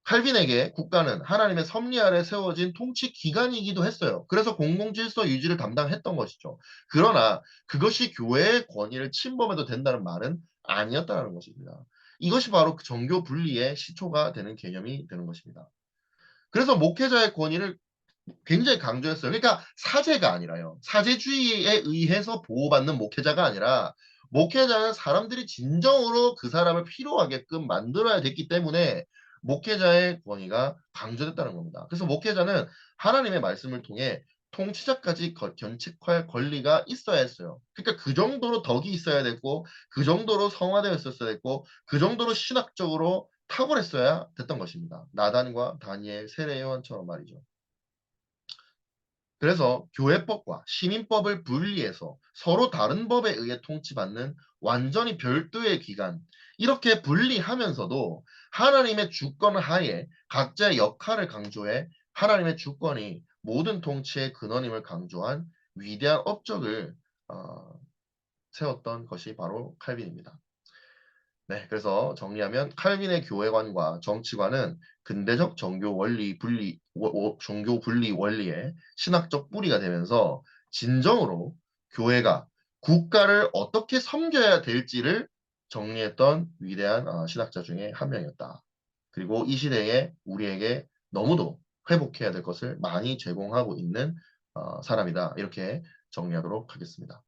칼빈에게 국가는 하나님의 섭리 아래 세워진 통치 기관이기도 했어요. 그래서 공공질서 유지를 담당했던 것이죠. 그러나 그것이 교회의 권위를 침범해도 된다는 말은 아니었다는 것입니다. 이것이 바로 그 정교 분리의 시초가 되는 개념이 되는 것입니다. 그래서 목회자의 권위를 굉장히 강조했어요. 그러니까 사제가 아니라요. 사제주의에 의해서 보호받는 목회자가 아니라 목회자는 사람들이 진정으로 그 사람을 필요하게끔 만들어야 됐기 때문에 목회자의 권위가 강조됐다는 겁니다. 그래서 목회자는 하나님의 말씀을 통해 통치자까지 견책할 권리가 있어야 했어요. 그러니까 그 정도로 덕이 있어야 됐고 그 정도로 성화되어 있었어야 됐고 그 정도로 신학적으로 탁월했어야 됐던 것입니다. 나단과 다니엘, 세례 요한처럼 말이죠. 그래서 교회법과 시민법을 분리해서 서로 다른 법에 의해 통치받는 완전히 별도의 기관, 이렇게 분리하면서도 하나님의 주권 하에 각자의 역할을 강조해 하나님의 주권이 모든 통치의 근원임을 강조한 위대한 업적을 어, 세웠던 것이 바로 칼빈입니다. 네, 그래서 정리하면 칼빈의 교회관과 정치관은 근대적 종교 분리 원리의 신학적 뿌리가 되면서 진정으로 교회가 국가를 어떻게 섬겨야 될지를 정리했던 위대한 신학자 중에 한 명이었다. 그리고 이 시대에 우리에게 너무도 회복해야 될 것을 많이 제공하고 있는 사람이다. 이렇게 정리하도록 하겠습니다.